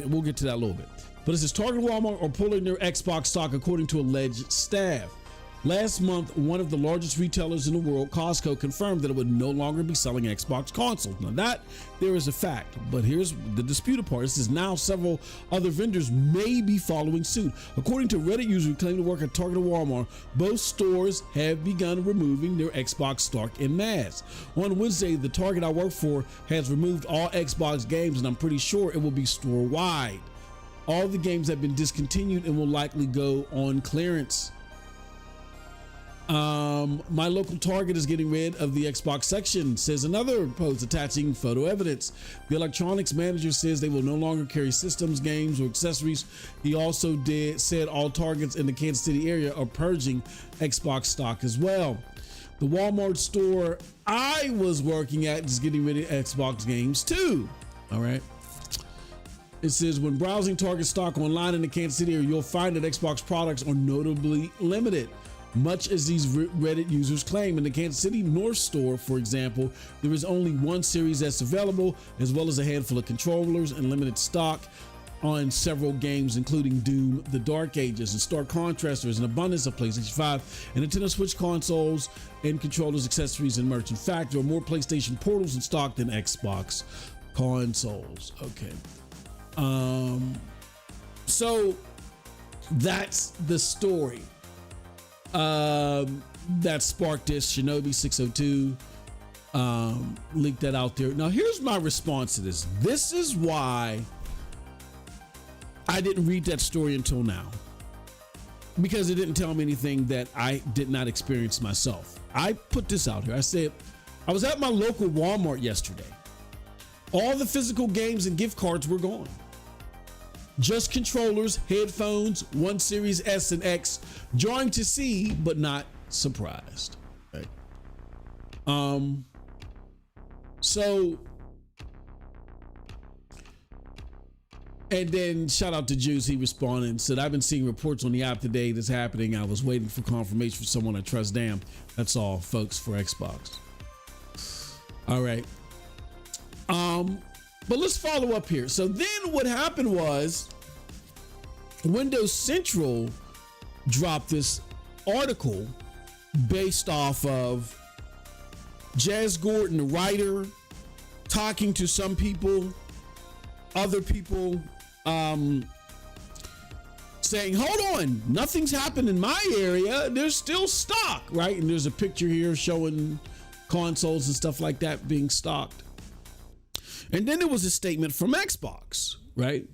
And we'll get to that a little bit. But it says Target and Walmart are pulling their Xbox stock according to alleged staff. Last month, one of the largest retailers in the world, Costco, confirmed that it would no longer be selling Xbox consoles. Now that there is a fact, but here's the disputed part. It says now several other vendors may be following suit. According to Reddit users who claim to work at Target and Walmart, both stores have begun removing their Xbox stock en masse. On Wednesday, the Target I work for has removed all Xbox games, and I'm pretty sure it will be store-wide. All the games have been discontinued and will likely go on clearance. My local Target is getting rid of the Xbox section, says another post attaching photo evidence. The electronics manager says they will no longer carry systems, games, or accessories. He also said all Targets in the Kansas City area are purging Xbox stock as well. The Walmart store I was working at is getting rid of Xbox games too. All right. It says when browsing Target stock online in the Kansas City area, you'll find that Xbox products are notably limited. Much as these Reddit users claim, in the Kansas City North store, for example, there is only one Series S available, as well as a handful of controllers and limited stock on several games, including Doom: The Dark Ages. In stark contrast, there is an abundance of PlayStation 5 and Nintendo Switch consoles and controllers, accessories, and merch. In fact, there are more PlayStation portals in stock than Xbox consoles. Okay. So that's the story. That sparked this. Shinobi 602 leaked that out there. Now here's my response to this. This is why I didn't read that story until now, because it didn't tell me anything that I did not experience myself. I put this out here. I said I was at my local Walmart yesterday. All the physical games and gift cards were gone. Just controllers, headphones, one Series S and X. Jarring to see, but not surprised. Okay. So, and then shout out to Juice. He responded and said, I've been seeing reports on the app today that's happening. I was waiting for confirmation from someone I trust. Damn. That's all, folks, for Xbox. All right. But let's follow up here. So then what happened was Windows Central dropped this article based off of Jazz Gordon, the writer, talking to some people, other people, saying, hold on, nothing's happened in my area. There's still stock, right? And there's a picture here showing consoles and stuff like that being stocked. And then there was a statement from Xbox, right?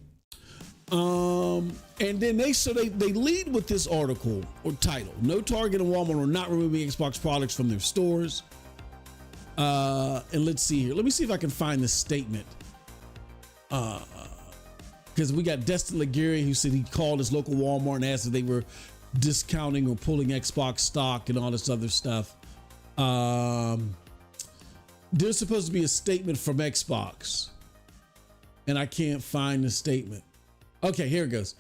And then they lead with this article or title: No Target and Walmart are not removing Xbox products from their stores. And let's see here. Let me see if I can find this statement. Because we got Destin Laguerre, who said he called his local Walmart and asked if they were discounting or pulling Xbox stock and all this other stuff. There's supposed to be a statement from Xbox, and I can't find the statement. Okay, here it goes.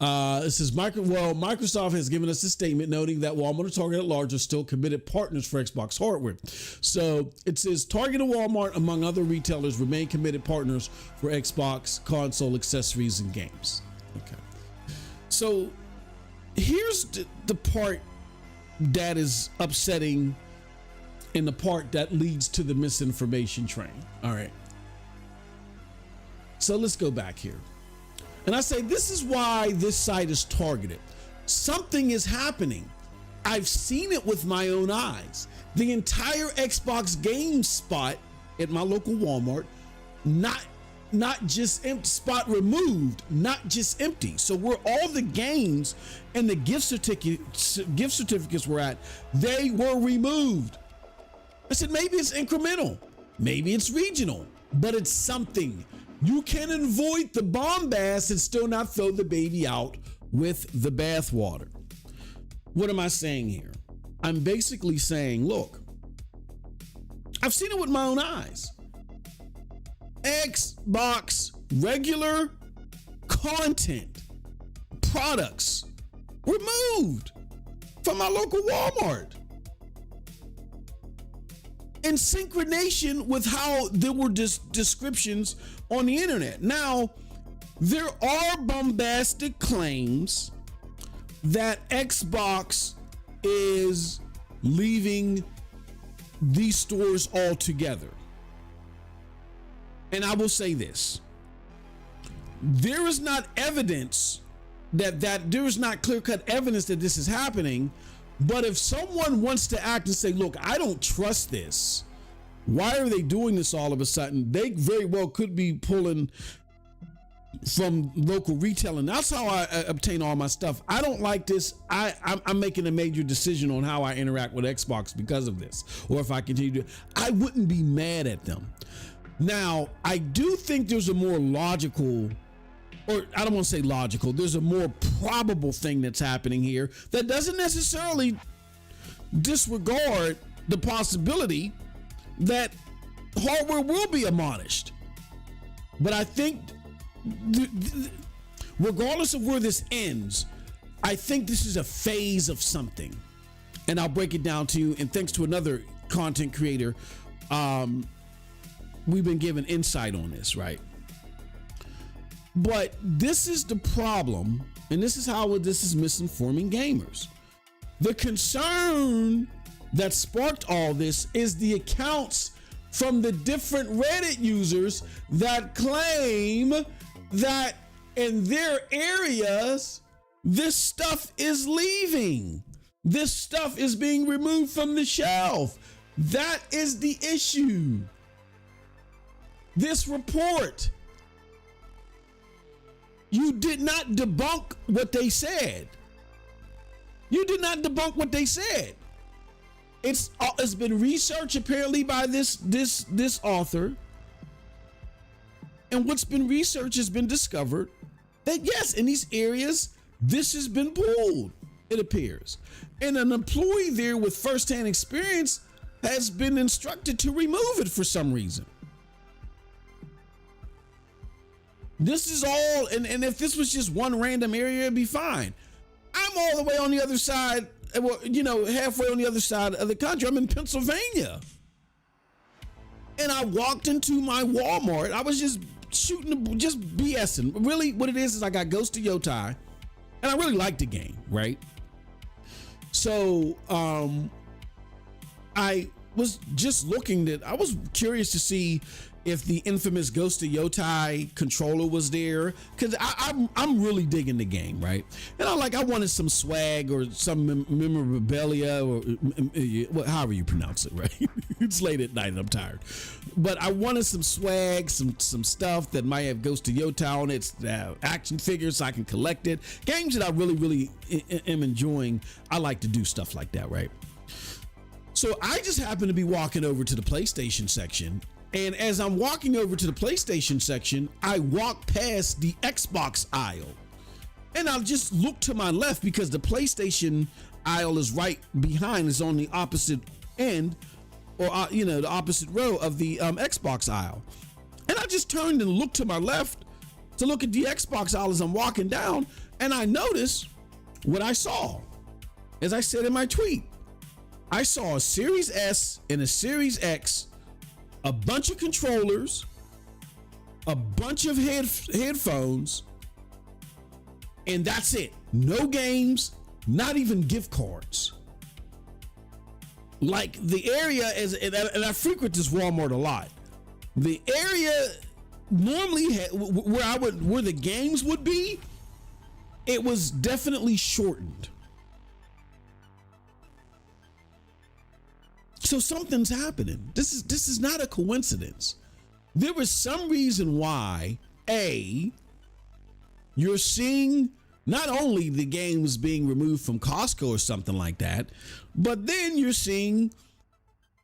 It says, Microsoft has given us a statement noting that Walmart and Target at large are still committed partners for Xbox hardware. So it says Target and Walmart, among other retailers, remain committed partners for Xbox console accessories and games. Okay. So here's the part that is upsetting, in the part that leads to the misinformation train. All right. So let's go back here. And I say, this is why this site is targeted. Something is happening. I've seen it with my own eyes. The entire Xbox game spot at my local Walmart, not just empty, spot removed, not just empty. So where all the games and the gift certificates were at, they were removed. I said, maybe it's incremental, maybe it's regional, but it's something. You can avoid the bombast and still not throw the baby out with the bathwater. What am I saying here? I'm basically saying, look, I've seen it with my own eyes. Xbox regular content products removed from my local Walmart. In synchronization with how there were descriptions on the internet. Now, There are bombastic claims that Xbox is leaving these stores altogether. And I will say this. There is not evidence that there is not clear-cut evidence that this is happening. But if someone wants to act and say, look, I don't trust this. Why are they doing this all of a sudden? They very well could be pulling from local retail, and that's how I obtain all my stuff. I don't like this. I'm making a major decision on how I interact with Xbox because of this, or if I continue to, I wouldn't be mad at them. Now, I do think there's a more logical, or I don't want to say logical, there's a more probable thing that's happening here that doesn't necessarily disregard the possibility that hardware will be admonished. But I think regardless of where this ends, I think this is a phase of something. And I'll break it down to you. And thanks to another content creator, we've been given insight on this, right? But this is the problem, and this is how this is misinforming gamers. The concern that sparked all this is the accounts from the different Reddit users that claim that in their areas, this stuff is leaving. This stuff is being removed from the shelf. That is the issue. This report, you did not debunk what they said. You did not debunk what they said. It's been researched apparently by this author. And what's been researched has been discovered that yes, in these areas, this has been pulled, it appears. And an employee there with firsthand experience has been instructed to remove it for some reason. This is all, and if this was just one random area, it'd be fine. I'm all the way on the other side, well, halfway on the other side of the country. I'm in Pennsylvania. And I walked into my Walmart. I was just just BSing. Really, what it is I got Ghost of Yotei, and I really liked the game, right? So, I was just I was curious to see if the infamous Ghost of Yotei controller was there, because I'm really digging the game, right? And I wanted some swag or some memorabilia, or however you pronounce it, right? It's late at night and I'm tired, but I wanted some swag, some stuff that might have Ghost of Yotei on it, action figures so I can collect it. Games that I really am enjoying. I like to do stuff like that, right? So I just happened to be walking over to the PlayStation section. And as I'm walking over to the PlayStation section, I walk past the Xbox aisle. And I'll just look to my left because the PlayStation aisle is right behind, is on the opposite end, or the opposite row of the Xbox aisle. And I just turned and looked to my left to look at the Xbox aisle as I'm walking down, and I noticed what I saw. As I said in my tweet, I saw a Series S and a Series X, a bunch of controllers, a bunch of headphones, and that's it. No games, not even gift cards. Like the area and I frequent this Walmart a lot. The area normally where the games would be, it was definitely shortened. So something's happening. This is not a coincidence. There was some reason why, you're seeing not only the games being removed from Costco or something like that, but then you're seeing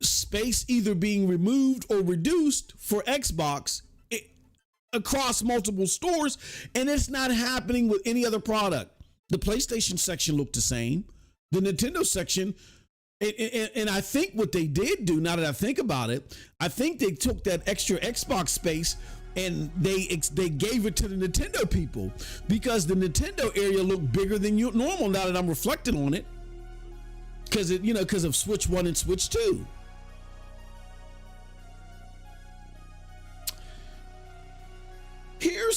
space either being removed or reduced for Xbox across multiple stores, and it's not happening with any other product. The PlayStation section looked the same. The Nintendo section. And I think what they did do, now that I think about it, I think they took that extra Xbox space and they gave it to the Nintendo people, because the Nintendo area looked bigger than normal now that I'm reflecting on it, because of Switch 1 and Switch 2. Here's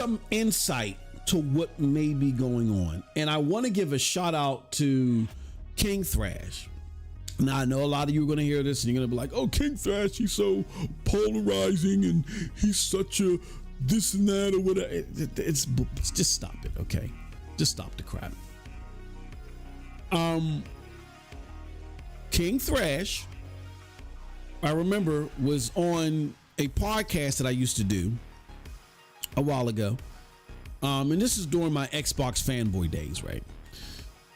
some insight to what may be going on. And I want to give a shout out to King Thrash. Now, I know a lot of you are going to hear this and you're going to be like, oh, King Thrash, he's so polarizing and he's such a this and that or whatever. It's just stop it, okay? Just stop the crap. King Thrash, I remember, was on a podcast that I used to do a while ago. And this is during my Xbox fanboy days, right?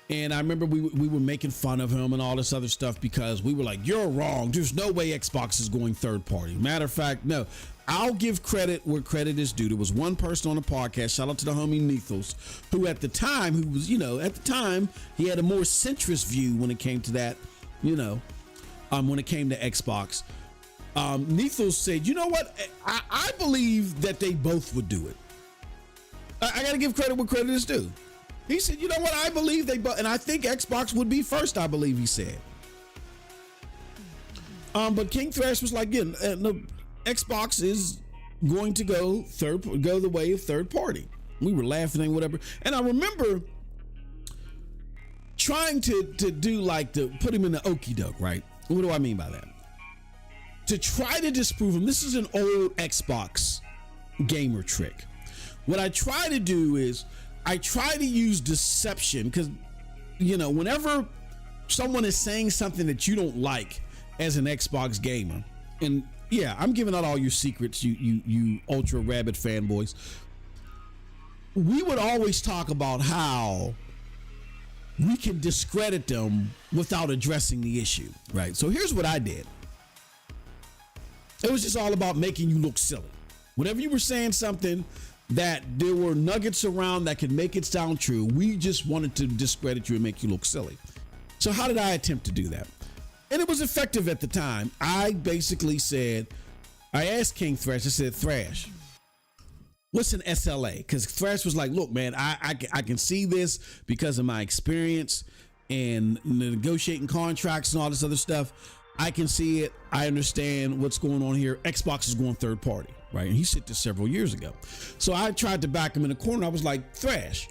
And I remember we were making fun of him and all this other stuff because we were like, you're wrong. There's no way Xbox is going third party. Matter of fact, no. I'll give credit where credit is due. There was one person on the podcast, shout out to the homie Nethos, who at the time, he had a more centrist view when it came to that, when it came to Xbox. Nethos said, you know what? I believe that they both would do it. I got to give credit where credit is due. He said, you know what? I believe they both, and I think Xbox would be first, I believe he said. But King Thrash was like, no, Xbox is going to go the way of third party. We were laughing and whatever. And I remember trying to do put him in the okie doke, right? What do I mean by that? To try to disprove him. This is an old Xbox gamer trick. What I try to do is I try to use deception because, whenever someone is saying something that you don't like as an Xbox gamer, and yeah, I'm giving out all your secrets, you ultra rabid fanboys. We would always talk about how we can discredit them without addressing the issue, right? So here's what I did. It was just all about making you look silly. Whenever you were saying something that there were nuggets around that could make it sound true, we just wanted to discredit you and make you look silly. So how did I attempt to do that? And it was effective at the time. I basically said, I asked King Thrash, I said, Thrash, what's an SLA? Because Thrash was like, look, man, I can see this because of my experience and negotiating contracts and all this other stuff. I can see it. I understand what's going on here. Xbox is going third party, right? And he said this several years ago. So I tried to back him in the corner. I was like, Thrash,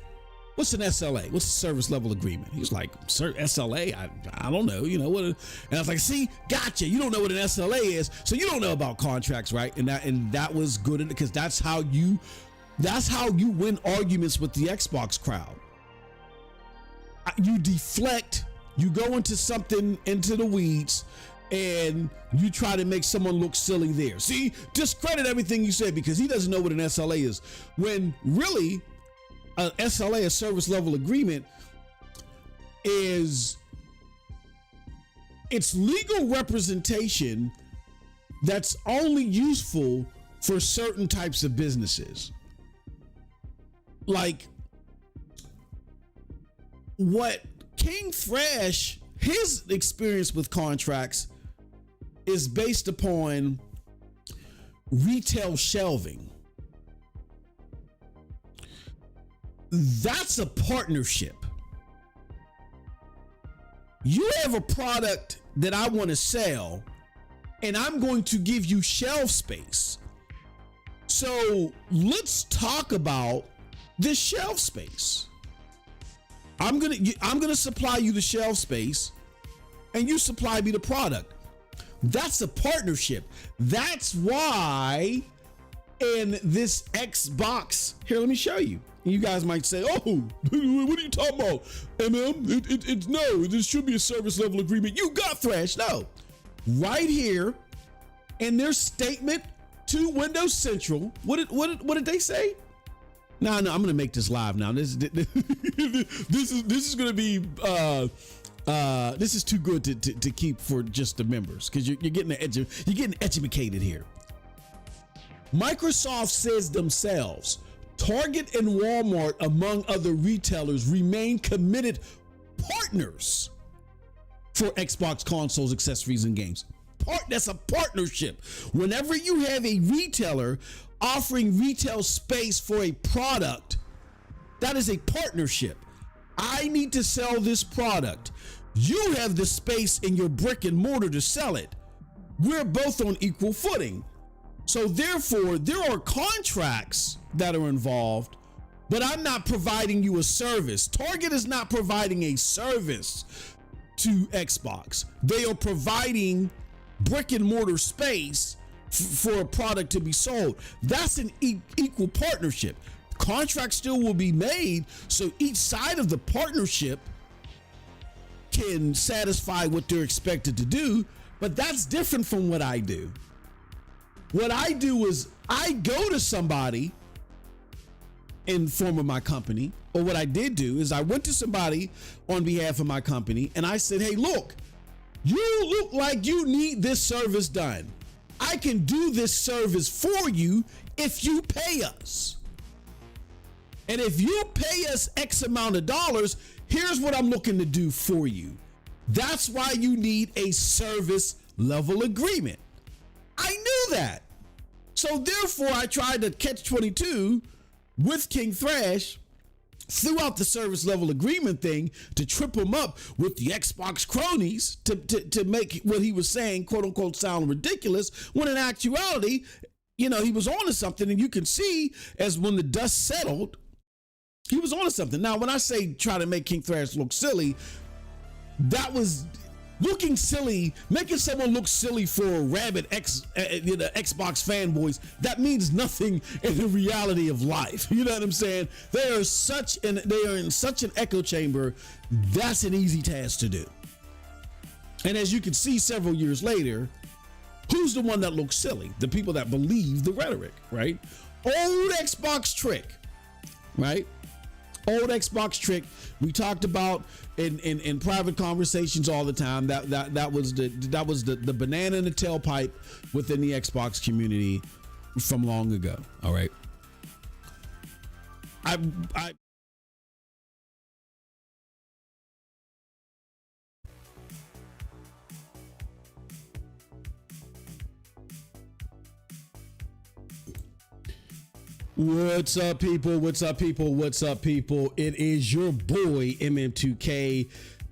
what's an SLA? What's a service level agreement? He was like, sir, SLA? I don't know. What? And I was like, see, gotcha. You don't know what an SLA is, so you don't know about contracts, right? And that was good because that's how you win arguments with the Xbox crowd. You deflect. You go into the weeds, and you try to make someone look silly there. See, discredit everything you said because he doesn't know what an SLA is. When really, a SLA, a service level agreement, it's legal representation that's only useful for certain types of businesses. Like what King Thrash, his experience with contracts is based upon retail shelving. That's a partnership. You have a product that I want to sell, and I'm going to give you shelf space. So let's talk about this shelf space. I'm gonna supply you the shelf space, and you supply me the product. That's a partnership. That's why in this Xbox, here, let me show you. You guys might say, oh, what are you talking about? MM, no, this should be a service level agreement. You got Thrash. No, right here in their statement to Windows Central, what did they say? No, I'm gonna make this live now. This is gonna be this is too good to keep for just the members because you're getting educated here. Microsoft says themselves, Target and Walmart, among other retailers, remain committed partners for Xbox consoles, accessories, and games. That's a partnership. Whenever you have a retailer offering retail space for a product, that is a partnership. I need to sell this product. You have the space in your brick and mortar to sell it. We're both on equal footing. So therefore, there are contracts that are involved, but I'm not providing you a service. Target is not providing a service to Xbox. They are providing brick and mortar space for a product to be sold. That's an equal partnership. Contracts still will be made, so each side of the partnership can satisfy what they're expected to do, but that's different from what I do. What I do is I go to somebody in form of my company, or what I did do is I went to somebody on behalf of my company and I said, hey, look, you look like you need this service done. I can do this service for you if you pay us. And if you pay us X amount of dollars, here's what I'm looking to do for you. That's why you need a service level agreement. I knew that. So therefore, I tried to catch 22 with King Thrash, threw out the service level agreement thing to trip him up with the Xbox cronies to make what he was saying, quote unquote, sound ridiculous, when in actuality, he was onto something. And you can see as when the dust settled, he was onto something. Now, when I say try to make King Thrash look silly, that was looking silly, making someone look silly for rabid Xbox fanboys. That means nothing in the reality of life. You know what I'm saying? They are in such an echo chamber. That's an easy task to do. And as you can see several years later, who's the one that looks silly? The people that believe the rhetoric, right? Old Xbox trick, right? Old Xbox trick we talked about in private conversations all the time. That was the banana in the tailpipe within the Xbox community from long ago. All right. What's up, people? What's up, people? What's up, people? It is your boy MM2K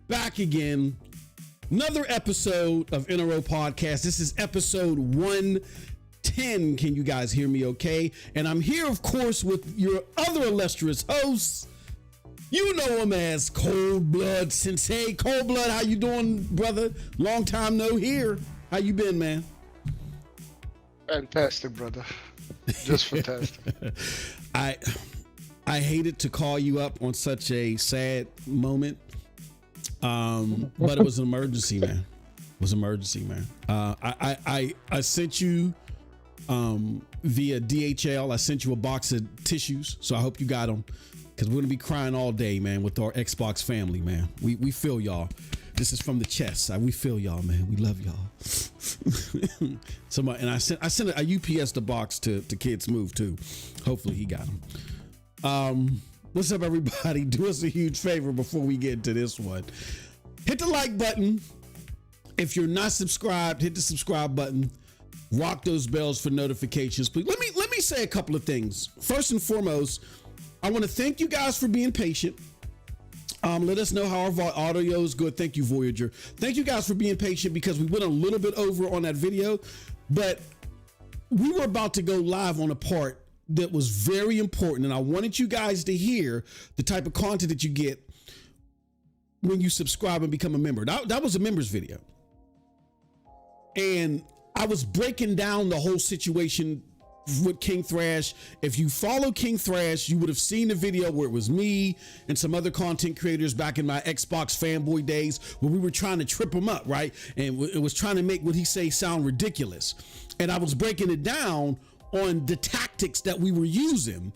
back again. Another episode of NRO Podcast. This is episode 110. Can you guys hear me okay? And I'm here, of course, with your other illustrious hosts. You know him as Cold Blood Sensei. Cold Blood, how you doing, brother? Long time no hear. How you been, man? Fantastic, brother. Just fantastic. I hated to call you up on such a sad moment, but it was an emergency, man. It was an emergency, man. I sent you via DHL. I sent you a box of tissues, so I hope you got them, because we're gonna be crying all day, man, with our Xbox family, man. We feel y'all. This is from the chest. We feel y'all, man. We love y'all. And I sent a UPS the box to Kids Move too. Hopefully he got them. What's up, everybody? Do us a huge favor before we get into this one. Hit the like button. If you're not subscribed, hit the subscribe button. Rock those bells for notifications, please. Let me say a couple of things. First and foremost, I want to thank you guys for being patient. Let us know how our audio is good. Thank you, Voyager. Thank you guys for being patient, because we went a little bit over on that video, but we were about to go live on a part that was very important. And I wanted you guys to hear the type of content that you get when you subscribe and become a member. That was a members video. And I was breaking down the whole situation with King Thrash. If you follow King Thrash, you would have seen the video where it was me and some other content creators back in my Xbox fanboy days, where we were trying to trip him up, right? And it was trying to make what he say sound ridiculous. And I was breaking it down on the tactics that we were using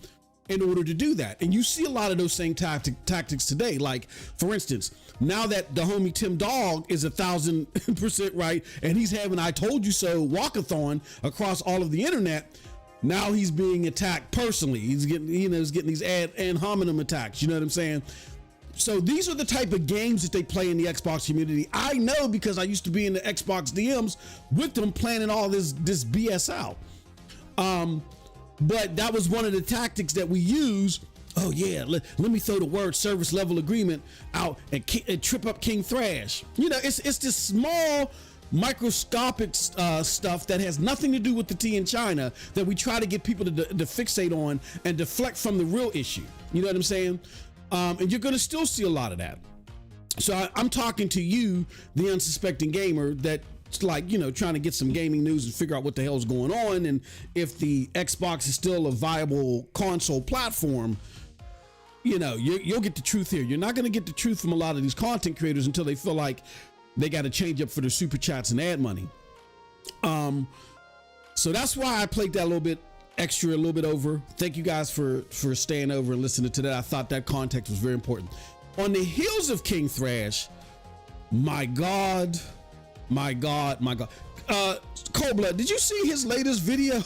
in order to do that. And you see a lot of those same tactics today. Like, for instance, now that the homie Tim Dog is 1,000% right, and he's having I told you so walkathon across all of the internet, now he's being attacked personally. He's getting, he's getting these ad hominem attacks. You know what I'm saying? So these are the type of games that they play in the Xbox community. I know, because I used to be in the Xbox DMs with them, planning all this BS out. But that was one of the tactics that we use. Oh yeah, let me throw the word service level agreement out and trip up King Thrash. It's this small microscopic stuff that has nothing to do with the tea in China that we try to get people to fixate on and deflect from the real issue. You know what I'm saying? And you're going to still see a lot of that. So I'm talking to you, the unsuspecting gamer, that's like, you know, trying to get some gaming news and figure out what the hell's going on and if the Xbox is still a viable console platform. You know, you'll get the truth here. You're not going to get the truth from a lot of these content creators until they feel like they got to change up for their super chats and ad money. So that's why I played that a little bit extra, a little bit over. Thank you guys for staying over and listening to that. I thought that context was very important. On the heels of King Thrash, my God. Cold Blood, did you see his latest video?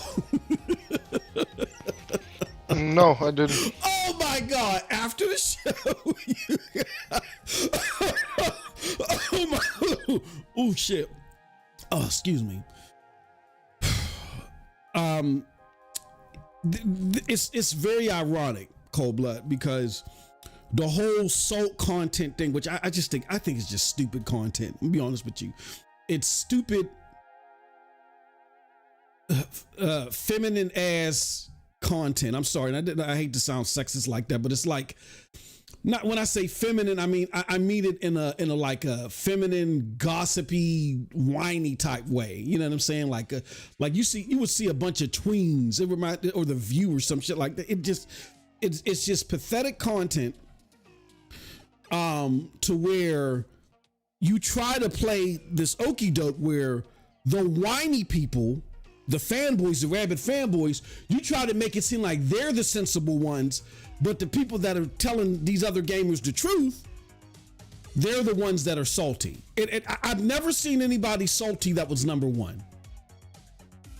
No, I didn't. Oh my God! After the show, oh my! Oh shit! Oh, excuse me. It's very ironic, Cold Blood, because the whole salt content thing, which I think is just stupid content. I'll be honest with you, it's stupid, feminine ass content. I'm sorry, I hate to sound sexist like that, but it's like, not when I say feminine, I mean it in a like a feminine, gossipy, whiny type way. You know what I'm saying? Like you would see a bunch of tweens. It reminds, or The View or some shit like that. It's just pathetic content. To where you try to play this okie doke where the whiny people, the fanboys, the rabid fanboys, you try to make it seem like they're the sensible ones, but the people that are telling these other gamers the truth, they're the ones that are salty. I've never seen anybody salty that was number one.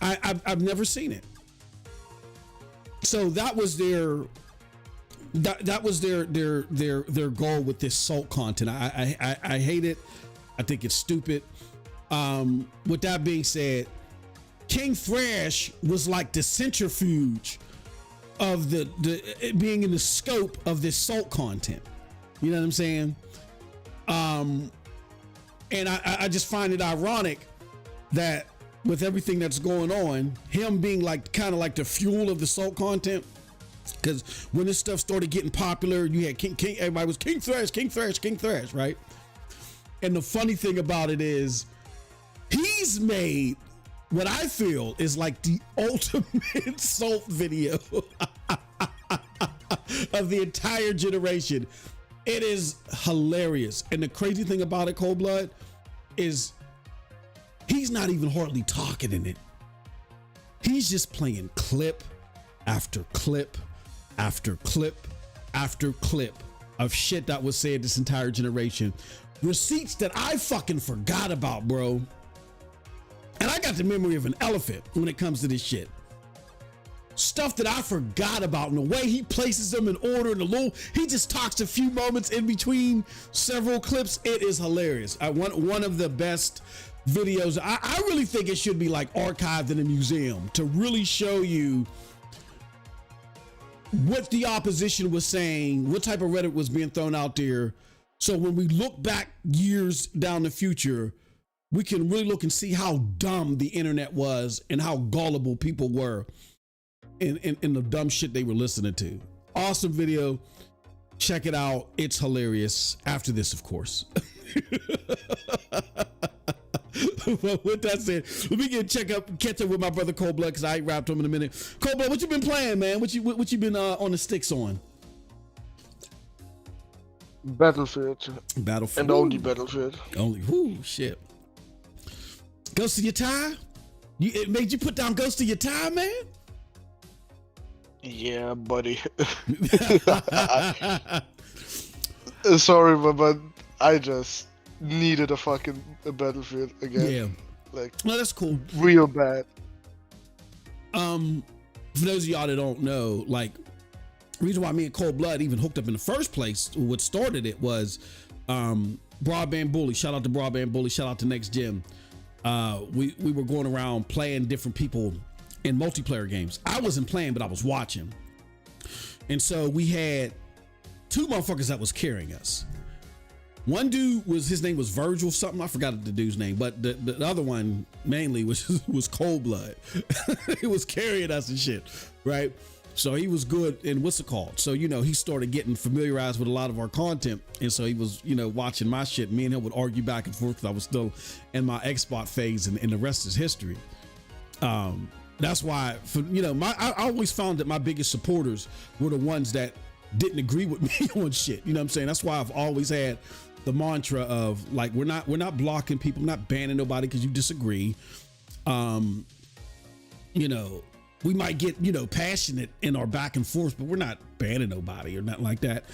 I've never seen it. So that was their goal with this salt content. I hate it. I think it's stupid. With that being said, King Thrash was like the centrifuge of the being in the scope of this salt content. You know what I'm saying? And I just find it ironic that with everything that's going on, him being like kind of like the fuel of the salt content. Because when this stuff started getting popular, you had King, everybody was King Thrash, right? And the funny thing about it is, he's made what I feel is like the ultimate salt video of the entire generation. It is hilarious. And the crazy thing about it, Cold Blood, is he's not even hardly talking in it. He's just playing clip after clip after clip after clip of shit that was said this entire generation. Receipts that I fucking forgot about, bro. And I got the memory of an elephant when it comes to this shit. Stuff that I forgot about, and the way he places them in order, and he just talks a few moments in between several clips. It is hilarious. One of the best videos. I really think it should be like archived in a museum to really show you what the opposition was saying, what type of rhetoric was being thrown out there. So when we look back years down the future, we can really look and see how dumb the internet was and how gullible people were in the dumb shit they were listening to. Awesome video. Check it out. It's hilarious. After this, of course. Well, with that said, let me catch up with my brother Cold Blood, because I ain't rapped him in a minute. Cold Blood, what you been playing, man? What you been on the sticks on? Battlefield. And only Battlefield. Only. Whoo, shit. Ghost of Yotei? It made you put down Ghost of Yotei, man? Yeah, buddy. Sorry, but I just needed a Battlefield again. Yeah. Like, no, that's cool. Real bad. For those of y'all that don't know, like, the reason why me and Cold Blood even hooked up in the first place, what started it was Broadband Bully. Shout out to Broadband Bully. Shout out to Next Gen. We were going around playing different people in multiplayer games. I wasn't playing, but I was watching. And so we had two motherfuckers that was carrying us. One dude his name was Virgil something. I forgot the dude's name, but the other one mainly was Cold Blood. It was carrying us and shit, right? So he was good in what's it called? So, he started getting familiarized with a lot of our content. And so he was, watching my shit. Me and him would argue back and forth because I was still in my Xbox phase, and the rest is history. That's why, I always found that my biggest supporters were the ones that didn't agree with me on shit. You know what I'm saying? That's why I've always had the mantra of like, we're not blocking people, we're not banning nobody because you disagree. We might get, passionate in our back and forth, but we're not banning nobody or nothing like that.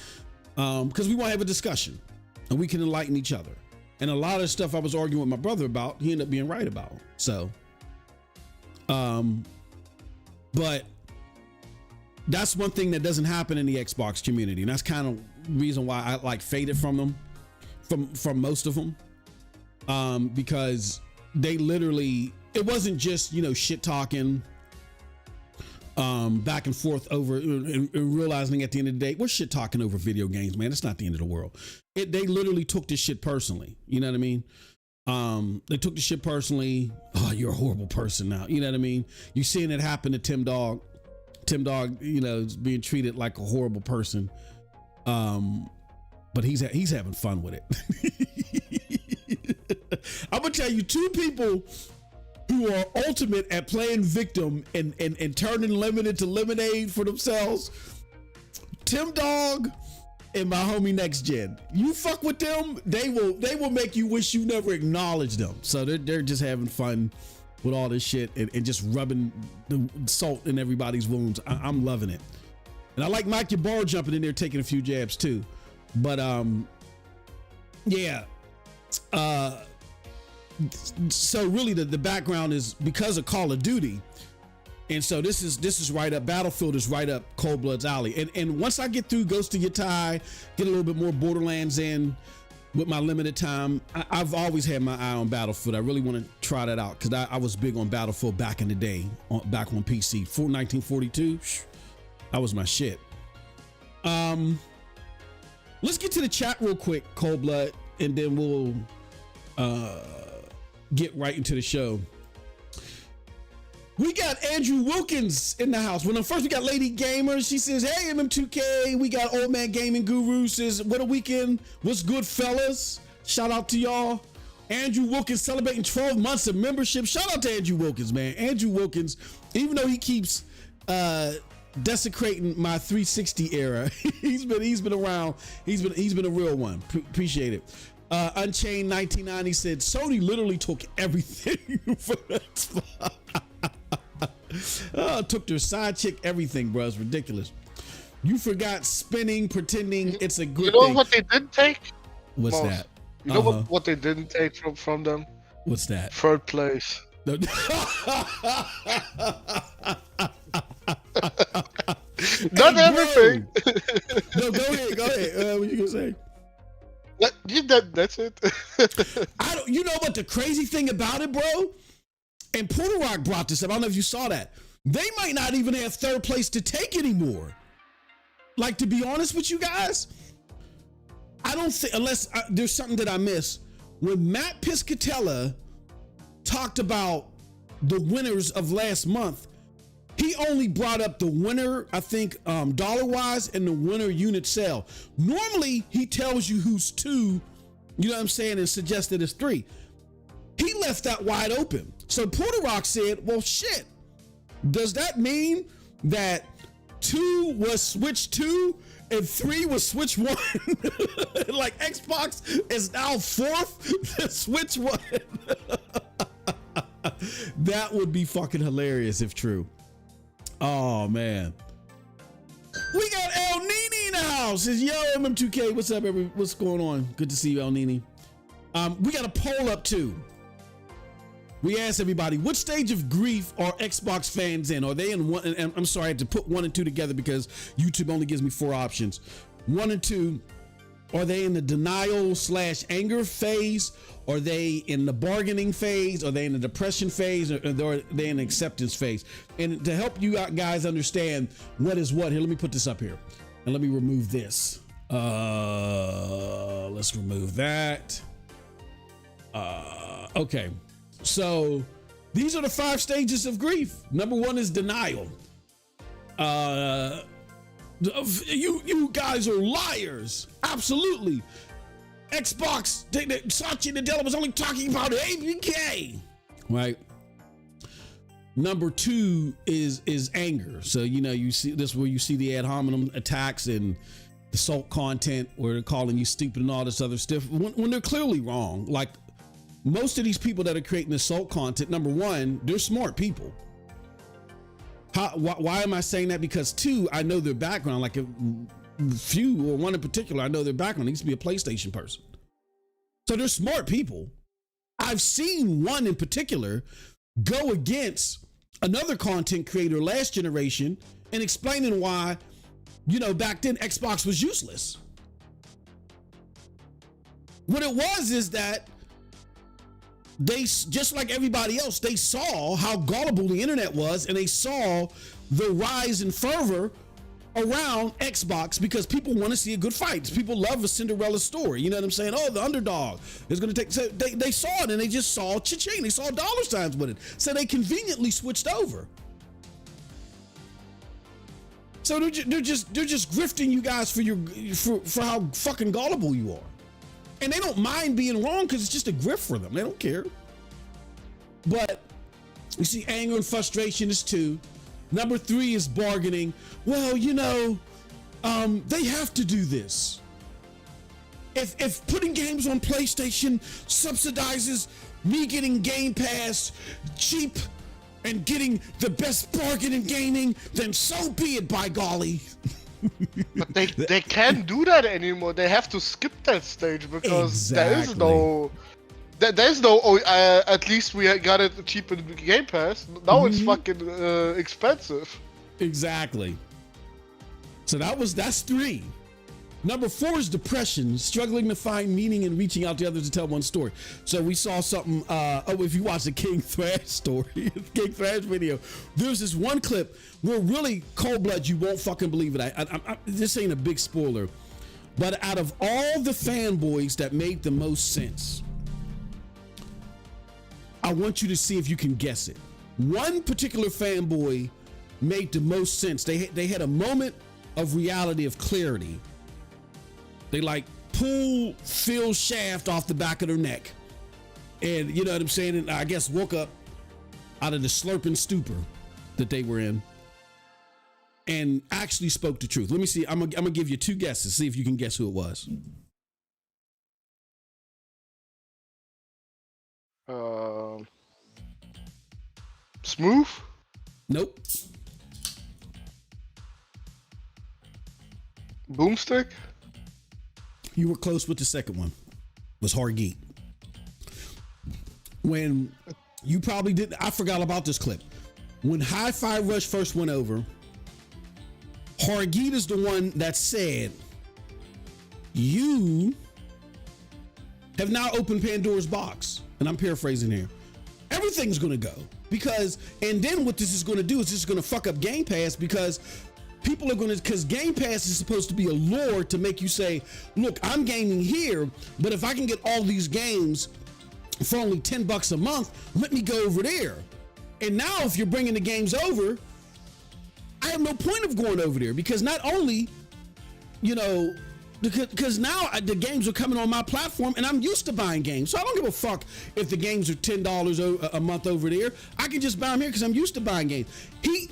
Because we want to have a discussion and we can enlighten each other. And a lot of the stuff I was arguing with my brother about, he ended up being right about. So, but that's one thing that doesn't happen in the Xbox community. And that's kind of the reason why I like faded from them, from most of them. Because they literally, it wasn't just, shit talking, back and forth over and realizing at the end of the day, we're shit talking over video games, man. It's not the end of the world. They literally took this shit personally. You know what I mean? They took the shit personally. Oh, you're a horrible person now. You know what I mean? You're seeing it happen to Tim Dog. Tim Dog, is being treated like a horrible person. But he's having fun with it. I'm gonna tell you, two people who are ultimate at playing victim and turning limited to lemonade for themselves. Tim Dog and my homie Next Gen. You fuck with them, they will make you wish you never acknowledged them. So they're just having fun with all this shit and just rubbing the salt in everybody's wounds. I'm loving it. And I like Mike Yabar jumping in there taking a few jabs too. But yeah. So really the background is because of Call of Duty. And so this is right up, Battlefield is right up Cold Blood's alley. And once I get through Ghost of Yotei, get a little bit more Borderlands in with my limited time, I've always had my eye on Battlefield. I really want to try that out because I was big on Battlefield back in the day, back on PC. 1942, that was my shit. Let's get to the chat real quick, Cold Blood, and then we'll get right into the show. We got Andrew Wilkins in the house. Well, first we got Lady Gamer. She says, hey, MM2K. We got Old Man Gaming Guru says, what a weekend. What's good, fellas? Shout out to y'all. Andrew Wilkins celebrating 12 months of membership. Shout out to Andrew Wilkins, man. Andrew Wilkins, even though he keeps desecrating my 360 era, he's been around. He's been a real one. Appreciate it. Unchained 1990 said Sony literally took everything for Xbox. Took their side chick, everything, bro. It's ridiculous. You forgot spinning, pretending it's a good thing. You know what they didn't take? What's that? You know what they didn't take from them? What's that? Third place. Not everything. No, go ahead. What you gonna say? That's it. You know what the crazy thing about it, bro? And Puerto Rock brought this up. I don't know if you saw that. They might not even have third place to take anymore. Like, to be honest with you guys, I don't think, unless there's something that I miss. When Matt Piscatella talked about the winners of last month, he only brought up the winner, I think, dollar-wise, and the winner unit sale. Normally, he tells you who's two, you know what I'm saying, and suggests that it's three. He left that wide open. So Puerto Rock said, well, shit, does that mean that 2 was Switch 2 and 3 was Switch 1? Like Xbox is now 4th, Switch 1. That would be fucking hilarious if true. Oh, man. We got El Nini in the house. Says, yo, MM2K, what's up, everybody? What's going on? Good to see you, El Nini. We got a poll up, too. We asked everybody, what stage of grief are Xbox fans in? Are they in one? And I'm sorry, I had to put 1 and 2 together because YouTube only gives me 4 options. 1 and 2, are they in the denial/anger phase? Are they in the bargaining phase? Are they in the depression phase? Or are they in the acceptance phase? And to help you guys understand what is what, here, let me put this up here. And let me remove this. Let's remove that. Okay. So these are the 5 stages of grief. Number 1 is denial. You guys are liars. Absolutely. Xbox, Satya Nadella was only talking about ABK. Right. Number 2 is anger. So, you see this where you see the ad hominem attacks and assault content where they're calling you stupid and all this other stuff when they're clearly wrong. Like most of these people that are creating assault content, number 1, they're smart people. Why am I saying that? Because 2, I know their background. Like a few, or one in particular, I know their background. He used to be a PlayStation person. So they're smart people. I've seen one in particular go against another content creator last generation and explaining why, back then Xbox was useless. What it was is that they, just like everybody else, they saw how gullible the internet was, and they saw the rise in fervor around Xbox because people want to see a good fight. People love a Cinderella story. You know what I'm saying? Oh, the underdog is going to take. So they saw it, and they just saw cha-ching. They saw dollar signs with it. So they conveniently switched over. So they're just grifting you guys for how fucking gullible you are. And they don't mind being wrong because it's just a grift for them. They don't care. But you see, anger and frustration is 2. Number 3 is bargaining. Well, they have to do this. If putting games on PlayStation subsidizes me getting Game Pass cheap and getting the best bargain in gaming, then so be it, by golly. But they can't do that anymore. They have to skip that stage because there's no at least we got it cheap in Game Pass. Now it's fucking expensive. Exactly. So that's 3. Number 4 is depression, struggling to find meaning and reaching out to others to tell one story. So we saw something, if you watch the King Thrash story, King Thrash video, there's this one clip where really cold blood, you won't fucking believe it. This ain't a big spoiler, but out of all the fanboys that made the most sense, I want you to see if you can guess it. One particular fanboy made the most sense. They had a moment of reality, of clarity. They pulled Phil's shaft off the back of their neck. And you know what I'm saying? And I guess woke up out of the slurping stupor that they were in and actually spoke the truth. Let me see. I'm gonna give you 2 guesses. See if you can guess who it was. Smooth? Nope. Boomstick? You were close with the second one. Was Hargeet. When you probably didn't, I forgot about this clip. When Hi-Fi Rush first went over, Hargeet is the one that said, you have now opened Pandora's box. And I'm paraphrasing here. Everything's going to go and then what this is going to do is this is going to fuck up Game Pass because people are going to, because Game Pass is supposed to be a lure to make you say, look, I'm gaming here, but if I can get all these games for only $10 a month, let me go over there. And now if you're bringing the games over, I have no point of going over there because not only, because now the games are coming on my platform and I'm used to buying games. So I don't give a fuck if the games are $10 a month over there. I can just buy them here because I'm used to buying games. He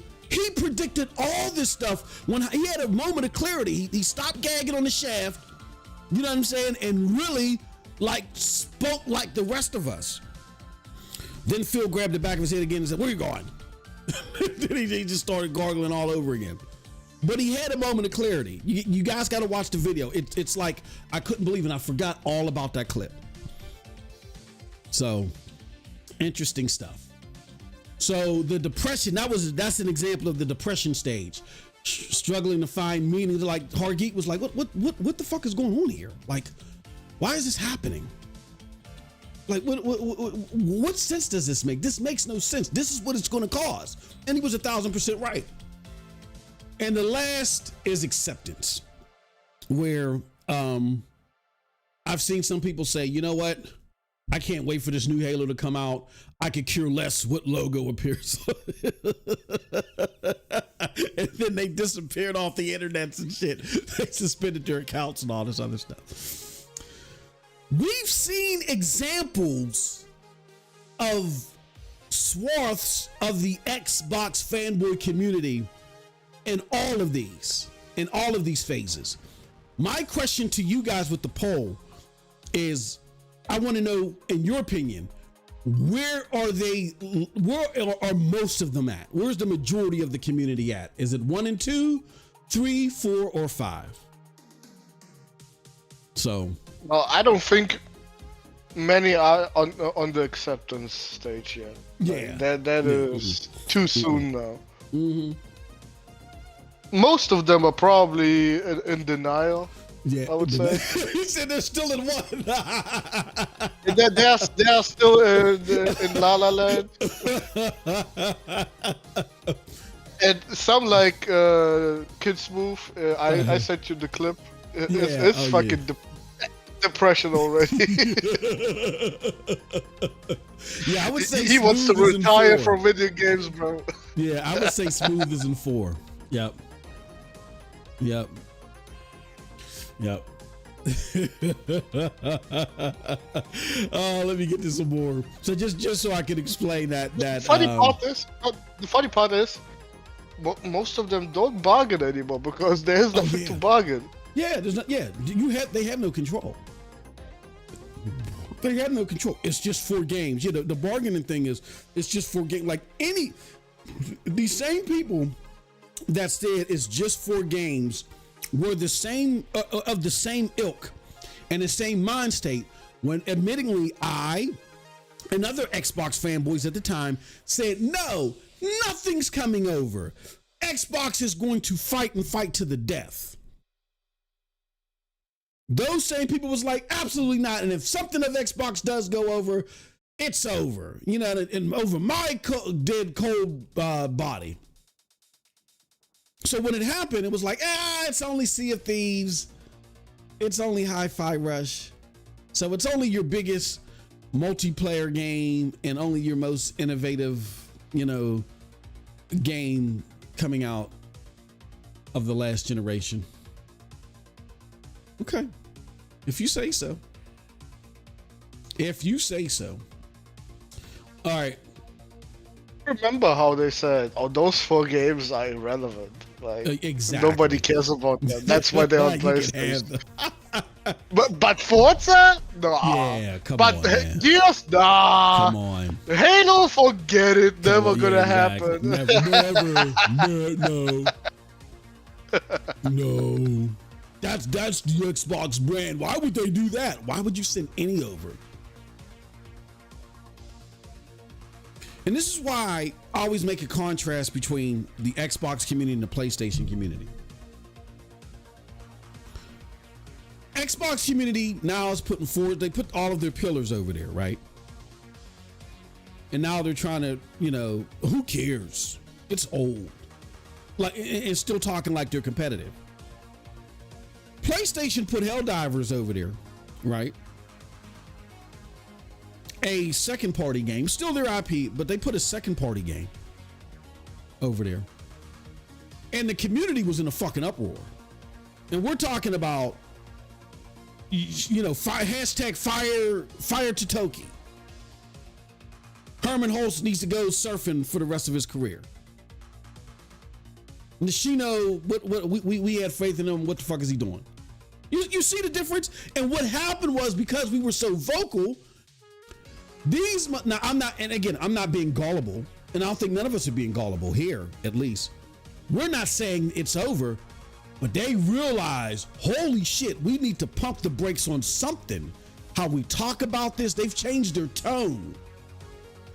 predicted all this stuff when he had a moment of clarity. He stopped gagging on the shaft, you know what I'm saying, and really spoke like the rest of us. Then Phil grabbed the back of his head again and said, where you going? Then he just started gargling all over again. But he had a moment of clarity. You guys got to watch the video. It's like, I couldn't believe it. I forgot all about that clip. So, interesting stuff. So the depression, that's an example of the depression stage. Struggling to find meaning. Like Hargeet was like, what the fuck is going on here? Like, why is this happening? Like, what sense does this make? This makes no sense. This is what it's going to cause. And he was 1,000% right. And the last is acceptance. where I've seen some people say, you know what? I can't wait for this new Halo to come out. I could care less what logo appears. And then they disappeared off the internet and shit. They suspended their accounts and all this other stuff. We've seen examples of swaths of the Xbox fanboy community in all of these phases. My question to you guys with the poll is, I want to know, in your opinion, where are most of them at? Where's the majority of the community at? Is it 1 and 2, 3, 4, or 5? So, well, I don't think many are on the acceptance stage yet. Yeah, that is too soon now. Most of them are probably in denial. Yeah, I would say. He said they're still in 1. They are still in La La Land. And some like Kids Move. I sent you the clip. It's fucking depression already. Yeah, I would say he wants to retire from video games, bro. Yeah, I would say Smooth is in 4. Yep. Oh, let me get to some more. So just so I can explain that. The funny part is, most of them don't bargain anymore because there's nothing to bargain. Yeah, there's not. Yeah, they have no control. They have no control. It's just for games. You know, the bargaining thing is, it's just for game. Like these same people that said it's just for games were the same of the same ilk and the same mind state when, admittingly, I and other Xbox fanboys at the time said, no, nothing's coming over. Xbox is going to fight to the death. Those same people was like, absolutely not. And if something of Xbox does go over, it's over. You know, and over my dead cold body. So when it happened, it was like, it's only Sea of Thieves. It's only Hi-Fi Rush. So it's only your biggest multiplayer game and only your most innovative, game coming out of the last generation. Okay. If you say so. All right. Remember how they said, those 4 games are irrelevant. Like, exactly. Nobody cares about them. That's why they're on PlayStation. But Forza? No. Yeah, come on. But Gears? Nah. Come on. Halo, forget it. Never gonna happen. Never. No. That's the Xbox brand. Why would they do that? Why would you send any over? And this is why I always make a contrast between the Xbox community and the PlayStation community. Xbox community now is putting forward, they put all of their pillars over there, right? And now they're trying to, who cares? It's old. Like, and still talking like they're competitive. PlayStation put Helldivers over there, right? A second party game, still their IP, but they put a second party game over there. And the community was in a fucking uproar. And we're talking about, hashtag fire to Toki. Herman Holtz needs to go surfing for the rest of his career. Nishino, we had faith in him. What the fuck is he doing? You see the difference? And what happened was, because we were so vocal, I'm not being gullible, and I don't think none of us are being gullible here, at least. We're not saying it's over, but they realize, holy shit, we need to pump the brakes on something. How we talk about this, they've changed their tone.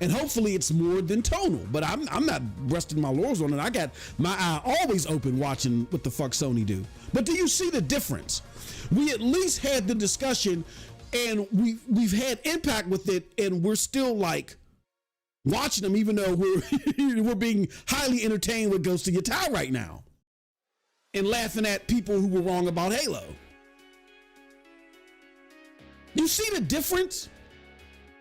And hopefully it's more than tonal, but I'm not resting my laurels on it. I got my eye always open watching what the fuck Sony do. But do you see the difference? We at least had the discussion, and we've had impact with it, and we're still like watching them, even though we're being highly entertained with Ghost of Yotei right now, and laughing at people who were wrong about Halo. You see the difference?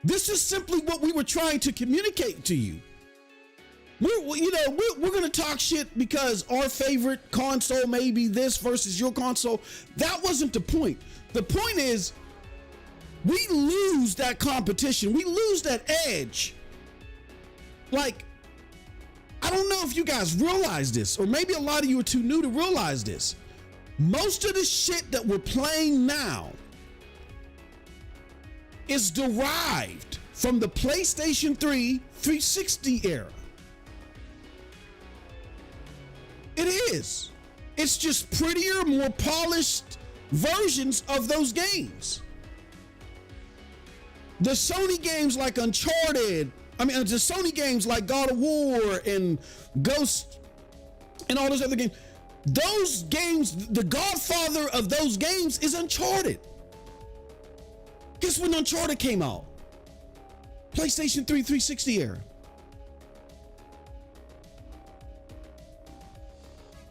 This is simply what we were trying to communicate to you. We're going to talk shit because our favorite console may be this versus your console. That wasn't the point. The point is, we lose that competition. We lose that edge. Like, I don't know if you guys realize this, or maybe a lot of you are too new to realize this. Most of the shit that we're playing now is derived from the PlayStation 3 360 era. It is. It's just prettier, more polished versions of those games. The Sony games like Uncharted, the Sony games like God of War and Ghost and all those other games, those games, the godfather of those games is Uncharted. Guess when Uncharted came out? PlayStation 3 360 era.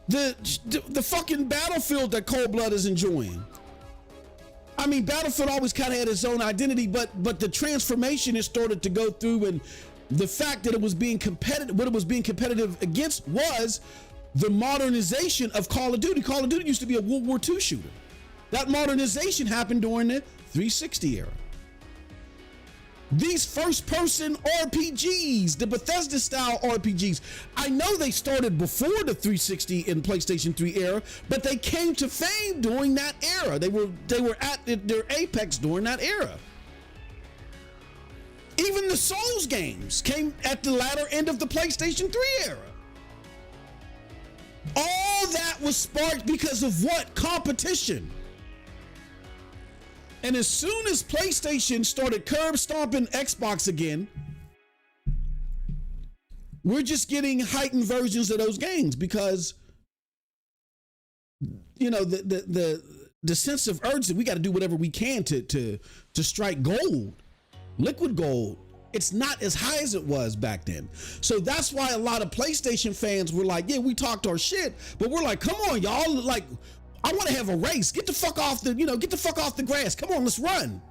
The fucking Battlefield that Cold Blood is enjoying. I mean, Battlefield always kind of had its own identity, but the transformation it started to go through, and the fact that it was being competitive, what it was being competitive against was the modernization of Call of Duty. Call of Duty used to be a World War II shooter. That modernization happened during the 360 era. These first-person RPGs, the Bethesda-style RPGs, I know they started before the 360 and PlayStation 3 era, but they came to fame during that era. They were at their apex during that era. Even the Souls games came at the latter end of the PlayStation 3 era. All that was sparked because of what? Competition. And as soon as PlayStation started curb stomping Xbox again, we're just getting heightened versions of those games because, you know, the sense of urgency. We got to do whatever we can to strike gold, liquid gold. It's not as high as it was back then. So that's why a lot of PlayStation fans were like, yeah, we talked our shit, but we're like, come on, y'all, like, I want to have a race. Get the fuck off the grass. Come on, let's run.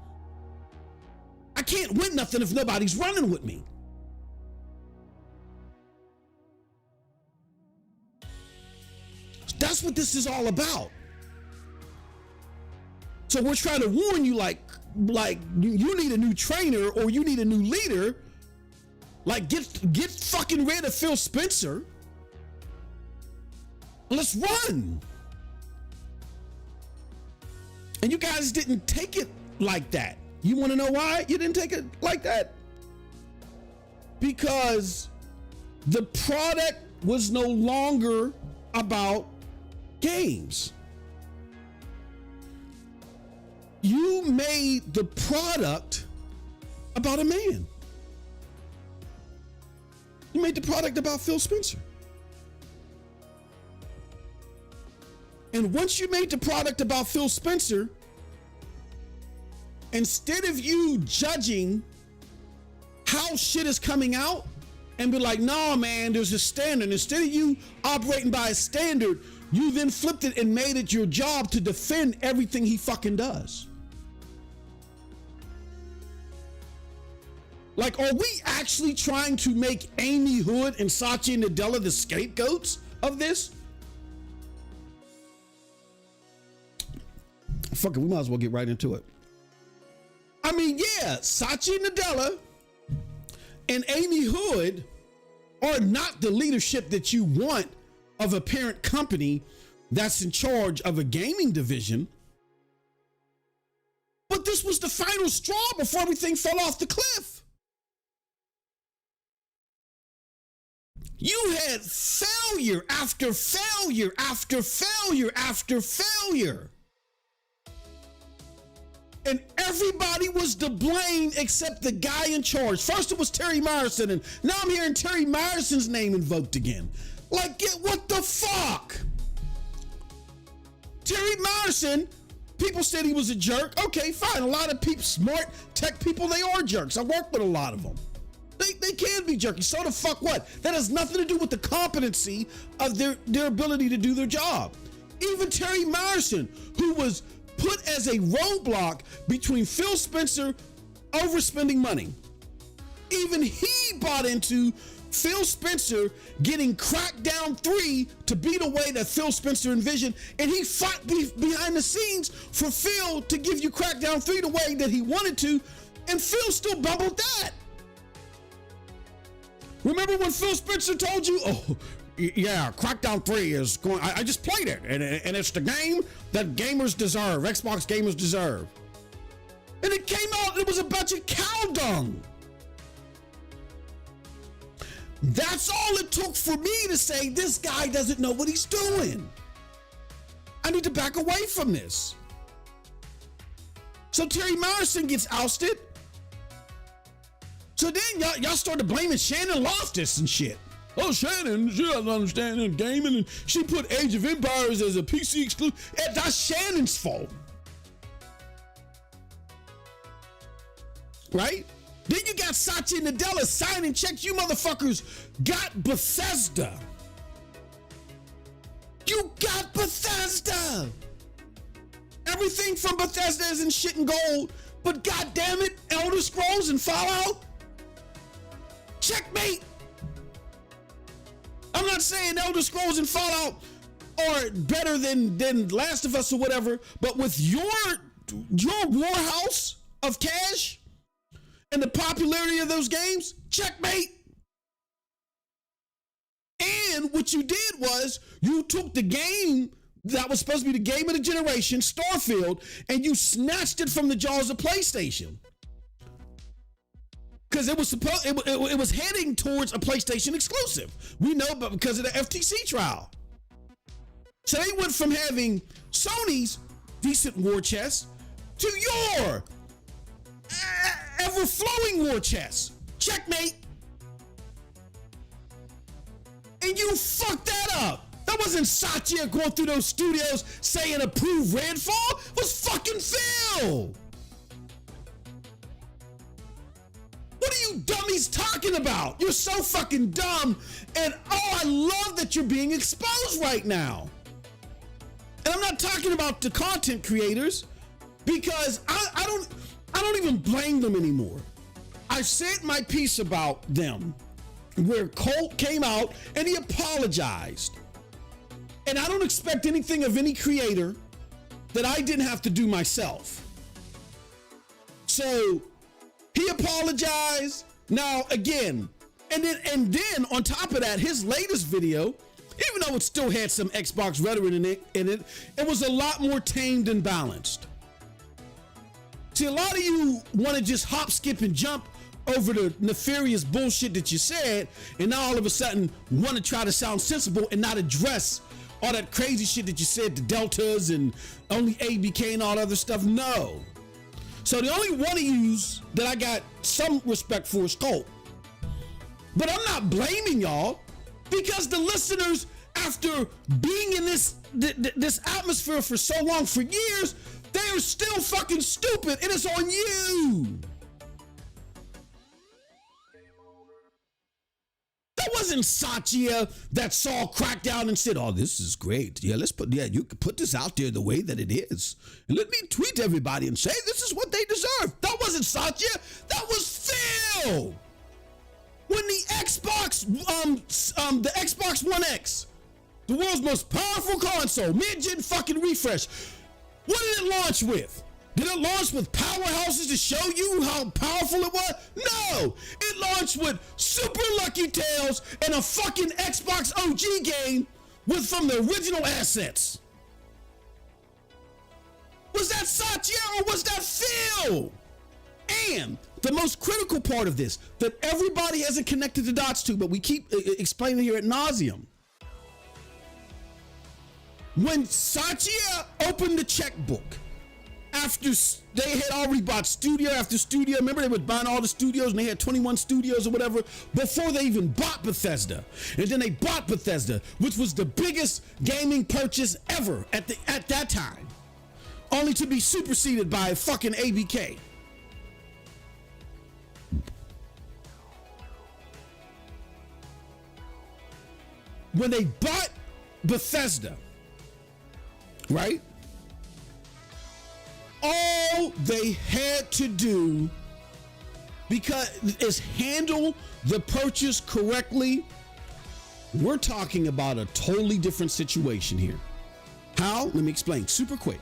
I can't win nothing if nobody's running with me. That's what this is all about. So we're trying to warn you, like you need a new trainer or you need a new leader. Like get fucking rid of Phil Spencer. Let's run. And you guys didn't take it like that. You want to know why you didn't take it like that? Because the product was no longer about games. You made the product about a man. You made the product about Phil Spencer. And once you made the product about Phil Spencer, instead of you judging how shit is coming out and be like, nah, man, there's a standard. Instead of you operating by a standard, you then flipped it and made it your job to defend everything he fucking does. Like, are we actually trying to make Amy Hood and Satya Nadella the scapegoats of this? Fuck it, we might as well get right into it. I mean, yeah, Satya Nadella and Amy Hood are not the leadership that you want of a parent company that's in charge of a gaming division. But this was the final straw before everything fell off the cliff. You had failure after failure after failure after failure. And everybody was to blame except the guy in charge. First it was Terry Myerson, and now I'm hearing Terry Myerson's name invoked again. Like, what the fuck? Terry Myerson, people said he was a jerk. Okay, fine. A lot of people, smart tech people, they are jerks. I work with a lot of them. They can be jerky. So the fuck what? That has nothing to do with the competency of their ability to do their job. Even Terry Myerson, who was put as a roadblock between Phil Spencer overspending money. Even he bought into Phil Spencer getting Crackdown 3 to be the way that Phil Spencer envisioned, and he fought behind the scenes for Phil to give you Crackdown 3 the way that he wanted to, and Phil still bubbled that. Remember when Phil Spencer told you, oh, yeah, Crackdown 3 is going, I just played it, and it's the game that gamers deserve, Xbox gamers deserve. And it came out, it was a bunch of cow dung. That's all it took for me to say, this guy doesn't know what he's doing. I need to back away from this. So Terry Morrison gets ousted. So then y'all started blaming Shannon Loftus and shit. Oh, Shannon, she doesn't understand gaming, and she put Age of Empires as a PC exclusive. That's Shannon's fault. Right? Then you got Satya Nadella signing checks. You motherfuckers got Bethesda. You got Bethesda. Everything from Bethesda is in shit and gold, but goddamn it, Elder Scrolls and Fallout. Checkmate. I'm not saying Elder Scrolls and Fallout are better than Last of Us or whatever, but with your warehouse of cash and the popularity of those games, checkmate. And what you did was you took the game that was supposed to be the game of the generation, Starfield, and you snatched it from the jaws of PlayStation. Because it was heading towards a PlayStation exclusive. We know, but because of the FTC trial. So they went from having Sony's decent war chest to your ever-flowing war chest. Checkmate. And you fucked that up. That wasn't Satya going through those studios saying approve Redfall. It was fucking Phil. What are you dummies talking about? You're so fucking dumb. And oh, I love that you're being exposed right now. And I'm not talking about the content creators, because I don't even blame them anymore. I said my piece about them where Colt came out and he apologized. And I don't expect anything of any creator that I didn't have to do myself. So he apologized. Now again, and then on top of that, his latest video, even though it still had some Xbox rhetoric in it, it was a lot more tamed and balanced. See, a lot of you want to just hop, skip, and jump over the nefarious bullshit that you said, and now all of a sudden want to try to sound sensible and not address all that crazy shit that you said, the deltas and only ABK and all that other stuff. No. So the only one of yous that I got some respect for is Colt. But I'm not blaming y'all, because the listeners, after being in this atmosphere for so long, for years, they are still fucking stupid, and it's on you. That wasn't Satya that saw Crackdown and said, oh, this is great. Yeah, you can put this out there the way that it is. And let me tweet everybody and say, this is what they deserve. That wasn't Satya. That was Phil. When the Xbox One X, the world's most powerful console, mid-gen fucking refresh, what did it launch with? Did it launch with powerhouses to show you how powerful it was? No! It launched with Super Lucky Tales and a fucking Xbox OG game from the original assets. Was that Satya or was that Phil? And the most critical part of this that everybody hasn't connected the dots to, but we keep explaining here ad nauseum. When Satya opened the checkbook, after they had already bought studio after studio, remember they were buying all the studios and they had 21 studios or whatever before they even bought Bethesda. And then they bought Bethesda, which was the biggest gaming purchase ever at that time, only to be superseded by fucking ABK. When they bought Bethesda, right? all they had to do is handle the purchase correctly. We're talking about a totally different situation here. How? Let me explain super quick.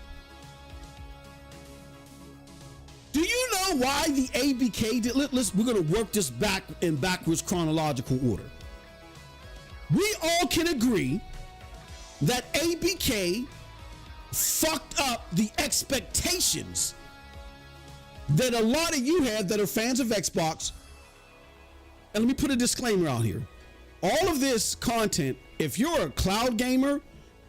Do you know why the ABK did? We're going to work this back in backwards chronological order. We all can agree that ABK fucked up the expectations that a lot of you had that are fans of Xbox. And let me put a disclaimer out here. All of this content, if you're a cloud gamer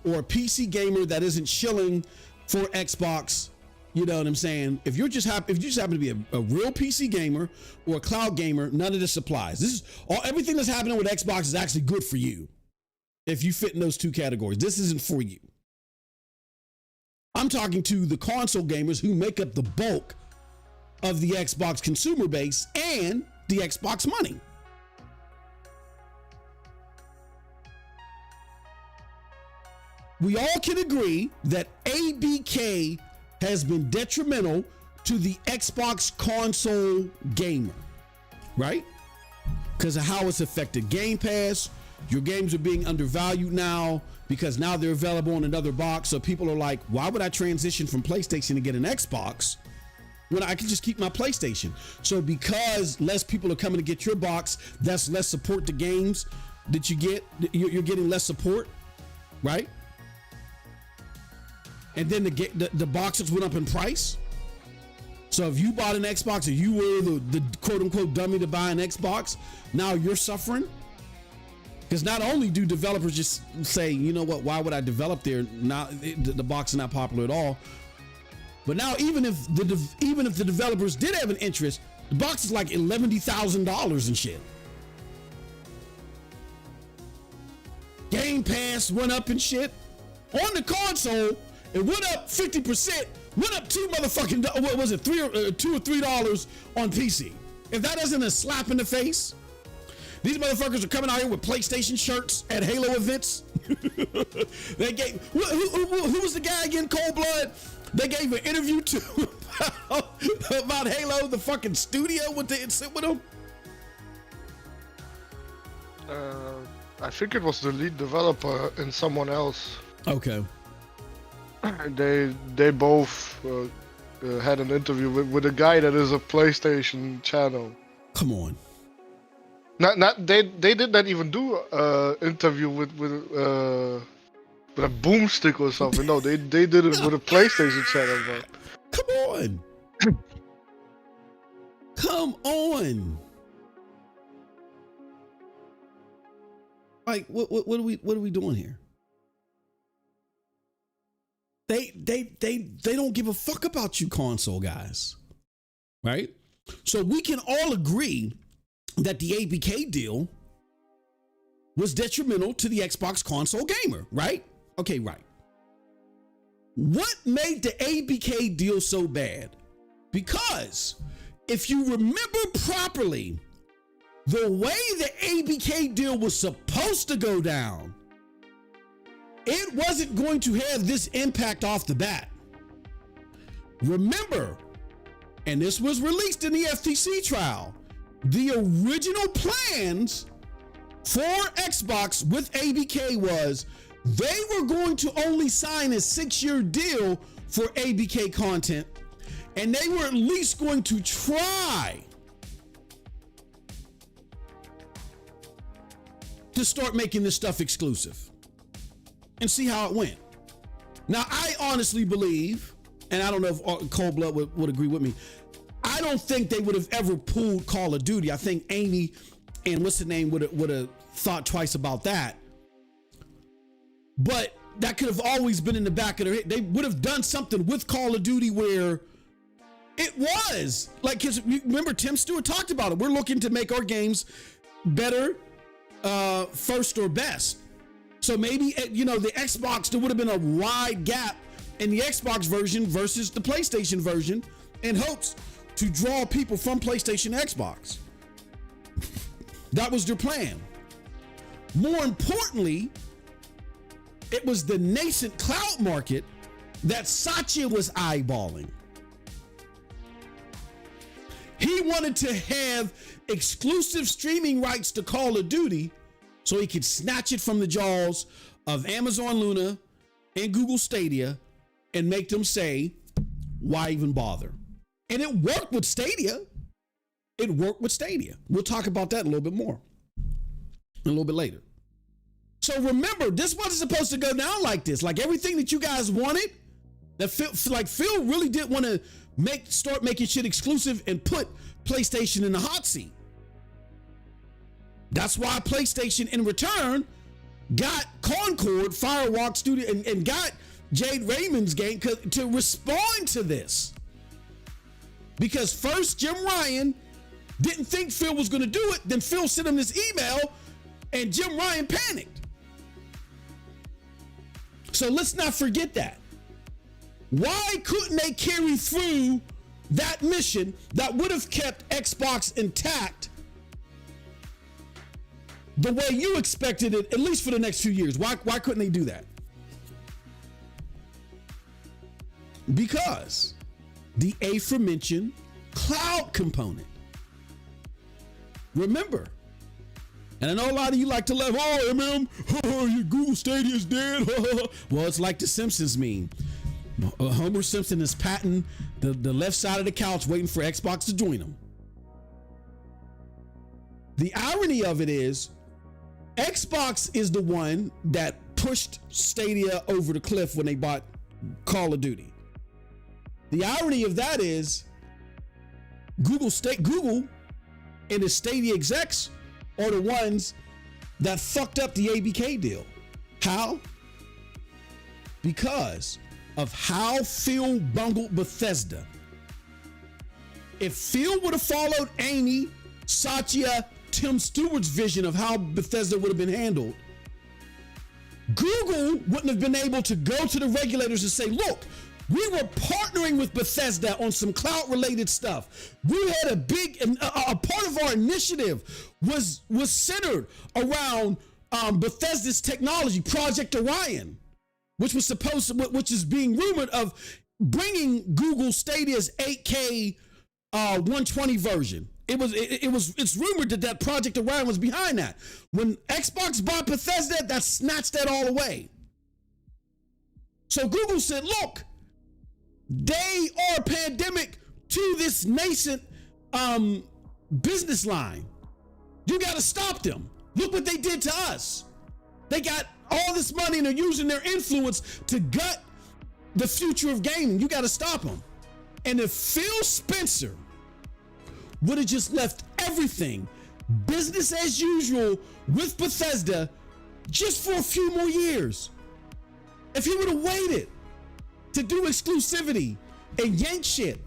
or a PC gamer that isn't shilling for Xbox, you know what I'm saying? If you just happen to be a real PC gamer or a cloud gamer, none of this applies. This is everything that's happening with Xbox is actually good for you. If you fit in those two categories, this isn't for you. I'm talking to the console gamers who make up the bulk of the Xbox consumer base and the Xbox money. We all can agree that ABK has been detrimental to the Xbox console gamer, right? Because of how it's affected Game Pass. Your games are being undervalued now because now they're available on another box. So people are like, why would I transition from PlayStation to get an Xbox when I can just keep my PlayStation? So because less people are coming to get your box, that's less support to games that you get. You're getting less support, right? And then the boxes went up in price. So if you bought an Xbox or you were the quote unquote dummy to buy an Xbox, now you're suffering. Because not only do developers just say, you know what, why would I develop there? Now the box is not popular at all. But now even if the developers did have an interest, the box is like $11,000 and shit. Game Pass went up and shit. On the console, it went up 50%, went up $2 or $3 on PC. If that isn't a slap in the face, these motherfuckers are coming out here with PlayStation shirts at Halo events. They gave who was the guy again? Cold Blood. They gave an interview to about Halo, the fucking studio with sit with them. I think it was the lead developer and someone else. Okay. They both had an interview with a guy that is a PlayStation channel. Come on. They did not even do interview with a boomstick or something. No, they did it with a PlayStation channel, bro. Come on. Come on. Like what are we doing here? They don't give a fuck about you console guys. Right? So we can all agree that the ABK deal was detrimental to the Xbox console gamer, right? Okay, right. What made the ABK deal so bad? Because if you remember properly, the way the ABK deal was supposed to go down, it wasn't going to have this impact off the bat. Remember, and this was released in the FTC trial, the original plans for Xbox with ABK was they were going to only sign a 6-year deal for ABK content, and they were at least going to try to start making this stuff exclusive and see how it went. Now, I honestly believe, and I don't know if Cold Blood would agree with me, I don't think they would have ever pulled Call of Duty. I think Amy and what's the name would have thought twice about that. But that could have always been in the back of their head. They would have done something with Call of Duty where it was like, because remember Tim Stewart talked about it. We're looking to make our games better, first or best. So maybe, the Xbox, there would have been a wide gap in the Xbox version versus the PlayStation version in hopes to draw people from PlayStation to Xbox. That was their plan. More importantly, it was the nascent cloud market that Satya was eyeballing. He wanted to have exclusive streaming rights to Call of Duty so he could snatch it from the jaws of Amazon Luna and Google Stadia and make them say, why even bother? And it worked with Stadia. It worked with Stadia. We'll talk about that a little bit more a little bit later. So remember, this wasn't supposed to go down like this. Like everything that you guys wanted, that Phil really did want to start making shit exclusive and put PlayStation in the hot seat. That's why PlayStation in return got Concord, Firewalk Studio, and got Jade Raymond's game to respond to this. Because first Jim Ryan didn't think Phil was going to do it. Then Phil sent him this email and Jim Ryan panicked. So let's not forget that. Why couldn't they carry through that mission that would have kept Xbox intact the way you expected it, at least for the next few years? Why couldn't they do that? Because the aforementioned cloud component. Remember, and I know a lot of you like to laugh, oh, MM, your Google Stadia is dead. Well, it's like the Simpsons meme. Homer Simpson is patting the left side of the couch waiting for Xbox to join him. The irony of it is, Xbox is the one that pushed Stadia over the cliff when they bought Call of Duty. The irony of that is Google and the Stadia execs are the ones that fucked up the ABK deal. How? Because of how Phil bungled Bethesda. If Phil would have followed Amy, Satya, Tim Stewart's vision of how Bethesda would have been handled, Google wouldn't have been able to go to the regulators and say, look, we were partnering with Bethesda on some cloud-related stuff. We had a part of our initiative was centered around Bethesda's technology, Project Orion, which is being rumored of bringing Google Stadia's 8K 120 version. It's rumored that Project Orion was behind that. When Xbox bought Bethesda, that snatched that all away. So Google said, look, they are pandemic to this nascent business line. You got to stop them. Look what they did to us. They got all this money and they're using their influence to gut the future of gaming. You got to stop them. And if Phil Spencer would have just left everything business as usual with Bethesda just for a few more years, if he would have waited to do exclusivity and yank shit,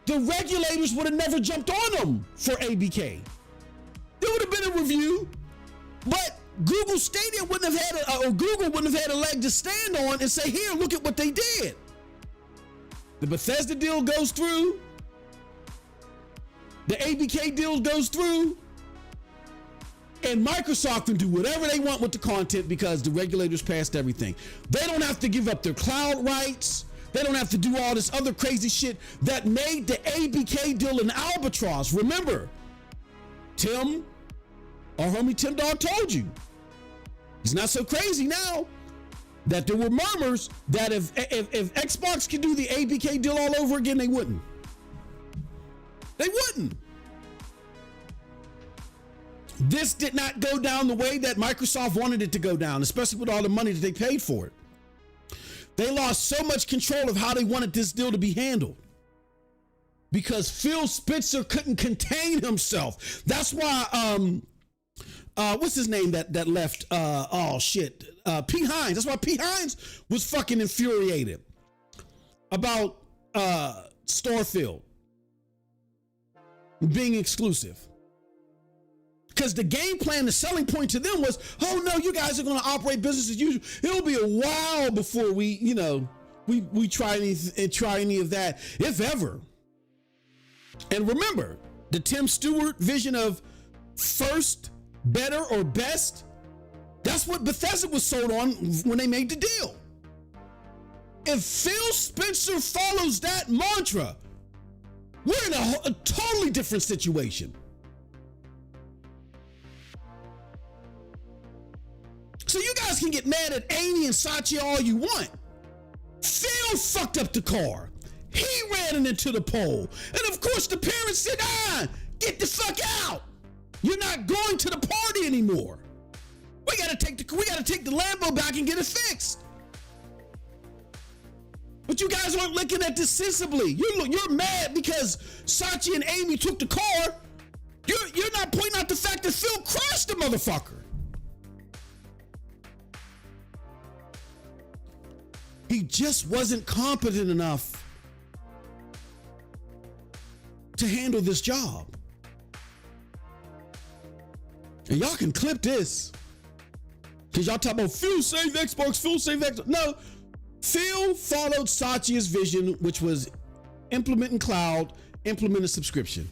the regulators would have never jumped on him for ABK. There would have been a review, but Google Stadia wouldn't have had Google wouldn't have had a leg to stand on and say, here, look at what they did. The Bethesda deal goes through. The ABK deal goes through. And Microsoft can do whatever they want with the content because the regulators passed everything. They don't have to give up their cloud rights. They don't have to do all this other crazy shit that made the ABK deal an albatross. Remember, our homie Tim Dog told you. He's not so crazy now that there were murmurs that if Xbox could do the ABK deal all over again, they wouldn't. They wouldn't. This did not go down the way that Microsoft wanted it to go down, especially with all the money that they paid for it. They lost so much control of how they wanted this deal to be handled because Phil Spencer couldn't contain himself. That's why, what's his name that left? Pete Hines. That's why Pete Hines was fucking infuriated about Starfield being exclusive. Because the game plan, the selling point to them was, oh no, you guys are going to operate business as usual. It'll be a while before we try any of that, if ever. And remember, the Tim Stewart vision of first, better, or best, that's what Bethesda was sold on when they made the deal. If Phil Spencer follows that mantra, We're in a totally different situation. So you guys can get mad at Amy and Sachi all you want. Phil fucked up the car. He ran it into the pole. And of course the parents said, get the fuck out. You're not going to the party anymore. We gotta take the Lambo back and get it fixed. But you guys aren't looking at this sensibly. You're mad because Sachi and Amy took the car. You're not pointing out the fact that Phil crushed the motherfucker. He just wasn't competent enough to handle this job. And y'all can clip this. Because y'all talk about Phil saved Xbox, Phil saved Xbox. No, Phil followed Sachi's vision, which was implementing cloud, implementing subscription.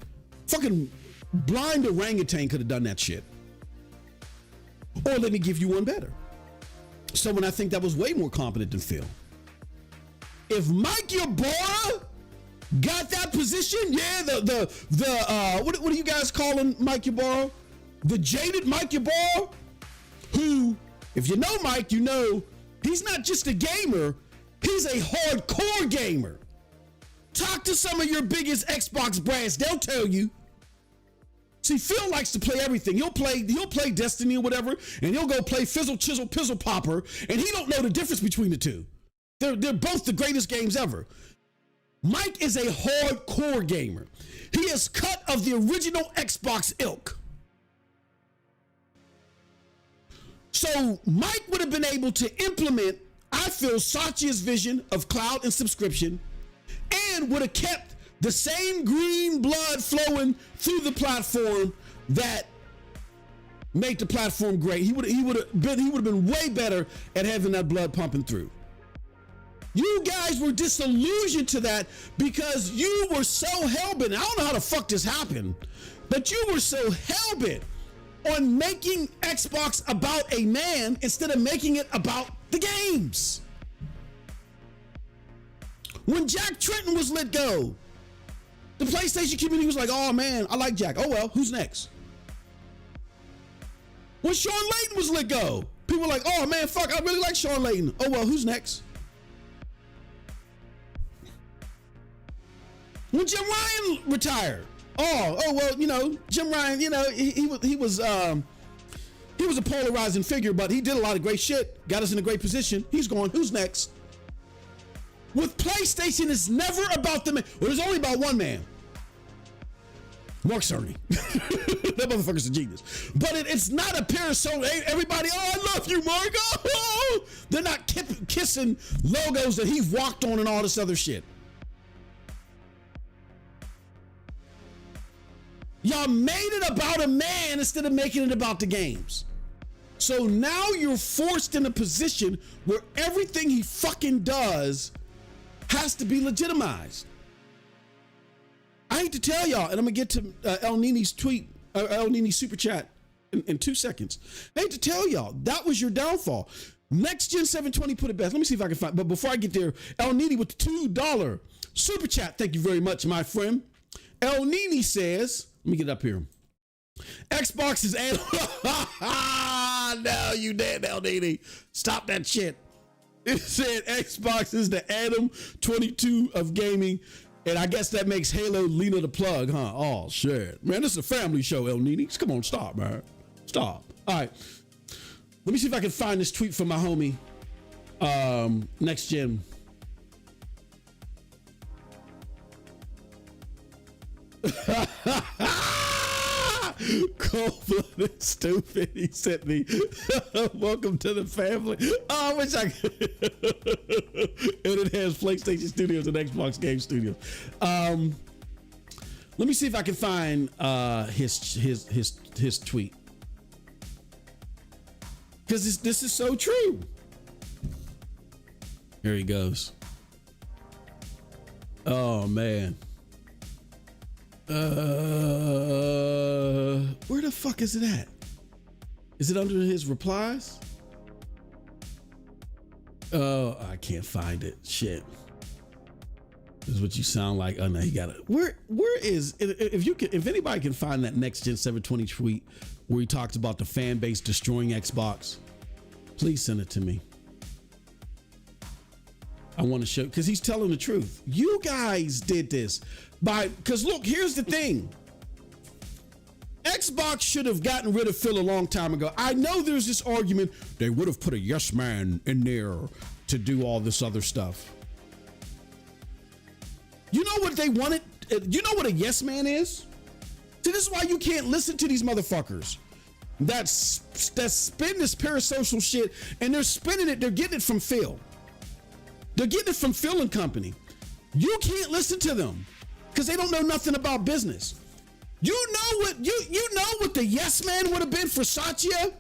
Fucking blind orangutan could have done that shit. Or let me give you one better. Someone I think that was way more competent than Phil. If Mike Ybarra got that position, what are you guys calling Mike Ybarra? The jaded Mike Ybarra, who, if you know Mike, you know he's not just a gamer, he's a hardcore gamer. Talk to some of your biggest Xbox brands, they'll tell you. See, Phil likes to play everything. He'll play Destiny or whatever, and he'll go play Fizzle Chisel Pizzle Popper, and he don't know the difference between the two. They're both the greatest games ever. Mike is a hardcore gamer. He is cut of the original Xbox ilk. So Mike would have been able to implement, I feel, Satya's vision of cloud and subscription, and would have kept the same green blood flowing through the platform that made the platform great. He would have been way better at having that blood pumping through. You guys were disillusioned to that because you were so hellbent. I don't know how the fuck this happened, but you were so hellbent on making Xbox about a man instead of making it about the games. When Jack Tretton was let go, the PlayStation community was like, oh man, I like Jack. Oh well, who's next? When Sean Layden was let go, people were like, oh man, fuck, I really like Sean Layden. Oh well, who's next? When Jim Ryan retired, oh well, you know, Jim Ryan, you know, he was a polarizing figure, but he did a lot of great shit, got us in a great position. He's going, who's next? With PlayStation, it's never about the man. Well, there's only about one man. Mark Cerny. That motherfucker's a genius. But it's not a persona. Everybody, oh, I love you, Mark. Oh, they're not kissing logos that he walked on and all this other shit. Y'all made it about a man instead of making it about the games. So now you're forced in a position where everything he fucking does has to be legitimized. I hate to tell y'all, and I'm gonna get to El Nini's tweet, El Nini's super chat in 2 seconds. I hate to tell y'all, that was your downfall. Next Gen 720 put it best. Let me see if I can find, but before I get there, El Nini with the $2 super chat. Thank you very much, my friend. El Nini says, let me get up here. Xbox is no, you dead, El Nini. Stop that shit. It said Xbox is the Adam 22 of gaming, and I guess that makes Halo Lena the plug, huh? Oh, shit. Man, this is a family show, El Nini. Come on, stop, man. Stop. All right. Let me see if I can find this tweet from my homie, Next Gen. Cold-blooded stupid. He sent me, welcome to the family. Oh, I wish I could. And it has PlayStation Studios and Xbox Game Studios. Let me see if I can find his tweet, because this is so true. Here he goes. Oh man. Where the fuck is it at? Is it under his replies? Oh, I can't find it. Shit. is what you sound like. Oh no, you got it. Where is if anybody can find that next gen 720 tweet where he talks about the fan base destroying Xbox, please send it to me. I want to show, because he's telling the truth. You guys did this because look, here's the thing. Xbox should have gotten rid of Phil a long time ago. I know there's this argument they would have put a yes man in there to do all this other stuff. You know what they wanted? You know what a yes man is? See, this is why you can't listen to these motherfuckers that spin this parasocial shit, and they're spinning it. They're getting it from Phil. They're getting it from Phil and company. You can't listen to them because they don't know nothing about business. You know what the yes man would have been for Satya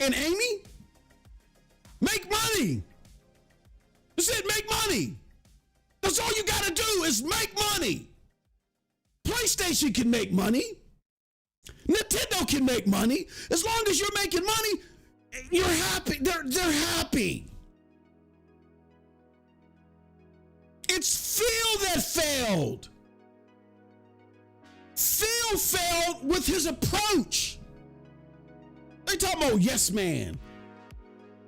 and Amy? Make money. I said make money. That's all you got to do is make money. PlayStation can make money. Nintendo can make money. As long as you're making money, you're happy. They're happy. It's Phil that failed. Phil failed with his approach. They talking about yes man.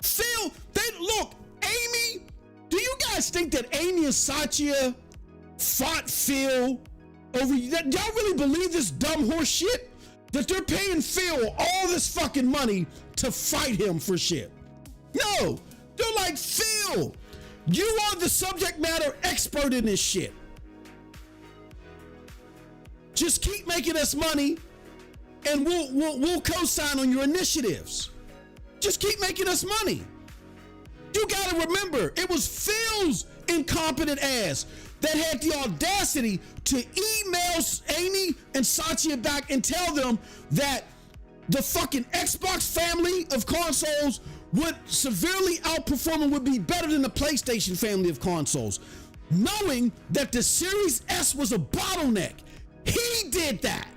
Phil, look, Amy, do you guys think that Amy and Satya fought Phil over that? Y'all really believe this dumb horse shit? That they're paying Phil all this fucking money to fight him for shit? No, they're like, Phil, you are the subject matter expert in this shit. Just keep making us money and we'll co-sign on your initiatives. Just keep making us money. You gotta remember, it was Phil's incompetent ass that had the audacity to email Amy and Satya back and tell them that the fucking Xbox family of consoles would severely outperform and would be better than the PlayStation family of consoles, knowing that the Series S was a bottleneck. He did that.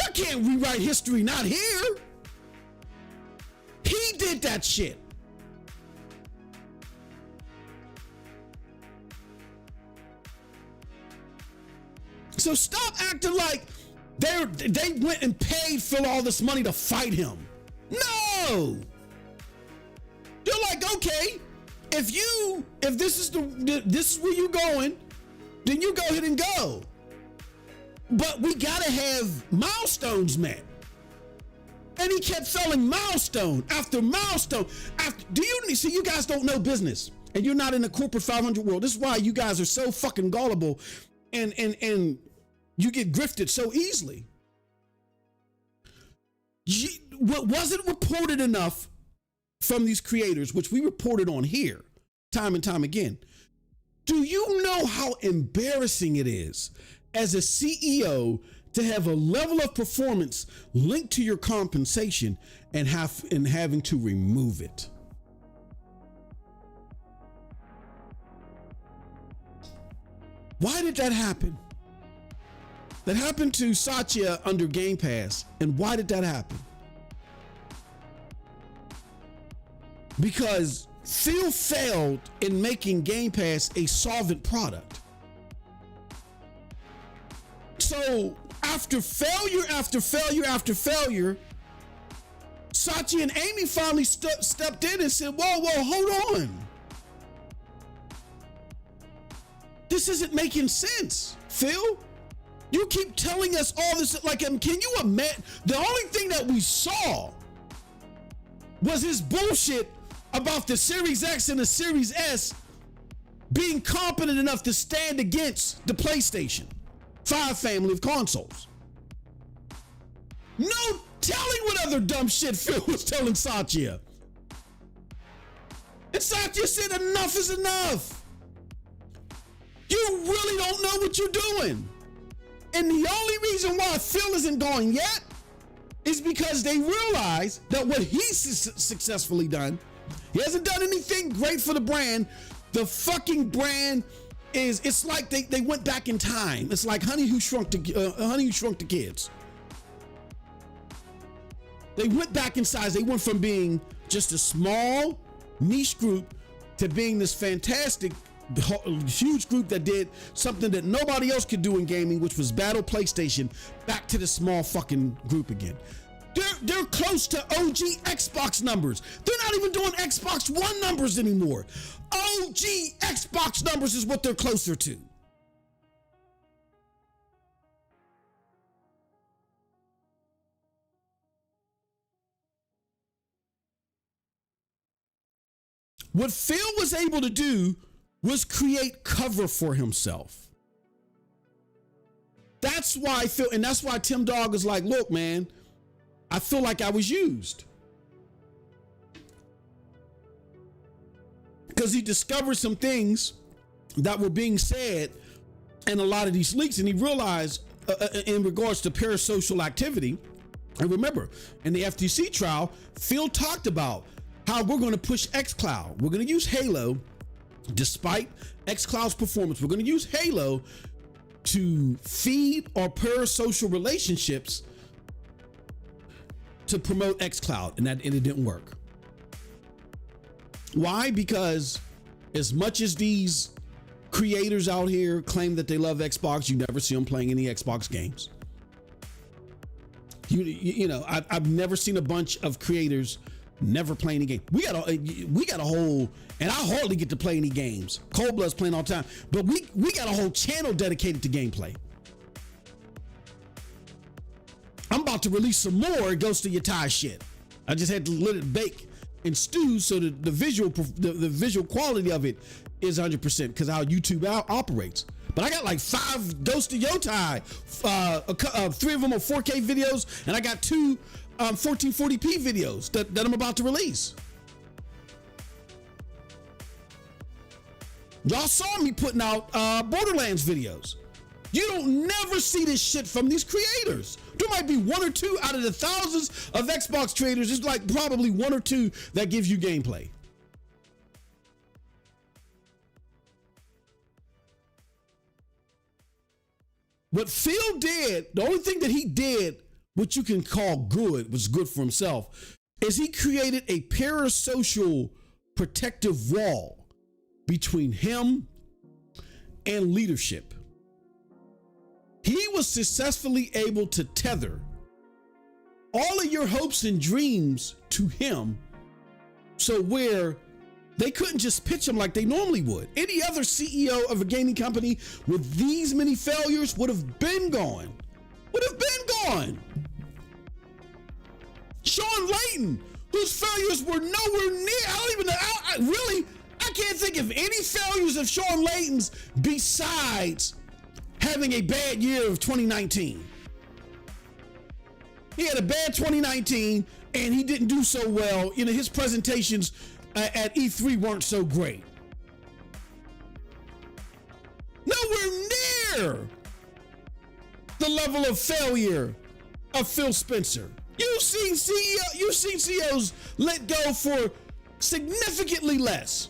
I can't rewrite history, not here. He did that shit. So stop acting like they went and paid Phil all this money to fight him. No. They're like, okay, if this is where you going, then you go ahead and go. But we gotta have milestones met. And he kept selling milestone after milestone. You guys don't know business, and you're not in the corporate 500 world. This is why you guys are so fucking gullible, and you get grifted so easily. What wasn't reported enough from these creators, which we reported on here time and time again. Do you know how embarrassing it is as a CEO to have a level of performance linked to your compensation and having to remove it? Why did that happen? That happened to Satya under Game Pass. And why did that happen? Because Phil failed in making Game Pass a solvent product. So after failure after failure after failure, Satya and Amy finally stepped in and said, whoa, hold on. This isn't making sense, Phil. You keep telling us all this, like, can you imagine? The only thing that we saw was his bullshit about the Series X and the Series S being competent enough to stand against the PlayStation 5 family of consoles. No telling what other dumb shit Phil was telling Satya. And Satya said enough is enough. You really don't know what you're doing. And the only reason why Phil isn't going yet is because they realize that what he's successfully done, he hasn't done anything great for the brand. The fucking brand it's like they went back in time. It's like Honey Who Shrunk the Kids. They went back in size. They went from being just a small niche group to being this fantastic huge group that did something that nobody else could do in gaming, which was battle PlayStation back to the small fucking group again. They're close to OG Xbox numbers. They're not even doing Xbox One numbers anymore. OG Xbox numbers is what they're closer to. What Phil was able to do was create cover for himself. That's why Phil, and that's why Tim Dog is like, look, man, I feel like I was used. Because he discovered some things that were being said in a lot of these leaks, and he realized in regards to parasocial activity, and remember, in the FTC trial, Phil talked about how we're going to push xCloud. We're going to use Halo, despite xCloud's performance, we're going to use Halo to feed our parasocial relationships to promote xCloud, and it didn't work. Why? Because as much as these creators out here claim that they love Xbox, you never see them playing any Xbox games. You know, I've never seen a bunch of creators never play any game. We got a whole, and I hardly get to play any games. Cold Blood's playing all the time, but we got a whole channel dedicated to gameplay. I'm about to release some more Ghost of Yotei shit. I just had to let it bake and stew so that the visual quality of it is 100% because how YouTube operates. But I got like 5 Ghost of Yotei, 3 of them are 4K videos, and I got 2 1440p videos that I'm about to release. Y'all saw me putting out Borderlands videos. You don't never see this shit from these creators. There might be 1 or 2 out of the thousands of Xbox creators. There's like probably 1 or 2 that gives you gameplay. What Phil did, the only thing that he did, what you can call good, was good for himself, is he created a parasocial protective wall between him and leadership. He was successfully able to tether all of your hopes and dreams to him, so where they couldn't just pitch him like they normally would. Any other CEO of a gaming company with these many failures would have been gone. Sean Layton, whose failures were nowhere near, I don't even know, I can't think of any failures of Sean Layton's besides having a bad year of 2019. He had a bad 2019 and he didn't do so well. You know, his presentations at E3 weren't so great. Nowhere near the level of failure of Phil Spencer. You've seen CEOs let go for significantly less.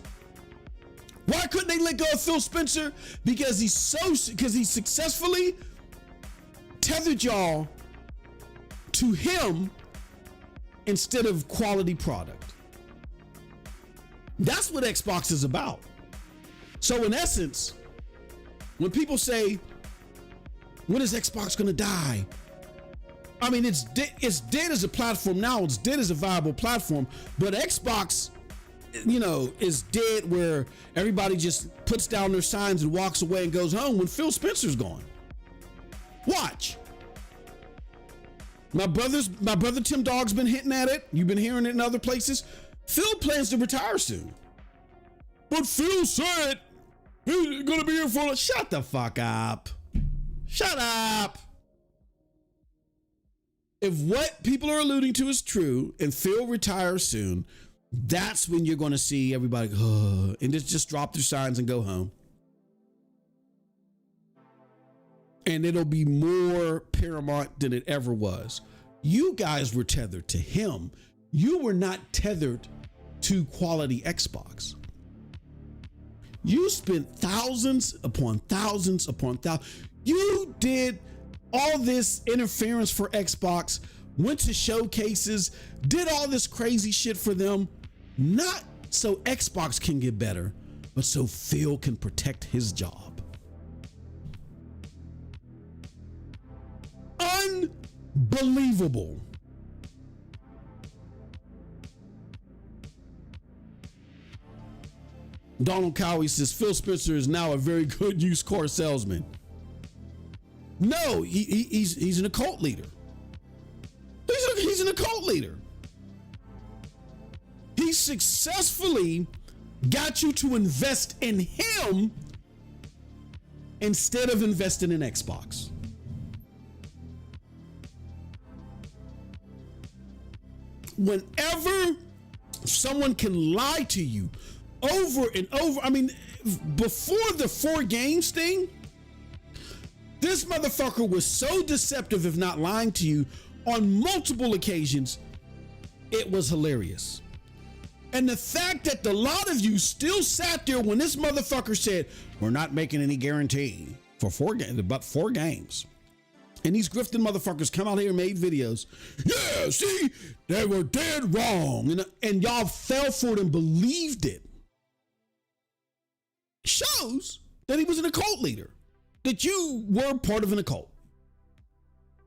Why couldn't they let go of Phil Spencer? Because he successfully tethered y'all to him instead of quality product. That's what Xbox is about. So in essence, when people say, when is Xbox gonna die? I mean, it's dead as a platform now. It's dead as a viable platform, but Xbox, you know, is dead where everybody just puts down their signs and walks away and goes home when Phil Spencer's gone. Watch. My brother Tim Dog's been hitting at it. You've been hearing it in other places. Phil plans to retire soon. But Phil said he's gonna be here for shut the fuck up. Shut up. If what people are alluding to is true and Phil retires soon, that's when you're going to see everybody go, and just drop their signs and go home. And it'll be more paramount than it ever was. You guys were tethered to him. You were not tethered to quality Xbox. You spent thousands upon thousands upon thousands. You did all this interference for Xbox, went to showcases, did all this crazy shit for them, not so Xbox can get better, but so Phil can protect his job. Unbelievable. Donald Cowie says Phil Spencer is now a very good used car salesman. No, he's an occult leader. He's an occult leader. He successfully got you to invest in him instead of investing in Xbox. Whenever someone can lie to you over and over, I mean, before the 4 games thing, this motherfucker was so deceptive, if not lying to you, on multiple occasions, it was hilarious. And the fact that a lot of you still sat there when this motherfucker said, we're not making any guarantee for 4 games, but 4 games. And these grifting motherfuckers come out here and made videos. Yeah, see, they were dead wrong. And y'all fell for it and believed it. Shows that he was an occult leader, that you were part of an occult.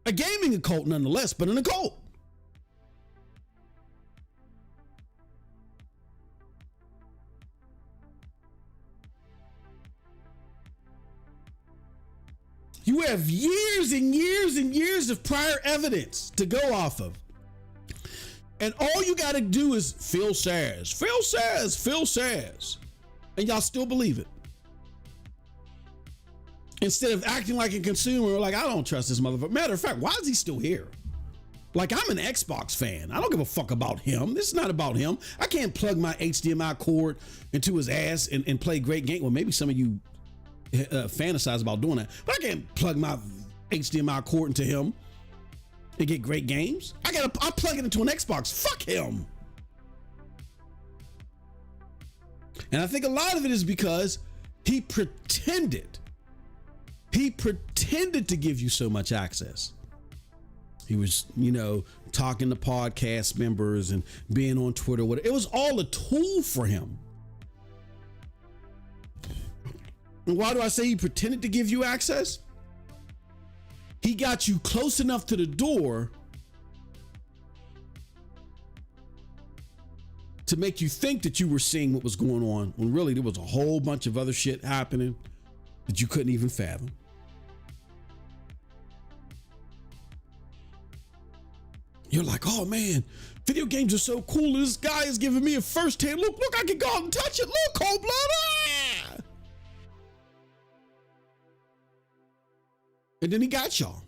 A gaming occult nonetheless, but an occult. You have years and years and years of prior evidence to go off of. And all you got to do is Phil says, Phil says, Phil says. And y'all still believe it. Instead of acting like a consumer, like, I don't trust this motherfucker. Matter of fact, why is he still here? Like, I'm an Xbox fan. I don't give a fuck about him. This is not about him. I can't plug my HDMI cord into his ass and play great game. Well, maybe some of you fantasize about doing that, but I can't plug my HDMI cord into him and get great games. I plug it into an Xbox. Fuck him. And I think a lot of it is because he pretended to give you so much access. He was, talking to podcast members and being on Twitter. It was all a tool for him. And why do I say he pretended to give you access? He got you close enough to the door to make you think that you were seeing what was going on, when really there was a whole bunch of other shit happening that you couldn't even fathom. You're like, oh man, video games are so cool. This guy is giving me a first-hand look. Look, I can go out and touch it. Look, cold blood. Ah! And then he got y'all.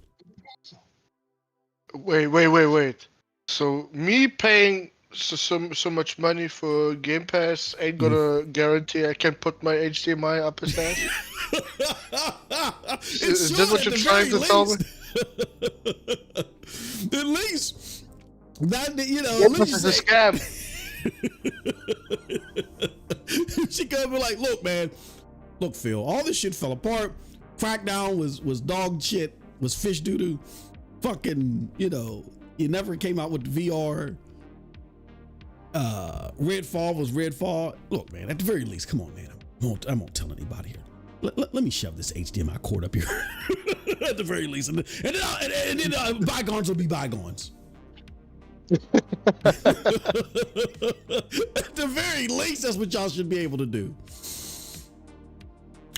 Wait. So me paying so much money for Game Pass ain't gonna guarantee I can put my HDMI up his ass? Is that what you're trying to tell me? At least that, at least it's a scam. She could be like, look, Phil, all this shit fell apart. Crackdown was dog shit, was fish doo-doo. Fucking, you never came out with the VR. Redfall was Redfall. Look, man, at the very least, come on, man. I won't tell anybody here. Let me shove this HDMI cord up here. At the very least. And then bygones will be bygones. At the very least, that's what y'all should be able to do.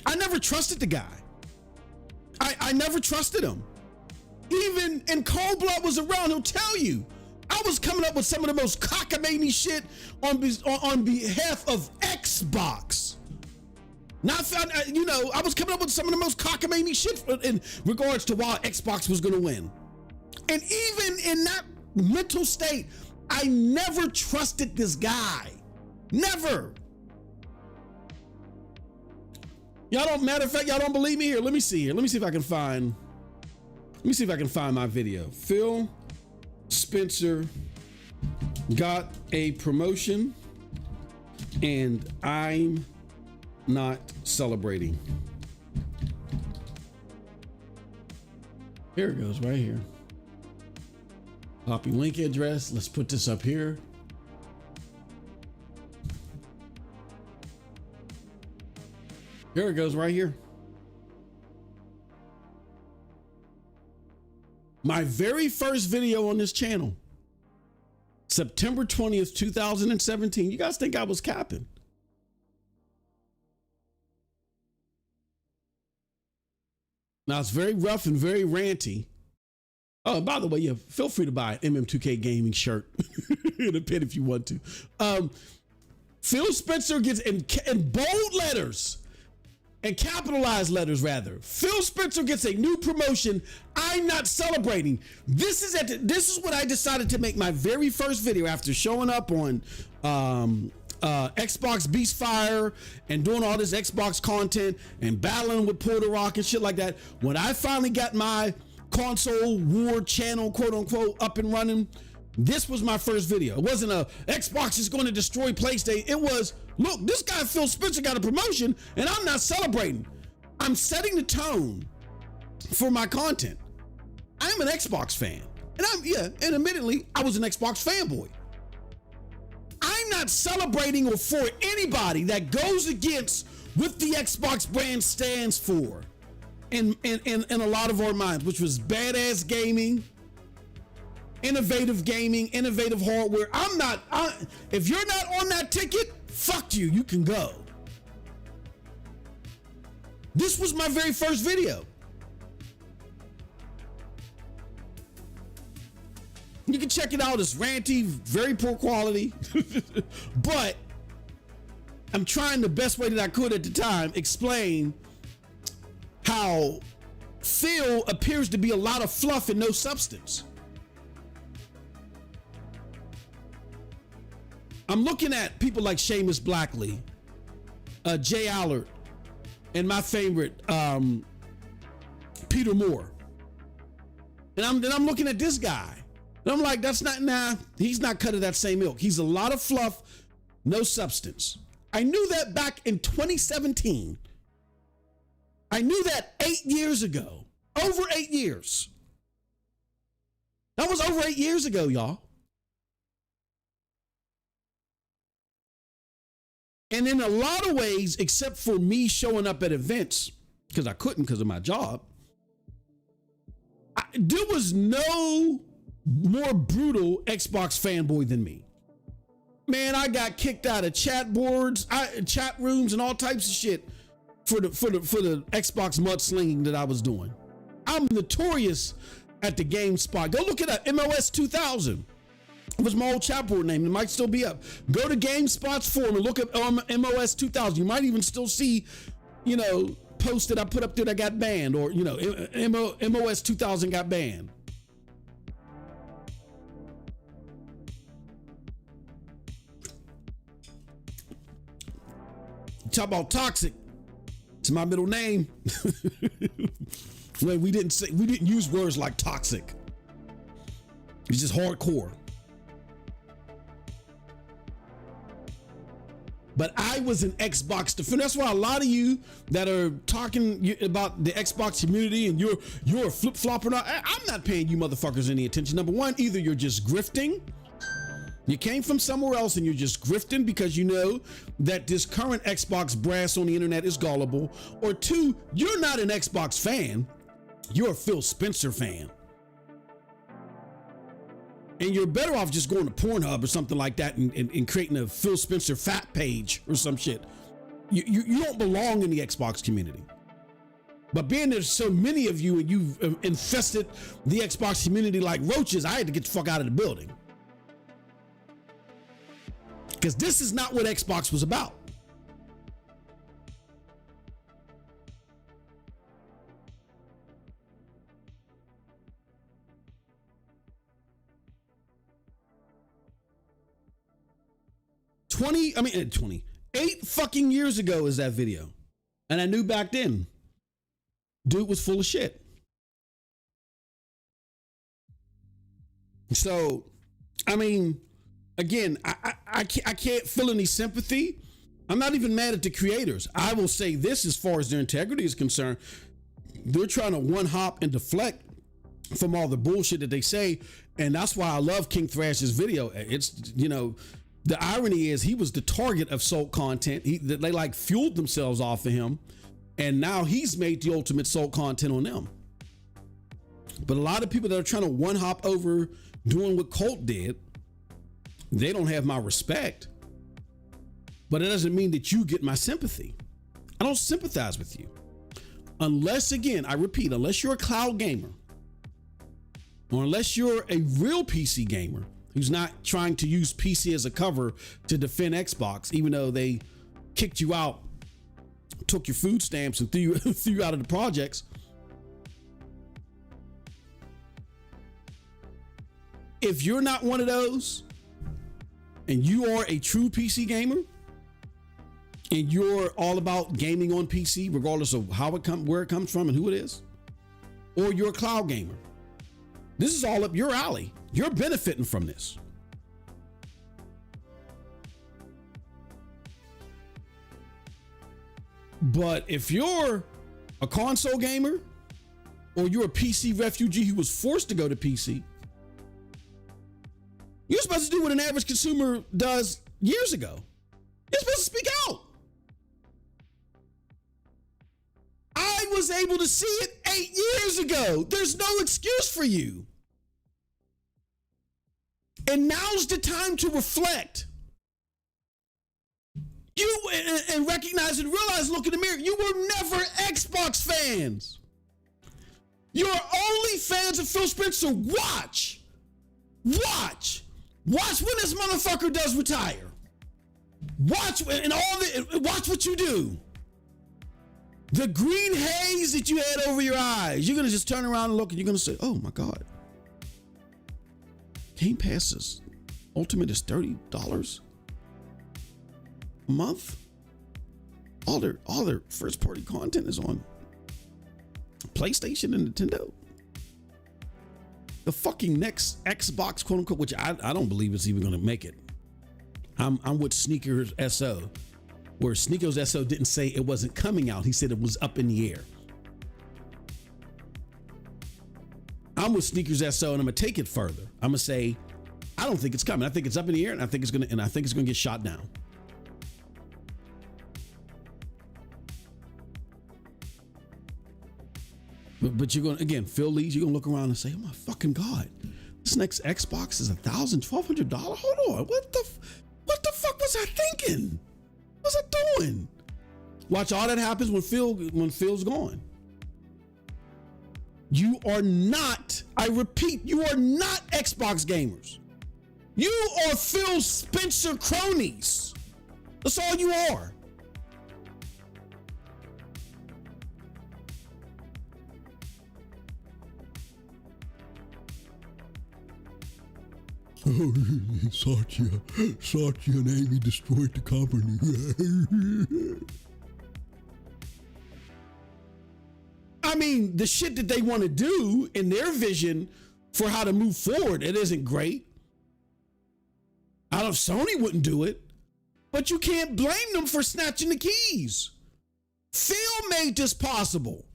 I never trusted the guy. I never trusted him. Even in Cold Blood was around, he'll tell you. I was coming up with some of the most cockamamie shit on behalf of Xbox. I was coming up with some of the most cockamamie shit in regards to why Xbox was going to win. And even in that mental state, I never trusted this guy. Never. Matter of fact, y'all don't believe me here. Let me see here. Let me see if I can find my video. Phil Spencer got a promotion and I'm not celebrating. Here it goes, right here. Copy link address. Let's put this up here. Here it goes right here. My very first video on this channel, September 20th, 2017. You guys think I was capping? Now it's very rough and very ranty. Oh, by the way, yeah, feel free to buy an MM2K gaming shirt in a pin if you want to. Phil Spencer gets in bold letters and capitalized letters rather. Phil Spencer gets a new promotion. I'm not celebrating. This is what I decided to make my very first video after showing up on Xbox Beast Fire and doing all this Xbox content and battling with Puerto Rock and shit like that. When I finally got my console war channel, quote unquote, up and running, this was my first video. It wasn't a Xbox is going to destroy PlayStation. It was, look, this guy Phil Spencer got a promotion and I'm not celebrating. I'm setting the tone for my content. I'm an Xbox fan. And admittedly, I was an Xbox fanboy. I'm not celebrating or for anybody that goes against what the Xbox brand stands for in a lot of our minds, which was badass gaming, innovative gaming, innovative hardware. If you're not on that ticket, fuck you, you can go. This was my very first video. You can check it out. It's ranty, very poor quality, but I'm trying the best way that I could at the time explain how Phil appears to be a lot of fluff and no substance. I'm looking at people like Seamus Blackley, Jay Allard, and my favorite, Peter Moore. And I'm looking at this guy. And I'm like, he's not cut of that same ilk. He's a lot of fluff, no substance. I knew that back in 2017. I knew that 8 years ago. Over 8 years. That was over 8 years ago, y'all. And in a lot of ways, except for me showing up at events, because I couldn't because of my job, there was no more brutal Xbox fanboy than me. Man, I got kicked out of chat boards, chat rooms, and all types of shit for the Xbox mudslinging that I was doing. I'm notorious at the GameSpot. Go look it up. MOS 2000 was my old chat board name. It might still be up. Go to GameSpot's forum and look up MOS 2000. You might even still see, posts that I put up there that got banned, or MOS 2000 got banned. Talk about toxic. It's my middle name. We didn't use words like toxic. It's just hardcore. But I was an Xbox defender. That's why a lot of you that are talking about the Xbox community and you're a flip-flopper. I'm not paying you motherfuckers any attention. Number one, either you're just grifting. You came from somewhere else and you're just grifting because you know that this current Xbox brass on the internet is gullible. Or two, you're not an Xbox fan. You're a Phil Spencer fan. And you're better off just going to Pornhub or something like that and creating a Phil Spencer fat page or some shit. You don't belong in the Xbox community. But being there's so many of you and you've infested the Xbox community like roaches, I had to get the fuck out of the building. Because this is not what Xbox was about. Eight fucking years ago is that video. And I knew back then, dude was full of shit. So, again, I can't feel any sympathy. I'm not even mad at the creators. I will say this as far as their integrity is concerned. They're trying to one hop and deflect from all the bullshit that they say. And that's why I love King Thrash's video. It's, the irony is he was the target of Salt content. They like fueled themselves off of him And now he's made the ultimate sold content on them. But a lot of people that are trying to one hop over doing what Colt did, they don't have my respect. But it doesn't mean that you get my sympathy. I don't sympathize with you. Unless, again, I repeat, unless you're a cloud gamer, or unless you're a real PC gamer who's not trying to use PC as a cover to defend Xbox, even though they kicked you out, took your food stamps and threw you out of the projects. If you're not one of those and you are a true PC gamer and you're all about gaming on PC, regardless of where it comes from and who it is, or you're a cloud gamer, this is all up your alley. You're benefiting from this. But if you're a console gamer or you're a PC refugee who was forced to go to PC, you're supposed to do what an average consumer does years ago. You're supposed to speak out. I was able to see it 8 years ago. There's no excuse for you. And now's the time to reflect. You and recognize and realize, look in the mirror, you were never Xbox fans. You're only fans of Phil Spencer. Watch when this motherfucker does retire. Watch what you do. The green haze that you had over your eyes, you're gonna just turn around and look and you're gonna say, oh my God. Game Pass's Ultimate is $30 a month. All their first party content is on PlayStation and Nintendo. The fucking next Xbox, quote unquote, which I don't believe it's even gonna make it. I'm with Sneakers SO, where Sneakers SO didn't say it wasn't coming out. He said it was up in the air. I'm with Sneakers SO, and I'm gonna take it further. I'm gonna say, I don't think it's coming. I think it's up in the air, and I think it's gonna get shot down. But you're gonna, again, Phil Lees, you're gonna look around and say, oh my fucking God, this next Xbox is $1,000, $1,200. Hold on, what the fuck was I thinking? What was I doing? Watch all that happens when Phil's gone. You are not, I repeat, you are not Xbox gamers. You are Phil Spencer cronies. That's all you are. Satya and Amy destroyed the company. I mean, the shit that they want to do in their vision for how to move forward, it isn't great. I don't, Sony wouldn't do it, but you can't blame them for snatching the keys. Phil made this possible.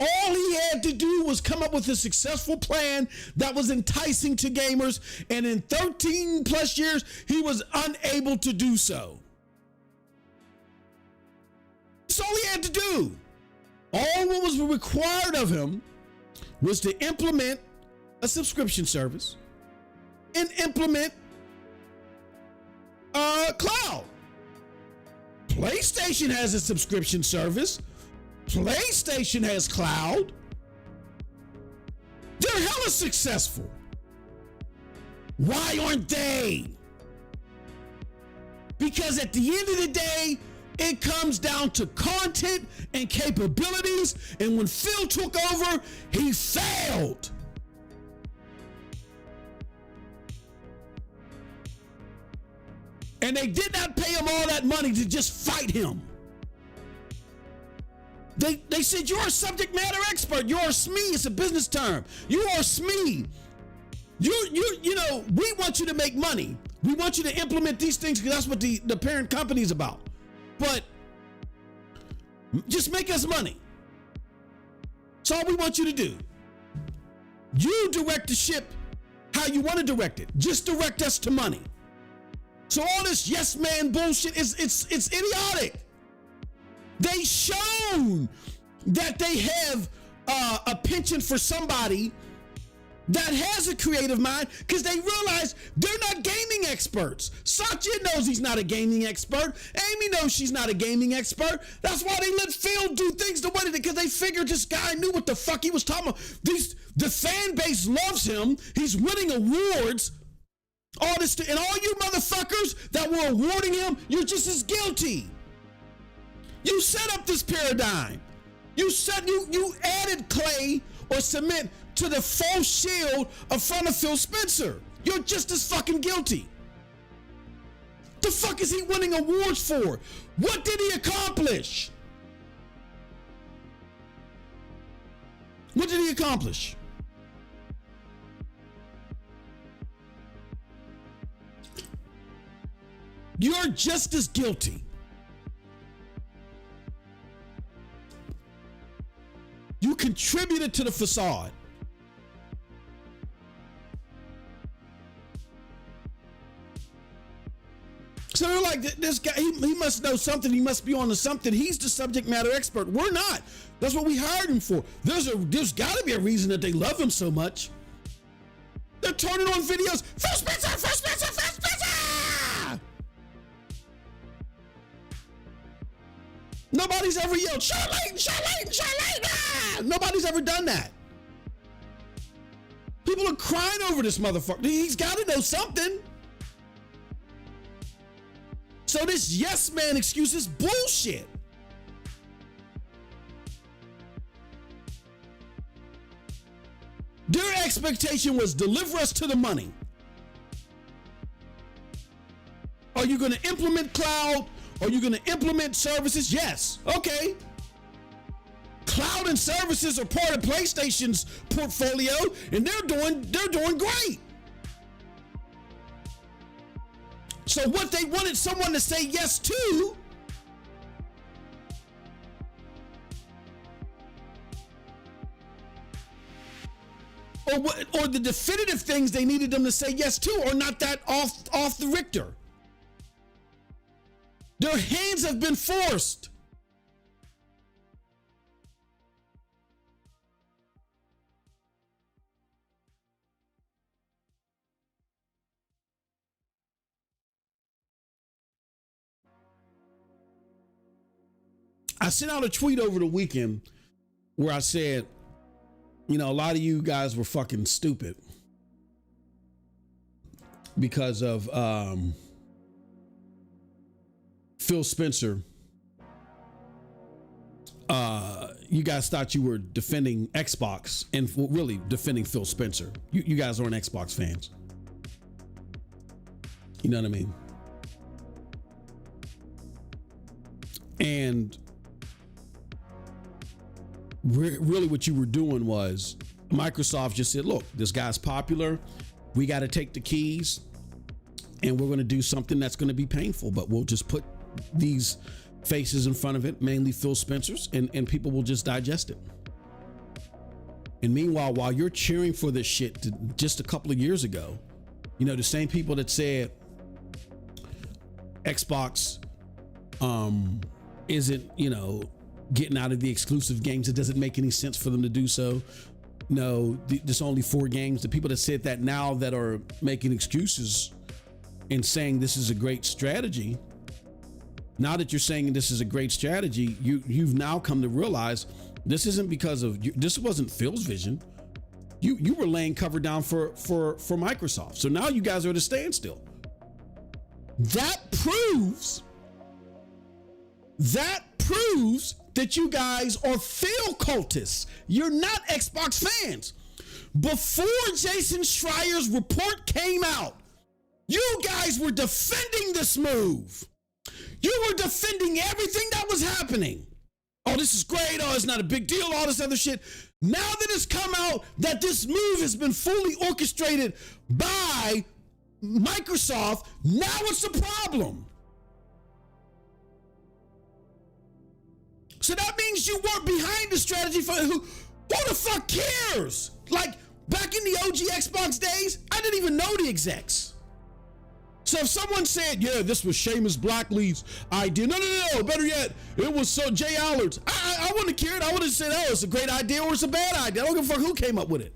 All he had to do was come up with a successful plan that was enticing to gamers, and in 13 plus years, he was unable to do so. That's all he had to do. All what was required of him was to implement a subscription service and implement cloud. PlayStation has a subscription service. PlayStation has cloud. They're hella successful. Why aren't they? Because at the end of the day, it comes down to content and capabilities. And when Phil took over, he failed. And they did not pay him all that money to just fight him. They said, you're a subject matter expert. You're a SME. It's a business term. You are a SME. You know, we want you to make money. We want you to implement these things because that's what the parent company is about. But just make us money. That's all we want you to do. You direct the ship how you want to direct it. Just direct us to money. So all this yes man bullshit it's idiotic. They shown that they have a penchant for somebody that has a creative mind because they realize they're not gaming experts. Satya knows he's not a gaming expert. Amy knows she's not a gaming expert. That's why they let Phil do things the way they did, because they figured this guy knew what the fuck he was talking about. The fan base loves him. He's winning awards. All this, and all you motherfuckers that were awarding him, you're just as guilty. You set up this paradigm. You added clay or cement to the false shield in front of Phil Spencer. You're just as fucking guilty. The fuck is he winning awards for? What did he accomplish? What did he accomplish? You're just as guilty. You contributed to the facade. So they're like, this guy, he must know something. He must be on to something. He's the subject matter expert. We're not. That's what we hired him for. There's got to be a reason that they love him so much. They're turning on videos. Phil Spencer, Phil Spencer, Phil Spencer! Nobody's ever yelled, Charlene, Charlene, Charlene! Ah! Nobody's ever done that. People are crying over this motherfucker. He's got to know something. So this yes man excuse is bullshit. Their expectation was deliver us to the money. Are you going to implement cloud? Are you going to implement services? Yes. Okay. Cloud and services are part of PlayStation's portfolio, and they're doing great. So what they wanted someone to say yes to or the definitive things they needed them to say yes to are not that off the Richter. Their hands have been forced. I sent out a tweet over the weekend where I said, you know, a lot of you guys were fucking stupid because of Phil Spencer. You guys thought you were defending Xbox and really defending Phil Spencer. You guys aren't Xbox fans. You know what I mean? And really what you were doing was Microsoft just said, look, this guy's popular. We got to take the keys and we're going to do something that's going to be painful, but we'll just put these faces in front of it, mainly Phil Spencer's, and people will just digest it. And meanwhile, while you're cheering for this shit just a couple of years ago, you know, the same people that said Xbox isn't, you know, getting out of the exclusive games, it doesn't make any sense for them to do so. No, there's only 4 games. The people that said that now that are making excuses and saying this is a great strategy, now that you're saying this is a great strategy, you've now come to realize this isn't because of you. This wasn't Phil's vision. You were laying cover down for Microsoft. So now you guys are at a standstill. That proves that you guys are Phil cultists. You're not Xbox fans. Before Jason Schreier's report came out, you guys were defending this move. You were defending everything that was happening. Oh, this is great. Oh, it's not a big deal. All this other shit. Now that it's come out that this move has been fully orchestrated by Microsoft, now what's the problem? So that means you weren't behind the strategy for who the fuck cares? Like back in the OG Xbox days, I didn't even know the execs. So if someone said, yeah, this was Seamus Blackley's idea, no, better yet, it was Jay Allard's, I wouldn't have cared. I would have said, oh, it's a great idea or it's a bad idea. I don't give a fuck who came up with it.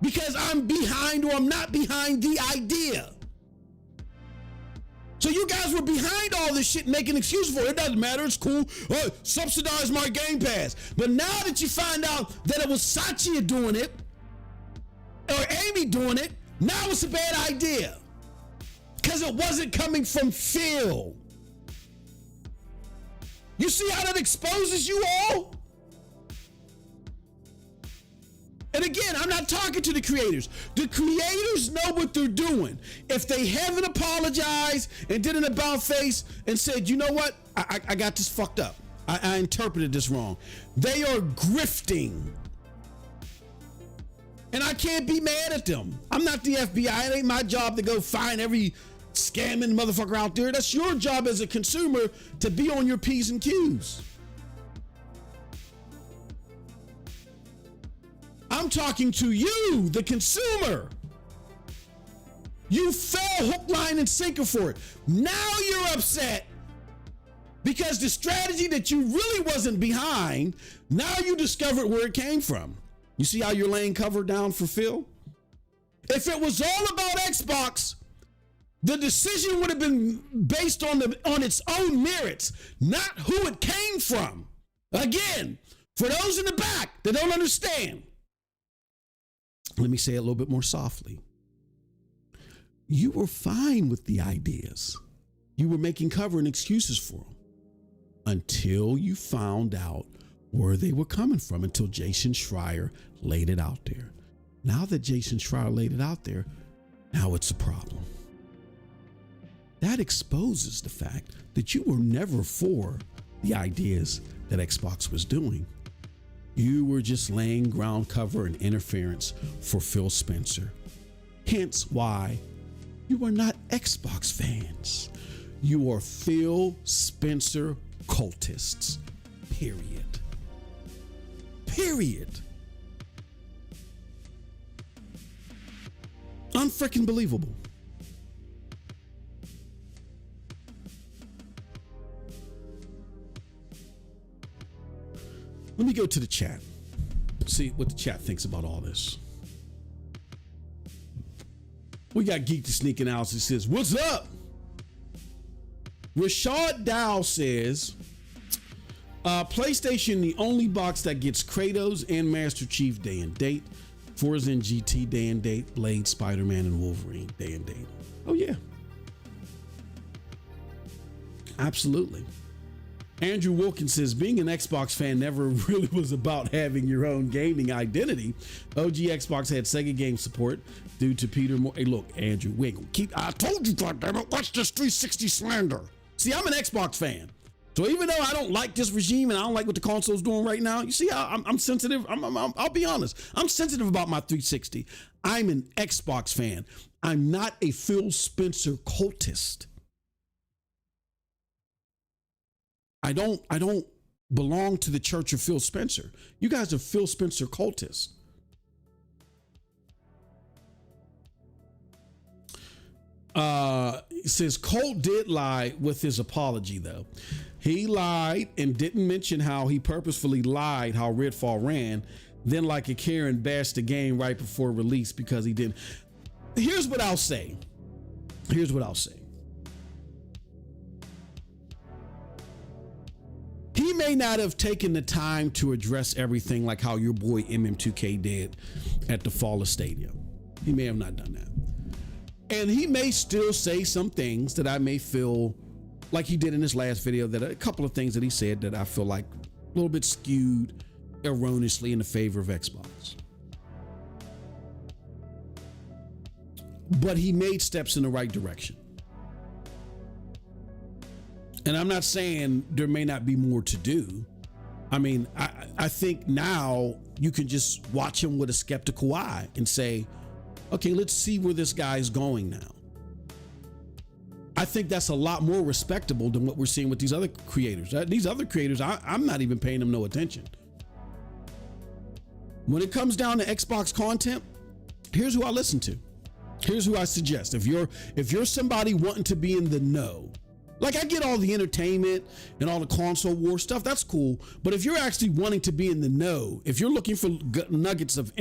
Because I'm behind or I'm not behind the idea. So you guys were behind all this shit making excuses for it. It doesn't matter, it's cool. Subsidize my Game Pass. But now that you find out that it was Satya doing it, or Amy doing it, now it's a bad idea. Because it wasn't coming from Phil. You see how that exposes you all? And again, I'm not talking to the creators. The creators know what they're doing. If they haven't apologized and did an about face and said, you know what, I got this fucked up. I interpreted this wrong. They are grifting. And I can't be mad at them. I'm not the FBI. It ain't my job to go find every scamming motherfucker out there. That's your job as a consumer to be on your P's and Q's. I'm talking to you, the consumer. You fell hook, line, and sinker for it. Now you're upset because the strategy that you really wasn't behind, now you discovered where it came from. You see how you're laying cover down for Phil? If it was all about Xbox, the decision would have been based on its own merits, not who it came from. Again, for those in the back that don't understand, let me say it a little bit more softly. You were fine with the ideas. You were making cover and excuses for them until you found out where they were coming from, until Jason Schreier laid it out there. Now that Jason Schreier laid it out there, now it's a problem. That exposes the fact that you were never for the ideas that Xbox was doing. You were just laying ground cover and interference for Phil Spencer. Hence why you are not Xbox fans. You are Phil Spencer cultists. Period. Period. Unfreaking believable. Let me go to the chat. See what the chat thinks about all this. We got Geek to Sneaking out. He says, what's up? Rashad Dow says, PlayStation, the only box that gets Kratos and Master Chief day and date. Forza and GT day and date. Blade, Spider-Man, and Wolverine day and date. Oh, yeah. Absolutely. Andrew Wilkins says, being an Xbox fan never really was about having your own gaming identity. OG Xbox had Sega game support due to Peter Moore. Hey, look, Andrew, we ain't gonna keep. I told you, goddammit, watch this 360 slander. See, I'm an Xbox fan. So even though I don't like this regime and I don't like what the console's doing right now, you see how I'm sensitive. I'll be honest. I'm sensitive about my 360. I'm an Xbox fan. I'm not a Phil Spencer cultist. I don't belong to the church of Phil Spencer. You guys are Phil Spencer cultists. It says Colt did lie with his apology though. He lied and didn't mention how he purposefully lied how Redfall ran, then like a Karen bashed the game right before release because he didn't. Here's what I'll say. He may not have taken the time to address everything like how your boy MM2K did at the Fall of Stadium. He may have not done that. And he may still say some things that I may feel like he did in his last video, that a couple of things that he said that I feel like a little bit skewed erroneously in the favor of Xbox. But he made steps in the right direction. And I'm not saying there may not be more to do. I mean, I think now you can just watch him with a skeptical eye and say, okay, let's see where this guy's going now. I think that's a lot more respectable than what we're seeing with these other creators. These other creators, I'm not even paying them no attention. When it comes down to Xbox content, here's who I listen to. Here's who I suggest. If you're somebody wanting to be in the know, like I get all the entertainment and all the console war stuff, that's cool. But if you're actually wanting to be in the know, if you're looking for nuggets of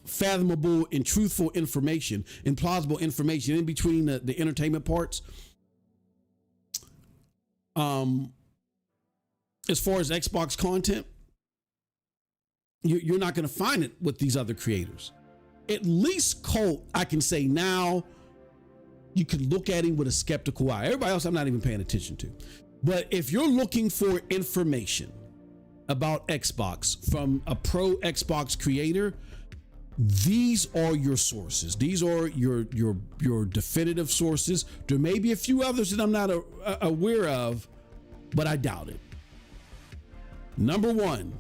fathomable and truthful information and plausible information in between the entertainment parts, as far as Xbox content, you're not going to find it with these other creators. At least Colt, I can say now, you can look at him with a skeptical eye. Everybody else I'm not even paying attention to. But if you're looking for information about Xbox from a pro Xbox creator, these are your sources. These are your definitive sources. There may be a few others that I'm not aware of, but I doubt it. Number one,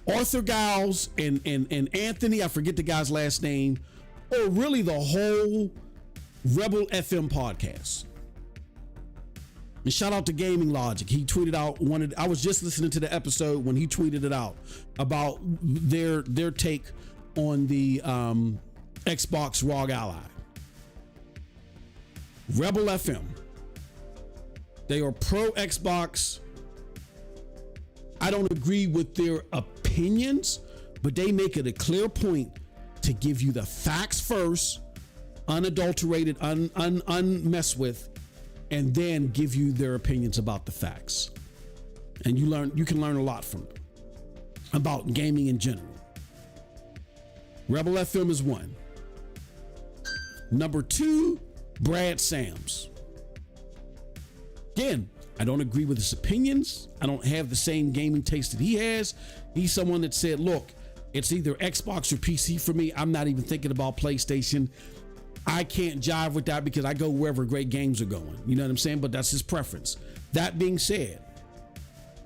Arthur Giles and Anthony, I forget the guy's last name, or really the whole Rebel FM podcast. And shout out to Gaming Logic. He tweeted out I was just listening to the episode when he tweeted it out about their take on the Xbox ROG Ally. Rebel FM. They are pro Xbox. I don't agree with their opinions, but they make it a clear point to give you the facts first, unadulterated, unmessed with, and then give you their opinions about the facts. And you can learn a lot from them about gaming in general. Rebel FM is one. Number two, Brad Sams. Again, I don't agree with his opinions. I don't have the same gaming taste that he has. He's someone that said, look, it's either Xbox or PC for me. I'm not even thinking about PlayStation. I can't jive with that because I go wherever great games are going. You know what I'm saying? But that's his preference. That being said,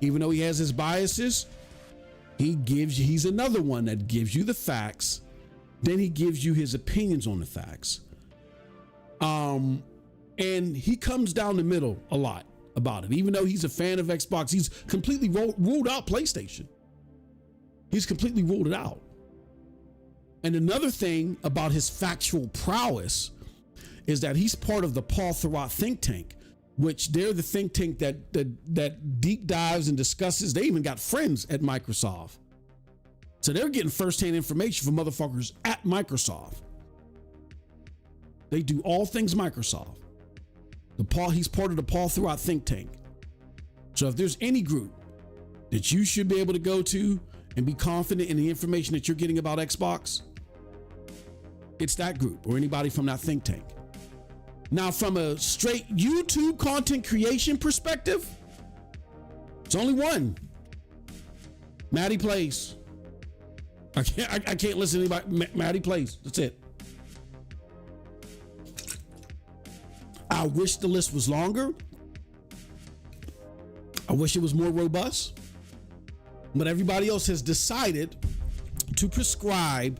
even though he has his biases, he's another one that gives you the facts. Then he gives you his opinions on the facts. And he comes down the middle a lot about it. Even though he's a fan of Xbox, he's completely ruled out PlayStation. He's completely ruled it out. And another thing about his factual prowess is that he's part of the Paul Thurrott think tank, which they're the think tank that deep dives and discusses. They even got friends at Microsoft. So they're getting firsthand information from motherfuckers at Microsoft. They do all things Microsoft. He's part of the Paul Thurrott think tank. So if there's any group that you should be able to go to and be confident in the information that you're getting about Xbox, it's that group or anybody from that think tank. Now, from a straight YouTube content creation perspective, it's only one. Maddie Plays. I can't listen to anybody. Maddie Plays. That's it. I wish the list was longer. I wish it was more robust. But everybody else has decided to prescribe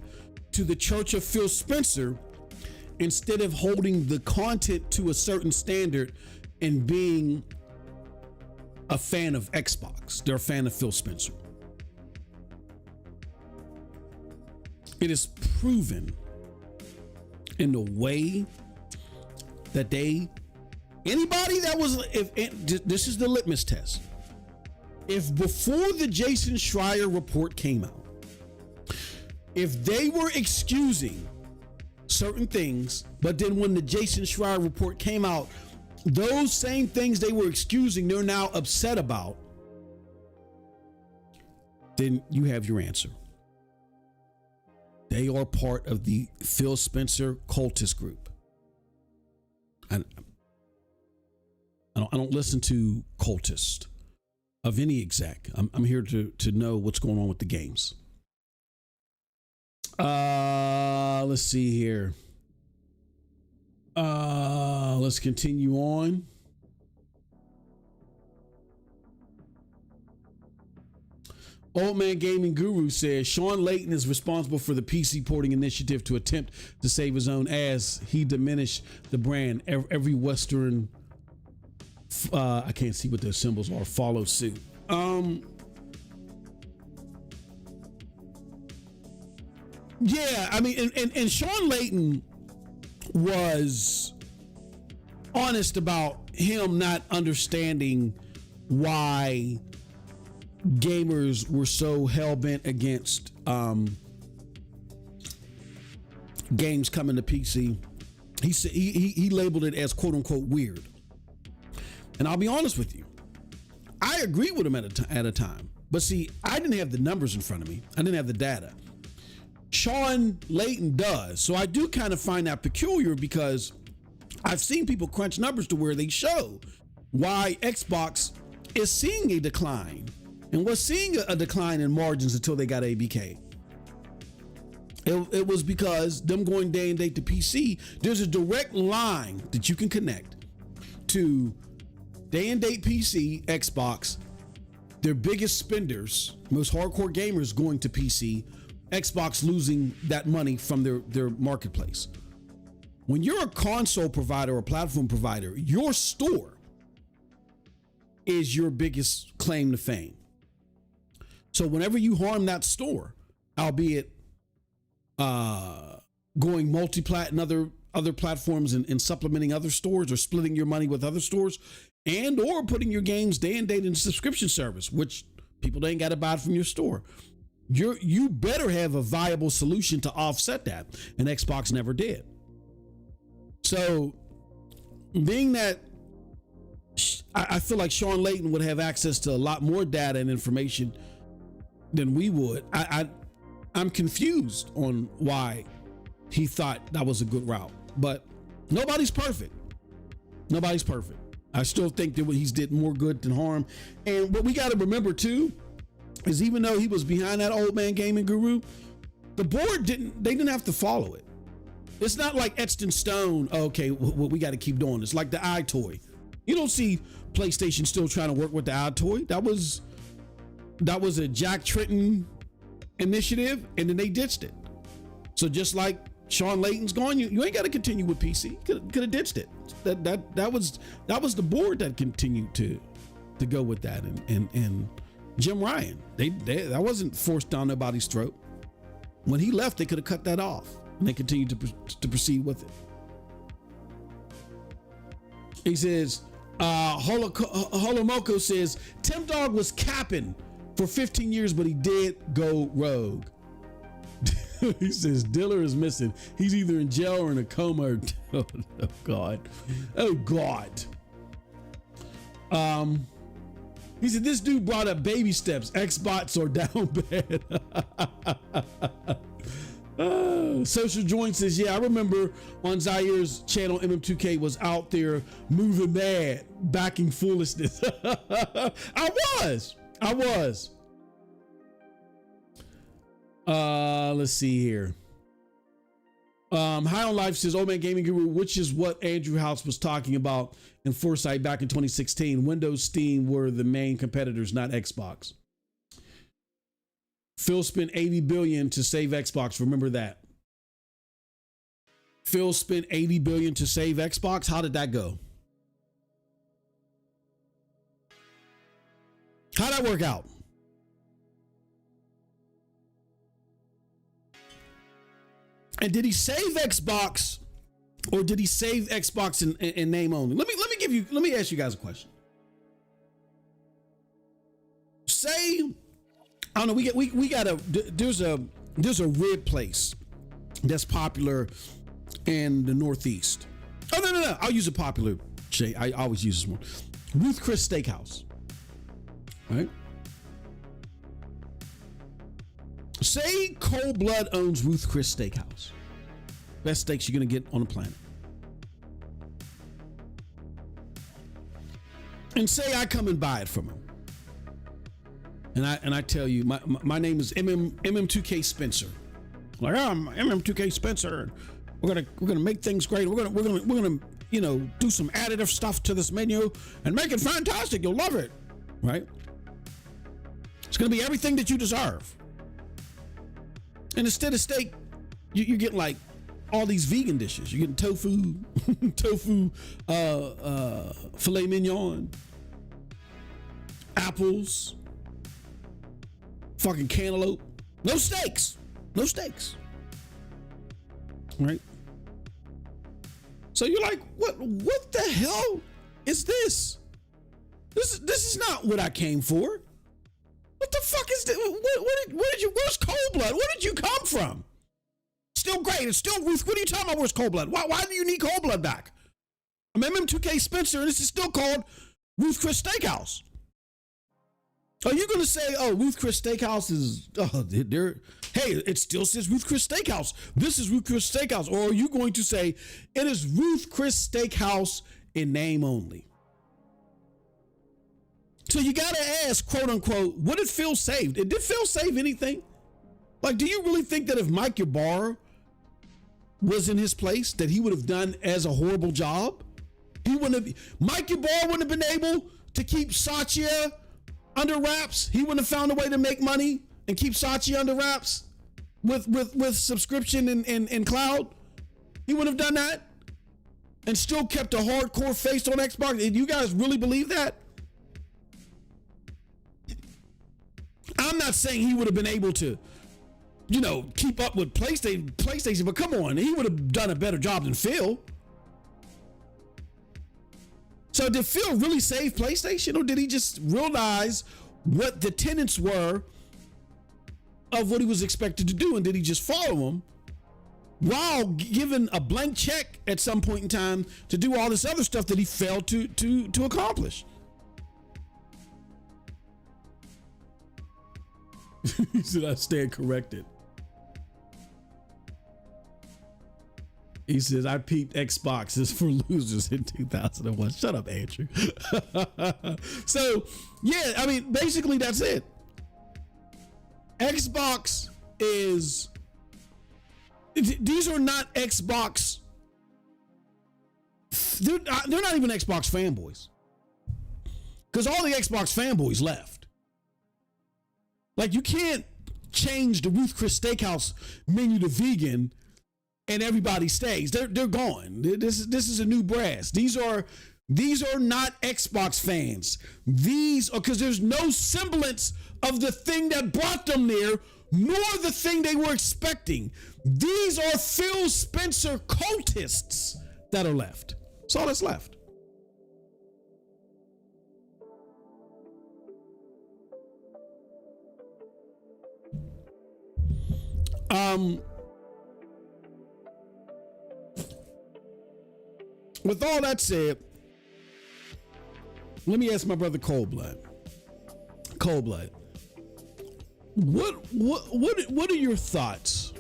to the Church of Phil Spencer instead of holding the content to a certain standard and being a fan of Xbox. They're a fan of Phil Spencer. It is proven in the way that anybody that was, this is the litmus test. If before the Jason Schreier report came out, if they were excusing certain things, but then when the Jason Schreier report came out, those same things they were excusing, they're now upset about, then you have your answer. They are part of the Phil Spencer cultist group. I don't listen to cultists of any exec. I'm here to know what's going on with the games. Let's see here. Let's continue on. Old Man Gaming Guru says Sean Layton is responsible for the PC porting initiative to attempt to save his own ass. He diminished the brand. Every Western, I can't see what those symbols are, follow suit. Yeah, I mean, and Sean Layton, was honest about him not understanding why gamers were so hell-bent against games coming to PC. He said he labeled it as quote unquote weird. And I'll be honest with you, I agree with him at a time. But see, I didn't have the numbers in front of me. I didn't have the data. Sean Layton does. So I do kind of find that peculiar because I've seen people crunch numbers to where they show why Xbox is seeing a decline and was seeing a decline in margins until they got ABK. It was because them going day and date to PC, there's a direct line that you can connect to day and date PC, Xbox, their biggest spenders, most hardcore gamers going to PC, Xbox losing that money from their marketplace. When you're a console provider or platform provider, your store is your biggest claim to fame. So whenever you harm that store, albeit going multi-plat and other platforms and supplementing other stores or splitting your money with other stores and or putting your games day and date in subscription service, which people ain't got to buy it from your store. You better have a viable solution to offset that, and Xbox never did. So being that I feel like Sean Layton would have access to a lot more data and information than we would, I'm confused on why he thought that was a good route. But nobody's perfect. Nobody's perfect. I still think that he's did more good than harm. And what we got to remember too is even though he was behind that old man gaming guru, the board didn't have to follow it. It's not like etched in stone. Okay, we got to keep doing this. Like the iToy. You don't see PlayStation still trying to work with the iToy. That was a Jack Tritton initiative, and then they ditched it. So just like Sean Layton's gone, you ain't got to continue with PC. Could have ditched it. That was the board that continued to go with that, and Jim Ryan. They that wasn't forced down nobody's throat. When he left, they could have cut that off, and they continued to proceed with it. He says, Holomoko says, Tim Dog was capping for 15 years, but he did go rogue. He says, Diller is missing. He's either in jail or in a coma. Oh God. Oh God. He said, this dude brought up baby steps. Xbox are down bad. Social Joint says, yeah, I remember on Zaire's channel, MM2K was out there moving mad, backing foolishness. I was. Let's see here. High on Life says, Old Man Gaming Guru, which is what Andrew House was talking about in Foresight back in 2016. Windows, Steam were the main competitors, not Xbox. Phil spent $80 billion to save Xbox. Remember that. Phil spent $80 billion to save Xbox. How did that go? How'd that work out? And did he save Xbox, or did he save Xbox in name only? Let me ask you guys a question. Say, I don't know, there's a rib place that's popular in the Northeast. Oh no, I'll use a popular. I always use this one. Ruth Chris Steakhouse. Right? Say Cold Blood owns Ruth Chris Steakhouse. Best steaks you're gonna get on the planet. And say I come and buy it from him. And I tell you, my name is MM2K Spencer. Like, I'm MM2K Spencer. We're gonna make things great. We're gonna do some additive stuff to this menu and make it fantastic. You'll love it, right? It's gonna be everything that you deserve. And instead of steak, you get like all these vegan dishes. You're getting tofu, filet mignon, apples, fucking cantaloupe. No steaks. Right? So you're like, what the hell is this? This is not what I came for. What the fuck is this? Where's Cold Blood? Where did you come from? Still great. It's still Ruth. What are you talking about? Where's Cold Blood? Why do you need Cold Blood back? I'm MM2K Spencer, and this is still called Ruth Chris Steakhouse. Are you going to say, oh, Ruth Chris Steakhouse is, hey, it still says Ruth Chris Steakhouse. This is Ruth Chris Steakhouse. Or are you going to say it is Ruth Chris Steakhouse in name only? So you got to ask, quote unquote, what did Phil save? Did Phil save anything? Like, do you really think that if Mike Ybarra was in his place, that he would have done as a horrible job? Mike Ybarra wouldn't have been able to keep Satya under wraps. He wouldn't have found a way to make money and keep Satya under wraps with subscription and cloud. He wouldn't have done that and still kept a hardcore face on Xbox. You guys really believe that? I'm not saying he would have been able to, keep up with PlayStation, but come on, he would have done a better job than Phil. So did Phil really save PlayStation, or did he just realize what the tenets were of what he was expected to do, and did he just follow them while given a blank check at some point in time to do all this other stuff that he failed to accomplish? He said, I stand corrected. He says, I peeped Xboxes for losers in 2001. Shut up, Andrew. So, yeah, I mean, basically that's it. Xbox is, these are not Xbox, they're not even Xbox fanboys. Because all the Xbox fanboys left. Like, you can't change the Ruth Chris Steakhouse menu to vegan and everybody stays. They're gone. This is a new brass. These are not Xbox fans. These are, because there's no semblance of the thing that brought them there, nor the thing they were expecting. These are Phil Spencer cultists that are left. That's all that's left. With all that said, let me ask my brother Cold Blood. What are your thoughts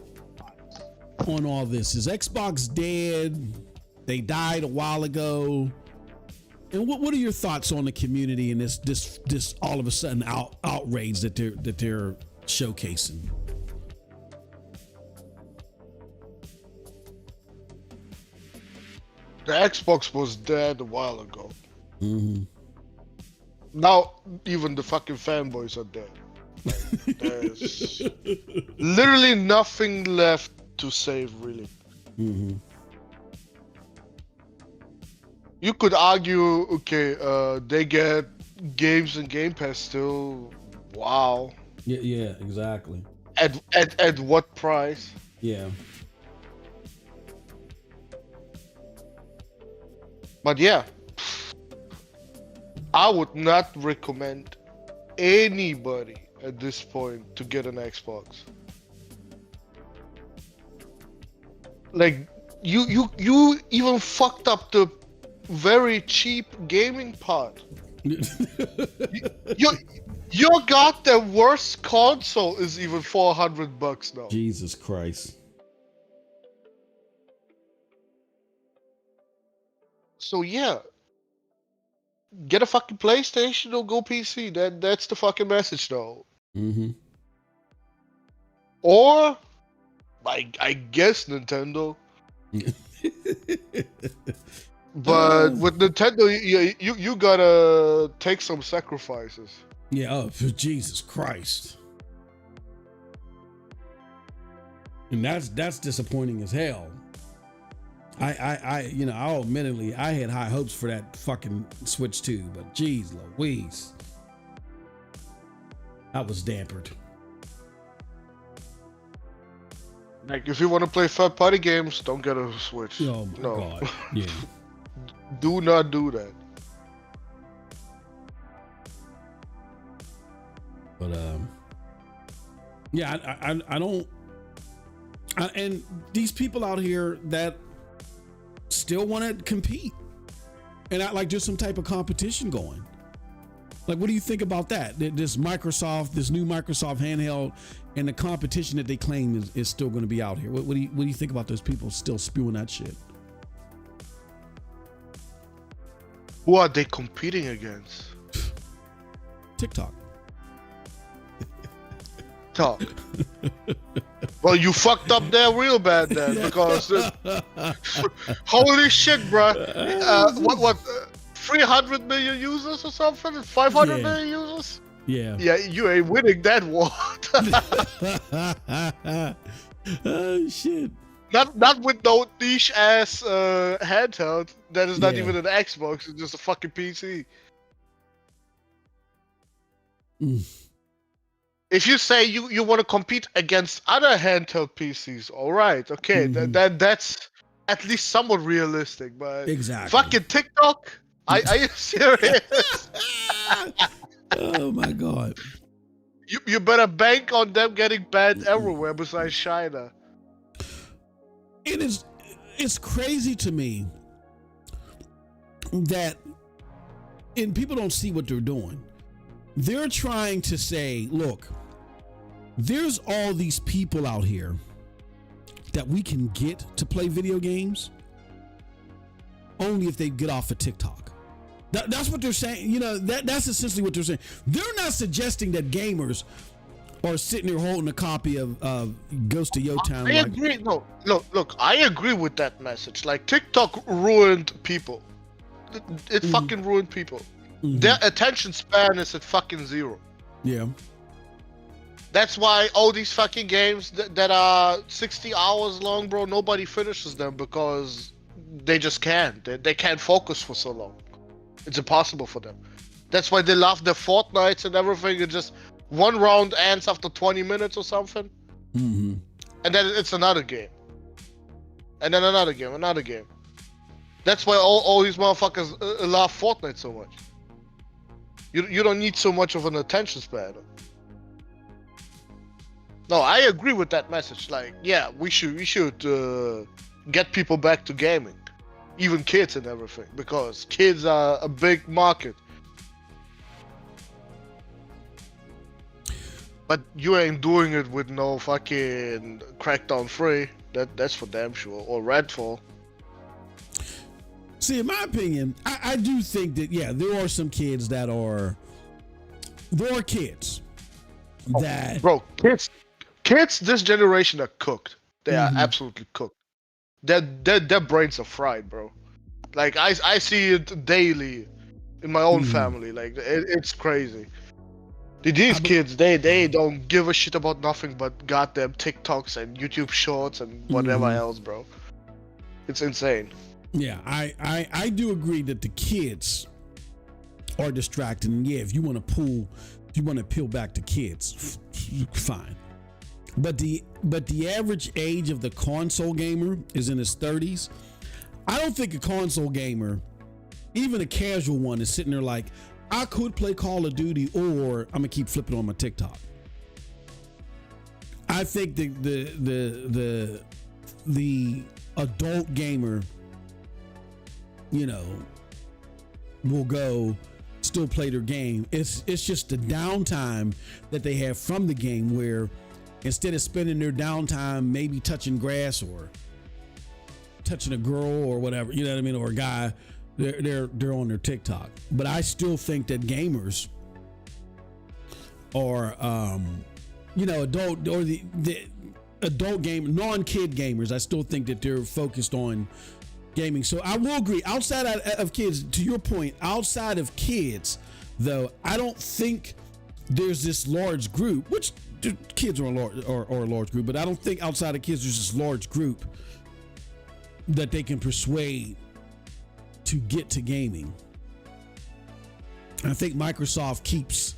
on all this? Is Xbox dead? They died a while ago. And what are your thoughts on the community and this all of a sudden outrage that they're showcasing? The Xbox was dead a while ago. Mm-hmm. Now even the fucking fanboys are dead. There's literally nothing left to save, really. Mm-hmm. You could argue, okay, they get games and Game Pass still. Wow. Yeah, exactly. At what price? Yeah. But yeah, I would not recommend anybody at this point to get an Xbox. Like, you even fucked up the very cheap gaming part. Your goddamn worst console is even $400 now. Jesus Christ. So yeah, get a fucking PlayStation or go PC. That's the fucking message now. Mm-hmm. Or, I guess Nintendo. But with Nintendo, you gotta take some sacrifices. Yeah. Oh, for Jesus Christ. And that's disappointing as hell. I'll admittedly, I had high hopes for that fucking Switch 2, but geez Louise, I was dampered. Like, if you want to play third-party games, don't get a Switch. Oh my No. God. Yeah. Do not do that. But yeah, I don't. And these people out here that still want to compete, and I like just some type of competition going. Like, what do you think about that? This new Microsoft handheld, and the competition that they claim is still going to be out here. What do you think about those people still spewing that shit? Who are they competing against? TikTok. Talk. Well, you fucked up there real bad then, because holy shit, bro. What? 300 million users or something? 500 million users? Yeah. Yeah, you ain't winning that war. Oh shit. Not with no niche ass handheld that is not even an Xbox, it's just a fucking PC. If you say you want to compete against other handheld PCs, all right, okay, that's at least somewhat realistic. But exactly, fucking TikTok, are you serious? Oh my God! You better bank on them getting banned everywhere besides China. It's crazy to me that, and people don't see what they're doing. They're trying to say, look, there's all these people out here that we can get to play video games only if they get off of TikTok. That's what they're saying. You know, that's essentially what they're saying. They're not suggesting that gamers are sitting there holding a copy of Ghost of Yotei. I agree. No, look, I agree with that message. Like, TikTok ruined people. It fucking ruined people. Their attention span is at fucking 0. Yeah. That's why all these fucking games that are 60 hours long, bro, nobody finishes them because they just can't. They can't focus for so long. It's impossible for them. That's why they love their Fortnites and everything. It just one round ends after 20 minutes or something. And then it's another game. And then another game. That's why all these motherfuckers love Fortnite so much. You don't need so much of an attention span. No, I agree with that message. Like, yeah, we should get people back to gaming, even kids and everything, because kids are a big market. But you ain't doing it with no fucking Crackdown 3. That's for damn sure. Or Redfall. See, in my opinion, I do think that, yeah, there are some kids that are... There are kids that... Bro, kids this generation are cooked. They are absolutely cooked. Their brains are fried, bro. Like, I see it daily in my own family. Like, it's crazy. These kids, they don't give a shit about nothing but goddamn TikToks and YouTube Shorts and whatever else, bro. It's insane. Yeah, I do agree that the kids are distracting. And yeah, if you want to peel back the kids, fine. But the average age of the console gamer is in his 30s. I don't think a console gamer, even a casual one, is sitting there like, I could play Call of Duty, or I'm gonna keep flipping on my TikTok. I think the adult gamer, you know, will go still play their game. It's just the downtime that they have from the game, where instead of spending their downtime maybe touching grass or touching a girl or whatever, you know what I mean, or a guy, they're on their TikTok. But I still think that gamers are you know, adult, or the adult game, non-kid gamers, I still think that they're focused on gaming. So I will agree, outside of kids, to your point, outside of kids though, I don't think there's this large group, which kids are a large group, but I don't think outside of kids there's this large group that they can persuade to get to gaming. I think Microsoft keeps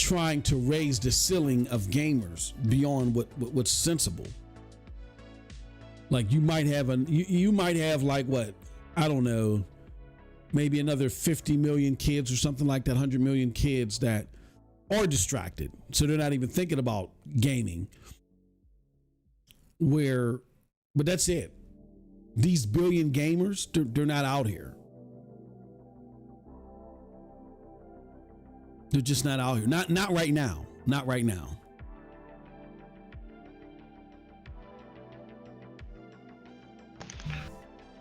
trying to raise the ceiling of gamers beyond what's sensible. Like you might have like what, I don't know, maybe another 50 million kids or something like that, 100 million kids that are distracted. So they're not even thinking about gaming. But that's it. These billion gamers, they're not out here. They're just not out here. Not right now. Not right now.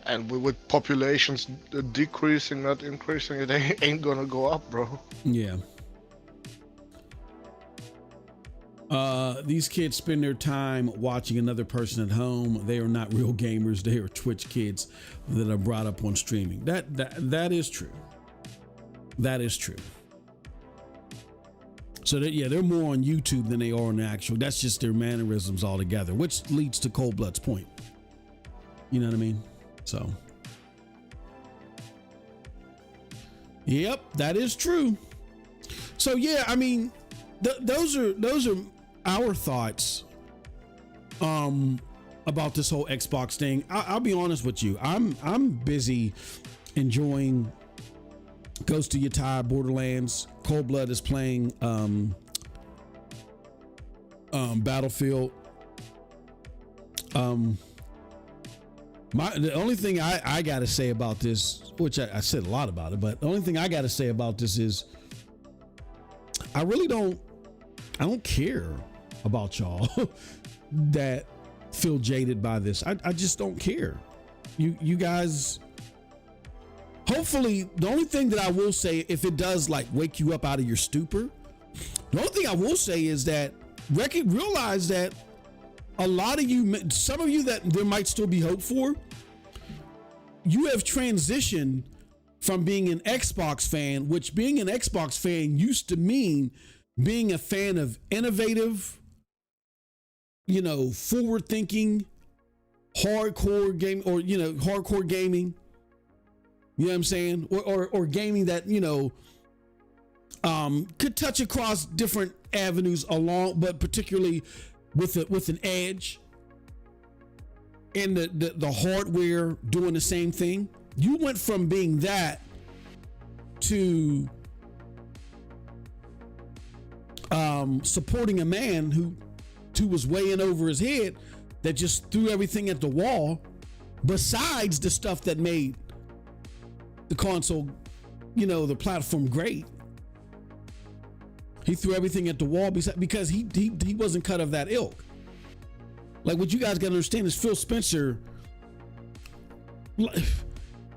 And with populations decreasing, not increasing, it ain't gonna go up, bro. Yeah. These kids spend their time watching another person at home. They are not real gamers. They are Twitch kids that are brought up on streaming. That is true. That is true. So they're more on YouTube than they are on the actual. That's just their mannerisms altogether, which leads to Cold Blood's point. You know what I mean? So, yep, that is true. So yeah, I mean, those are our thoughts about this whole Xbox thing. I'll be honest with you. I'm busy enjoying Ghost of Yotei, Borderlands. Cold Blood is playing Battlefield. The only thing I got to say about this, which I said a lot about it, but the only thing I got to say about this is I don't care about y'all that feel jaded by this. I just don't care. You guys, hopefully, the only thing that I will say, if it does like wake you up out of your stupor, the only thing I will say is that realize that a lot of you, some of you that there might still be hope for, you have transitioned from being an Xbox fan, which being an Xbox fan used to mean being a fan of innovative, forward thinking, hardcore game, or, hardcore gaming. You know what I'm saying? Or gaming that, could touch across different avenues but particularly with an edge, and the hardware doing the same thing. You went from being that to supporting a man who was way in over his head, that just threw everything at the wall, besides the stuff that made the console, the platform great. He threw everything at the wall because he wasn't cut of that ilk. Like, what you guys got to understand is Phil Spencer.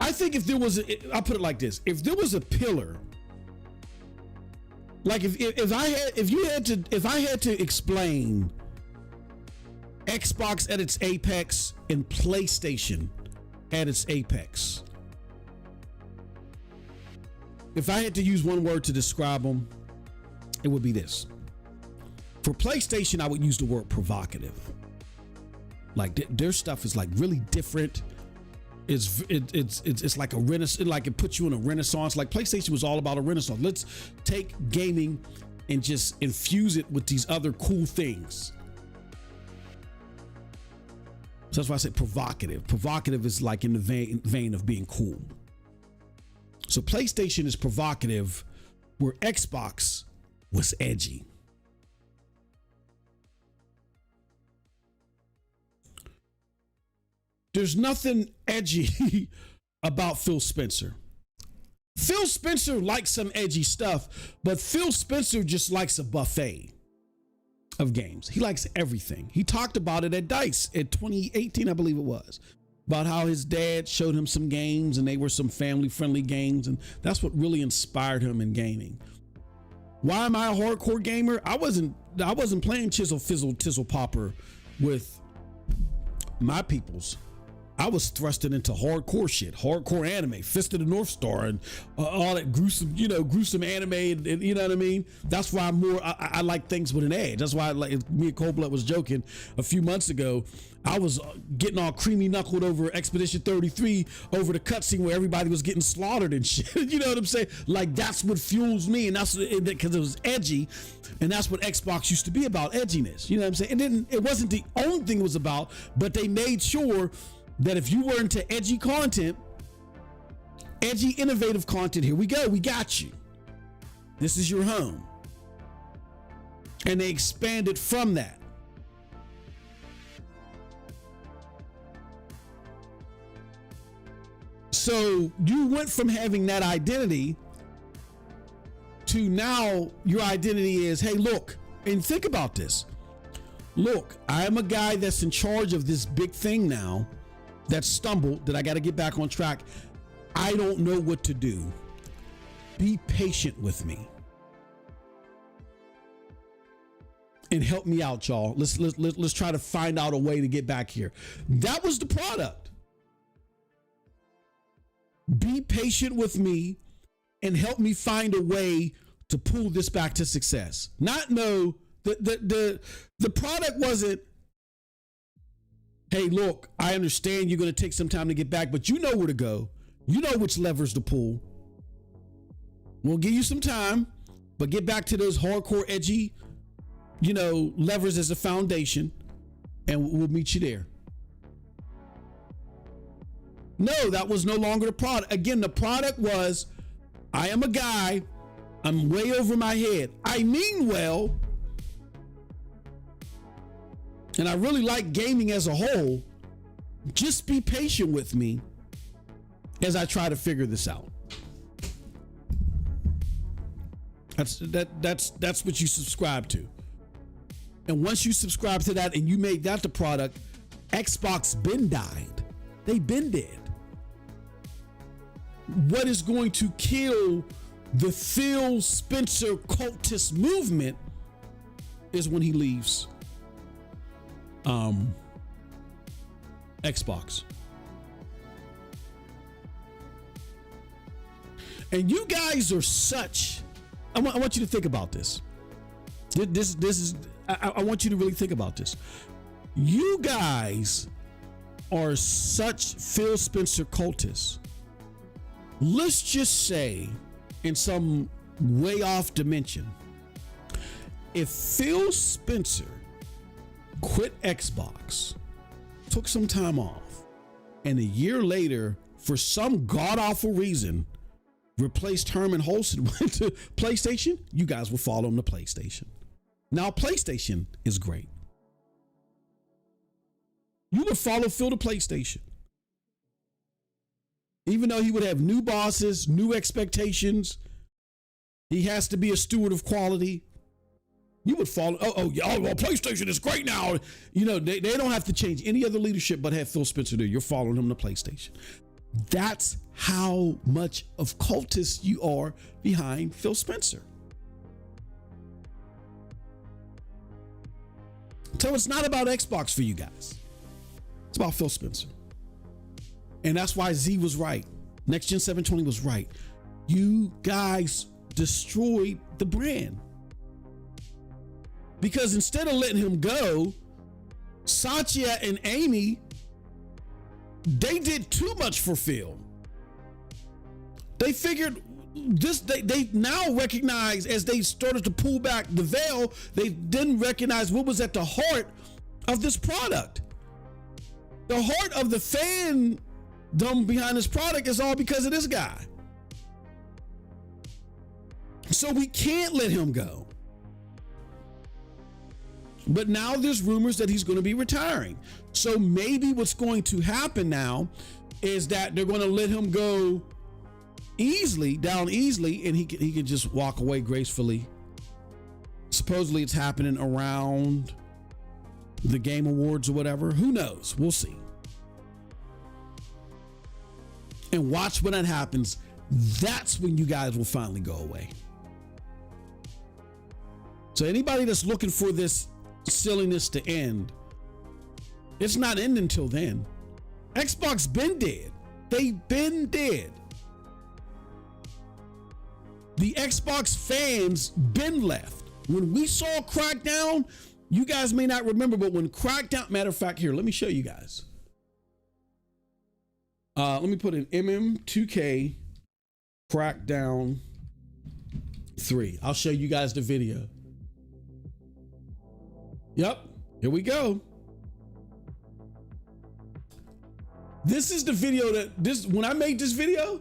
I think if there was, I'll put it like this: if there was a pillar, like if I had to explain Xbox at its apex and PlayStation at its apex, if I had to use one word to describe them, it would be this. For PlayStation, I would use the word provocative. Like their stuff is like really different. It's like a renaissance. Like it puts you in a renaissance. Like PlayStation was all about a renaissance. Let's take gaming and just infuse it with these other cool things. So that's why I say provocative. Provocative is like in the vein of being cool. So PlayStation is provocative, where Xbox was edgy. There's nothing edgy about Phil Spencer. Phil Spencer likes some edgy stuff, but Phil Spencer just likes a buffet of games. He likes everything. He talked about it at DICE in 2018, I believe it was, about how his dad showed him some games and they were some family-friendly games, and that's what really inspired him in gaming. Why am I a hardcore gamer? I wasn't playing Chisel Fizzle Tizzle Popper with my peoples. I was thrusted into hardcore shit, hardcore anime, Fist of the North Star, and all that gruesome, gruesome anime, and you know what I mean? That's why I like things with an edge. That's why me and Cold Blood was joking a few months ago. I was getting all creamy knuckled over Expedition 33 over the cutscene where everybody was getting slaughtered and shit. You know what I'm saying? Like, that's what fuels me, and that's because it was edgy, and that's what Xbox used to be about, edginess. You know what I'm saying? It wasn't the only thing it was about, but they made sure that if you were into edgy content, edgy, innovative content, here we go. We got you. This is your home. And they expanded from that. So you went from having that identity to now your identity is, hey, look, and think about this. Look, I am a guy that's in charge of this big thing now that stumbled, that I got to get back on track. I don't know what to do. Be patient with me and help me out, y'all. Let's try to find out a way to get back here. That was the product. Be patient with me and help me find a way to pull this back to success. The product wasn't, hey, look, I understand you're going to take some time to get back, but you know where to go. You know which levers to pull. We'll give you some time, but get back to those hardcore, edgy, levers as a foundation, and we'll meet you there. No, that was no longer the product. Again, the product was, I am a guy, I'm way over my head. I mean well, and I really like gaming as a whole. Just be patient with me as I try to figure this out. That's what you subscribe to. And once you subscribe to that and you make that the product, Xbox been died. They been dead. What is going to kill the Phil Spencer cultist movement is when he leaves Xbox. And you guys are such, I want you to think about this. This is, I want you to really think about this. You guys are such Phil Spencer cultists. Let's just say, in some way off dimension, if Phil Spencer quit Xbox, took some time off, and a year later, for some god-awful reason, replaced Herman Holston went to PlayStation, you guys will follow him to PlayStation. Now, PlayStation is great. You would follow Phil to PlayStation. Even though he would have new bosses, new expectations, he has to be a steward of quality. You would follow, well, PlayStation is great now. They don't have to change any other leadership but have Phil Spencer there. You're following him to PlayStation. That's how much of cultists you are behind Phil Spencer. So it's not about Xbox for you guys. It's about Phil Spencer. And that's why Z was right. Next Gen 720 was right. You guys destroyed the brand. Because instead of letting him go, Satya and Amy, they did too much for Phil. They figured this, they now recognize, as they started to pull back the veil, they didn't recognize what was at the heart of this product. The heart of the fandom behind this product is all because of this guy. So we can't let him go. But now there's rumors that he's going to be retiring. So maybe what's going to happen now is that they're going to let him go down easily, and he can just walk away gracefully. Supposedly it's happening around the Game Awards or whatever. Who knows? We'll see. And watch when that happens. That's when you guys will finally go away. So anybody that's looking for this silliness to end, it's not ending until then. Xbox been dead. They been dead. The Xbox fans been left. When we saw Crackdown, you guys may not remember, but when Crackdown, matter of fact, here, let me show you guys. Let me put in MM2K Crackdown 3. I'll show you guys the video. Yep, here we go. This is the video when I made this video.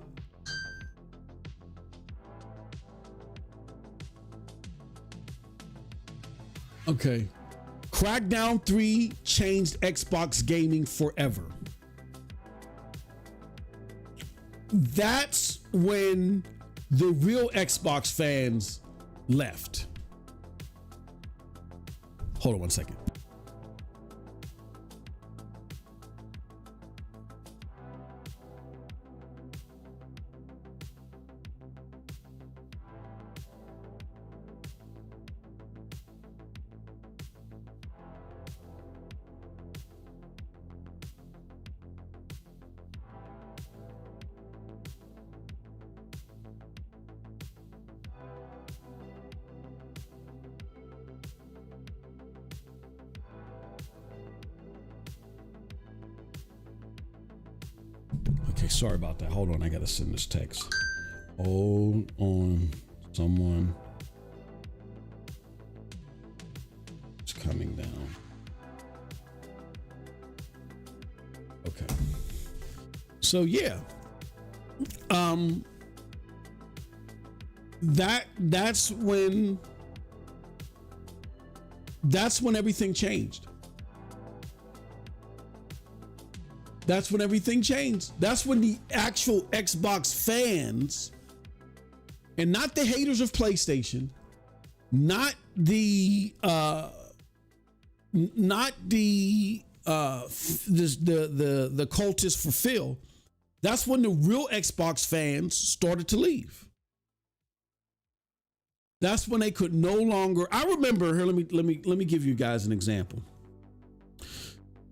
Okay. Crackdown 3 changed Xbox gaming forever. That's when the real Xbox fans left. Hold on one second. Okay, sorry about that. Hold on, I gotta send this text. Hold on, someone. It's coming down. Okay. So yeah. That's when everything changed. That's when everything changed. That's when the actual Xbox fans, and not the haters of PlayStation, not the cultists for Phil. That's when the real Xbox fans started to leave. That's when they could no longer. I remember here. Let me give you guys an example.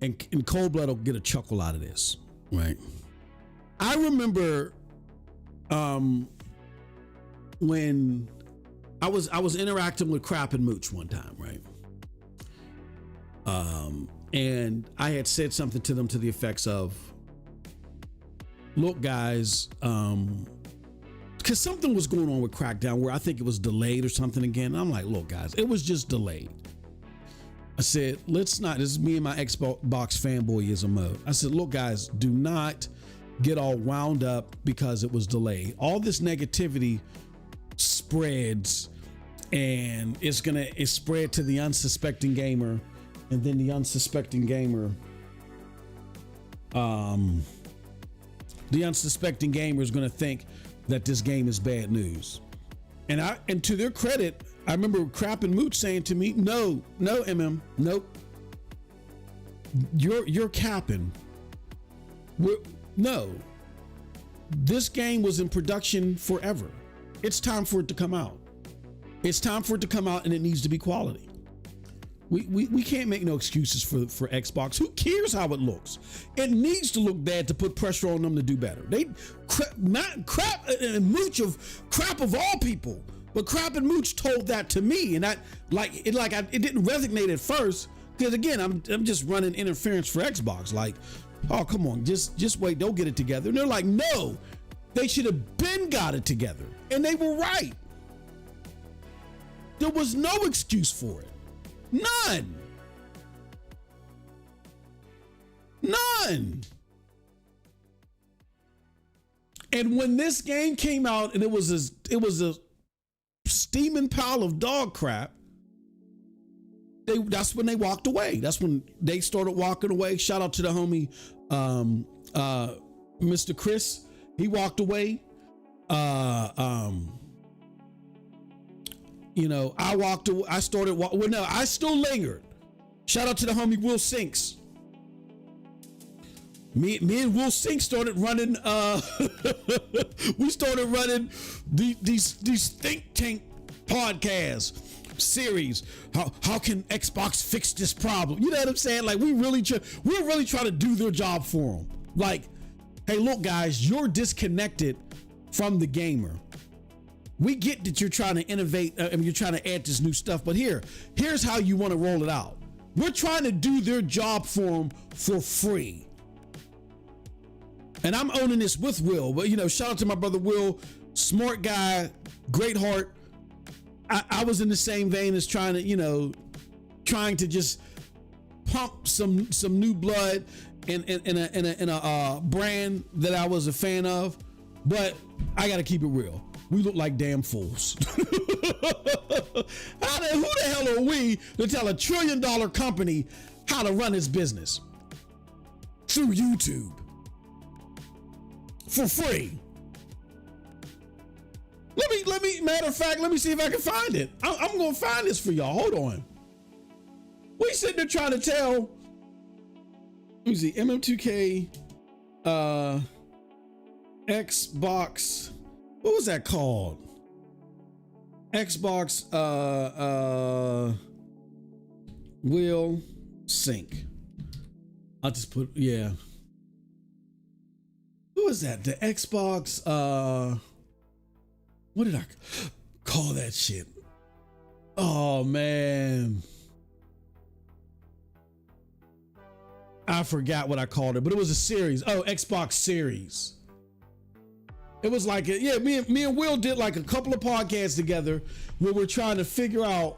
And Cold Blood will get a chuckle out of this, right? I remember when I was interacting with Crap and Mooch one time, right? And I had said something to them to the effects of, look, guys, because something was going on with Crackdown where I think it was delayed or something again. I'm like, look, guys, it was just delayed. I said, let's not, this is me and my Xbox fanboyism mode. I said, look, guys, do not get all wound up because it was delayed. All this negativity spreads, and it's spread to the unsuspecting gamer, and then the unsuspecting gamer, is going to think that this game is bad news. And to their credit, I remember Crap and Mooch saying to me, no, MM, nope. You're capping. No. This game was in production forever. It's time for it to come out. It's time for it to come out, and it needs to be quality. We can't make no excuses for Xbox. Who cares how it looks? It needs to look bad to put pressure on them to do better. Crap and Mooch of Crap of all people. But Crap and Mooch told that to me, and it didn't resonate at first, because again, I'm just running interference for Xbox. Like, oh, come on, just wait, they'll get it together. And they're like, no, they should have been got it together, and they were right. There was no excuse for it, none. And when this game came out, and it was a steaming pile of dog crap, that's when they walked away. That's when they started walking away. Shout out to the homie Mr. Chris. He walked away. I walked away. I still lingered. Shout out to the homie Will Sinks. Me and Will Sink started running. We started running these think tank podcast series. How can Xbox fix this problem? You know what I'm saying? Like we're really trying to do their job for them. Like, hey, look, guys, you're disconnected from the gamer. We get that you're trying to innovate and you're trying to add this new stuff, but here's how you want to roll it out. We're trying to do their job for them for free. And I'm owning this with Will, but shout out to my brother Will, smart guy, great heart. I was in the same vein as trying to just pump some new blood in a brand that I was a fan of, but I got to keep it real. We look like damn fools. Who the hell are we to tell $1 trillion company how to run its business through YouTube for free? Matter of fact, let me see if I can find it. I'm gonna find this for y'all. Hold on. We sitting there trying to tell. Let me see. MM2K, Xbox. What was that called? Xbox will sync. I'll just put What was that? The Xbox what did I call that shit? Oh man. I forgot what I called it, but it was a series. Oh, Xbox Series. It was like, me and Will did like a couple of podcasts together where we're trying to figure out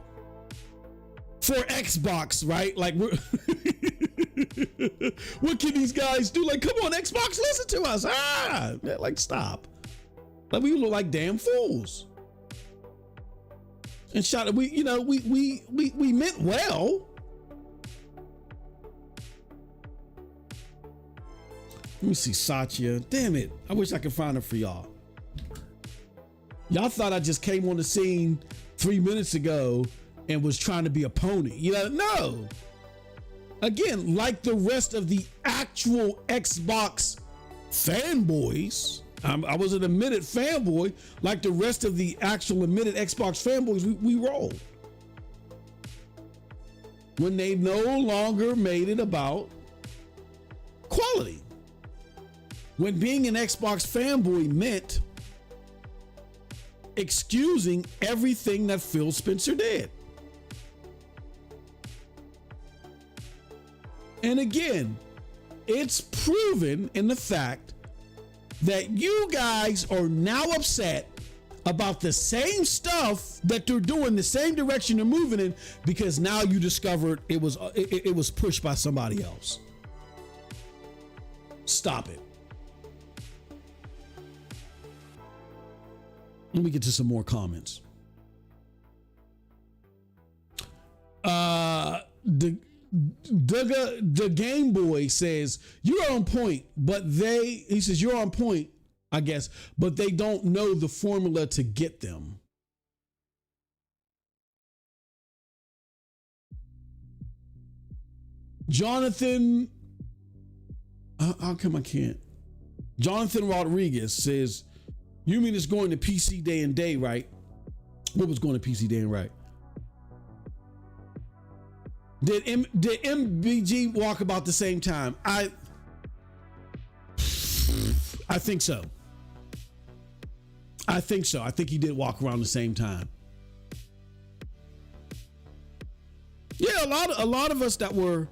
for Xbox, right? Like, what can these guys do? Like, come on, Xbox, listen to us. Like, stop. Like, we look like damn fools. And we meant well. Let me see Satya. Damn it. I wish I could find her for y'all. Y'all thought I just came on the scene 3 minutes ago and was trying to be a pony. No. Again, like the rest of the actual Xbox fanboys, I was an admitted fanboy. Like the rest of the actual admitted Xbox fanboys, we rolled. When they no longer made it about quality. When being an Xbox fanboy meant excusing everything that Phil Spencer did. And again, it's proven in the fact that you guys are now upset about the same stuff that they're doing, the same direction they're moving in, because now you discovered it was pushed by somebody else. Stop it. Let me get to some more comments. The Game Boy says, you're on point, he says, you're on point, I guess, but they don't know the formula to get them. Jonathan, how come I can't? Jonathan Rodriguez says, you mean it's going to PC Day and Day, right? What was going to PC Day and right? Did MBG walk about the same time? I think so. I think so. I think he did walk around the same time. Yeah, a lot of us that were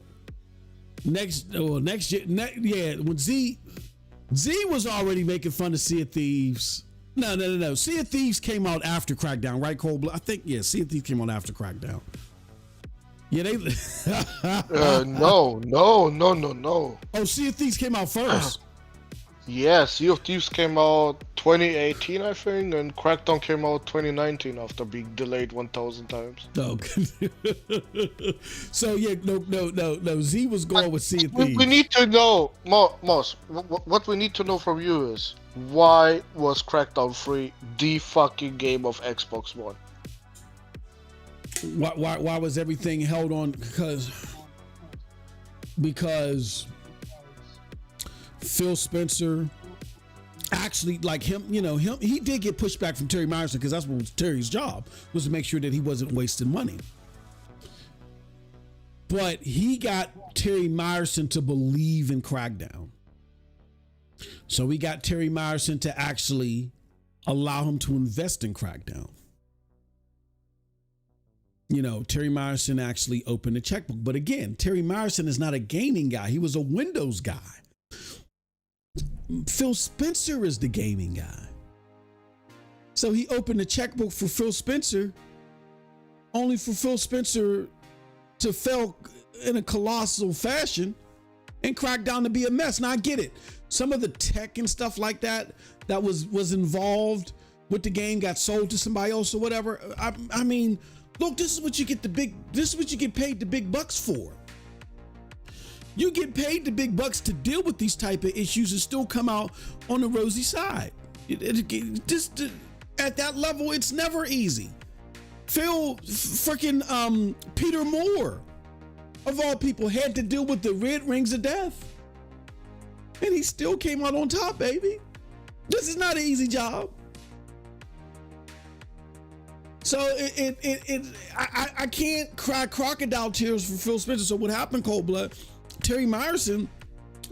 next when Z was already making fun of Sea of Thieves. No. Sea of Thieves came out after Crackdown, right, Cold Blood? I think, yeah, Sea of Thieves came out after Crackdown. Yeah, they. No. Oh, Sea of Thieves came out first. Yeah, Sea of Thieves came out 2018, I think, and Crackdown came out 2019 after being delayed 1,000 times. Oh, so yeah, no. Z was going with Sea of Thieves. We need to know, Moss. What we need to know from you is, why was Crackdown 3 the fucking game of Xbox One? Why was everything held on? Because Phil Spencer actually, like him, he did get pushed back from Terry Myerson, because that's what was Terry's job, was to make sure that he wasn't wasting money. But he got Terry Myerson to believe in Crackdown. So we got Terry Myerson to actually allow him to invest in Crackdown. You know, Terry Myerson actually opened a checkbook. But again, Terry Myerson is not a gaming guy. He was a Windows guy. Phil Spencer is the gaming guy. So he opened a checkbook for Phil Spencer, only for Phil Spencer to fail in a colossal fashion and Crackdown to be a mess. Now I get it. Some of the tech and stuff like that was involved with the game got sold to somebody else or whatever. I mean, look, this is what you get paid the big bucks for. You get paid the big bucks to deal with these type of issues and still come out on the rosy side. Just at that level, it's never easy. Peter Moore, of all people, had to deal with the red rings of death. And he still came out on top, baby. This is not an easy job. So I can't cry crocodile tears for Phil Spencer. So what happened, Cold Blood? Terry Myerson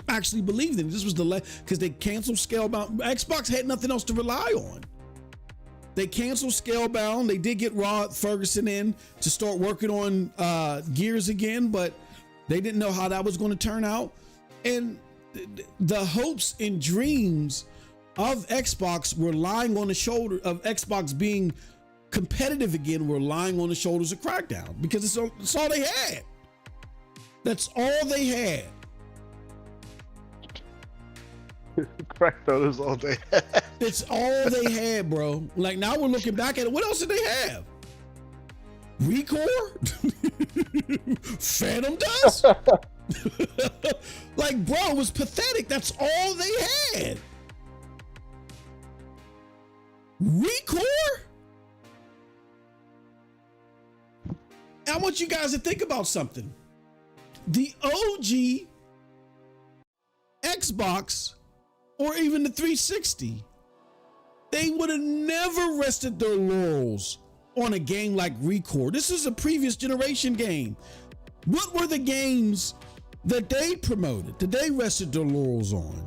actually believed in it. This was because they canceled Scalebound. Xbox had nothing else to rely on. They canceled Scalebound. They did get Rod Ferguson in to start working on Gears again, but they didn't know how that was going to turn out. And the hopes and dreams of Xbox were lying on the shoulder of Xbox being competitive again, were lying on the shoulders of Crackdown because it's all they had. That's all they had. Crackdown is all they had. It's all they had, bro. Like now we're looking back at it. What else did they have? Recore? Phantom Dust? Like, bro, it was pathetic. That's all they had. Recore? I want you guys to think about something. The OG Xbox or even the 360, they would have never rested their laurels on a game like Recore. This is a previous generation game. What were the games that they promoted, that they rested their laurels on?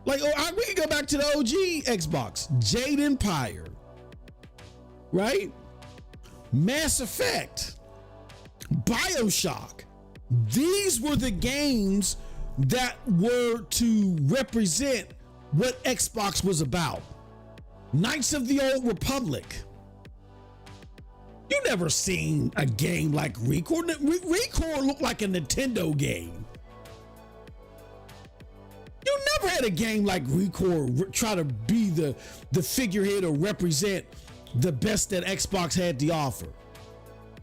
Like, we can go back to the OG Xbox, Jade Empire, right? Mass Effect, BioShock. These were the games that were to represent what Xbox was about. Knights of the Old Republic. You never seen a game like Recore. Recore looked like a Nintendo game. You never had a game like Recore try to be the figurehead or represent the best that Xbox had to offer.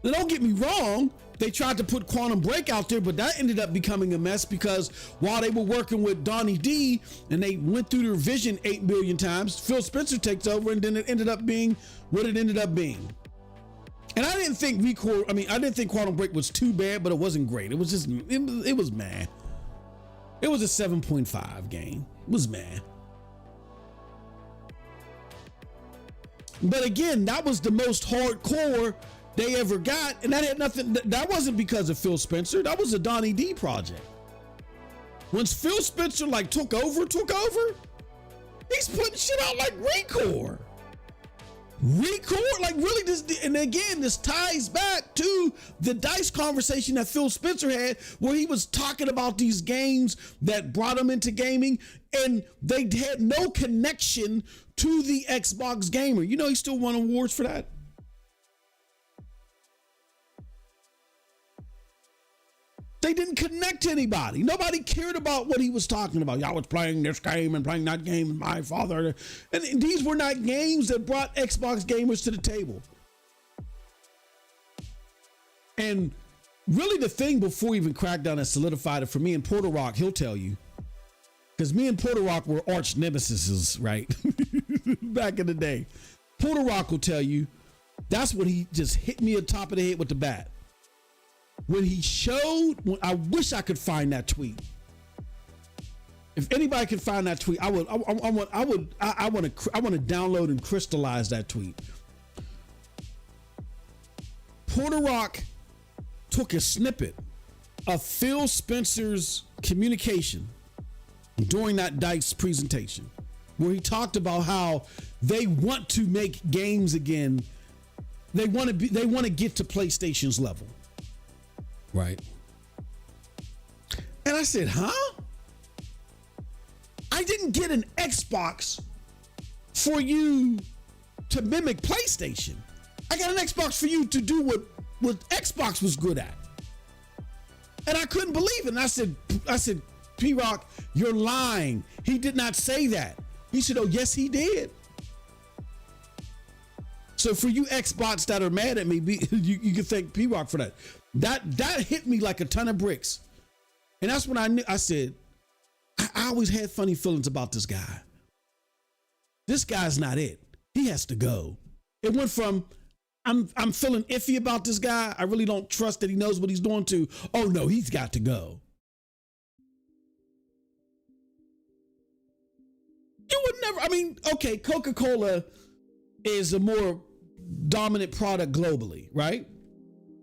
Now, don't get me wrong, they tried to put Quantum Break out there, but that ended up becoming a mess because while they were working with Donnie D and they went through their vision 8 billion times, Phil Spencer takes over and then it ended up being what it ended up being. And I didn't think I didn't think Quantum Break was too bad, but it wasn't great. It was just, it was meh. It was a 7.5 game. It was meh. But again, that was the most hardcore they ever got, and that had nothing. That wasn't because of Phil Spencer. That was a Donnie D project. Once Phil Spencer took over, he's putting shit out like Recore. Really, this, and again, this ties back to the DICE conversation that Phil Spencer had, where he was talking about these games that brought him into gaming, and they had no connection to the Xbox gamer. You know, he still won awards for that. They didn't connect to anybody. Nobody cared about what he was talking about. Y'all was playing this game and playing that game with my father. And these were not games that brought Xbox gamers to the table. And really the thing before even Crackdown has solidified it for me and Porter Rock, he'll tell you. Because me and Porter Rock were arch nemesis, right? Back in the day. Porter Rock will tell you that's when he just hit me on top of the head with the bat. When he showed, I wish I could find that tweet. If anybody can find that tweet, I want to download and crystallize that tweet. Porter Rock took a snippet of Phil Spencer's communication during that DICE presentation, where he talked about how they want to make games again. They want to get to PlayStation's level. Right. And I said, huh? I didn't get an Xbox for you to mimic PlayStation. I got an Xbox for you to do what Xbox was good at. And I couldn't believe it. And I said, P-Rock, you're lying. He did not say that. He said, oh, yes, he did. So for you Xbox that are mad at me, you can thank P-Rock for that. That hit me like a ton of bricks. And that's when I knew. I said, I always had funny feelings about this guy. This guy's not it. He has to go. It went from, I'm feeling iffy about this guy. I really don't trust that he knows what he's doing to, oh no, he's got to go. You would never, I mean, okay, Coca-Cola is a more dominant product globally, right?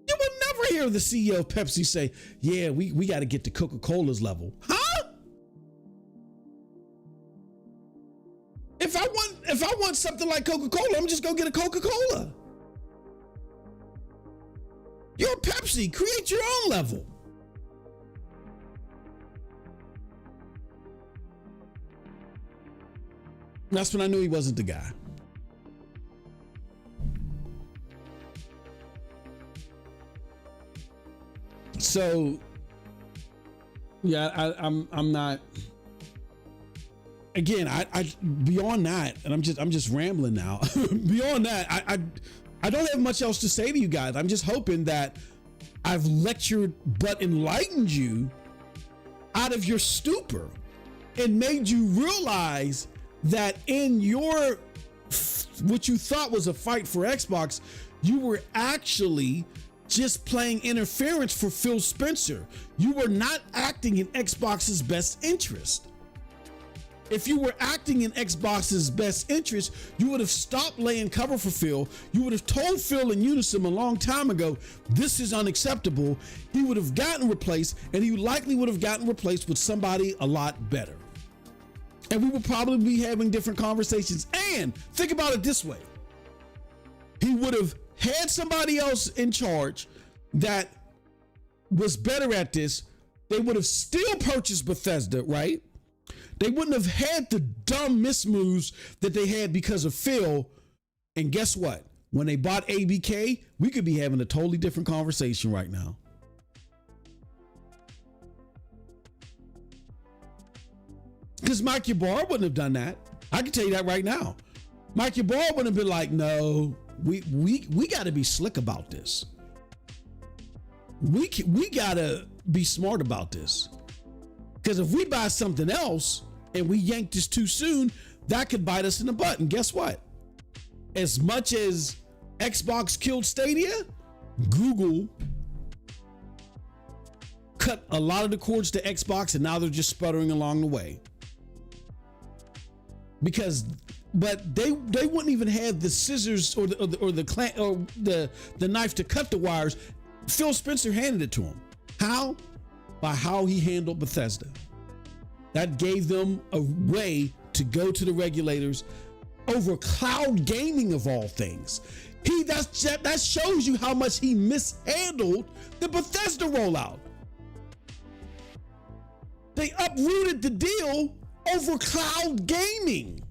You would never hear the CEO of Pepsi say, yeah, we got to get to Coca-Cola's level. Huh? If I want something like Coca-Cola, I'm just gonna get a Coca-Cola. You're Pepsi, create your own level. That's when I knew he wasn't the guy. So, yeah, I'm not. Again, I beyond that, and I'm just rambling now. Beyond that, I don't have much else to say to you guys. I'm just hoping that I've lectured but enlightened you out of your stupor and made you realize that in your what you thought was a fight for Xbox, you were actually just playing interference for Phil Spencer. You were not acting in Xbox's best interest. If you were acting in Xbox's best interest, you would have stopped laying cover for Phil. You would have told Phil in unison a long time ago, this is unacceptable. He would have gotten replaced, and he likely would have gotten replaced with somebody a lot better. And we would probably be having different conversations. And think about it this way. He would have had somebody else in charge that was better at this. They would have still purchased Bethesda, right? They wouldn't have had the dumb mismoves that they had because of Phil. And guess what? When they bought ABK, we could be having a totally different conversation right now. Because Mike Ybarra wouldn't have done that. I can tell you that right now. Mike Ybarra wouldn't have been like, no, we got to be slick about this. We got to be smart about this. Because if we buy something else and we yank this too soon, that could bite us in the butt. And guess what? As much as Xbox killed Stadia, Google cut a lot of the cords to Xbox, and now they're just sputtering along the way. But they wouldn't even have the scissors or the knife to cut the wires. Phil Spencer handed it to him. How? By how he handled Bethesda. That gave them a way to go to the regulators over cloud gaming of all things. That shows you how much he mishandled the Bethesda rollout. They uprooted the deal over cloud gaming.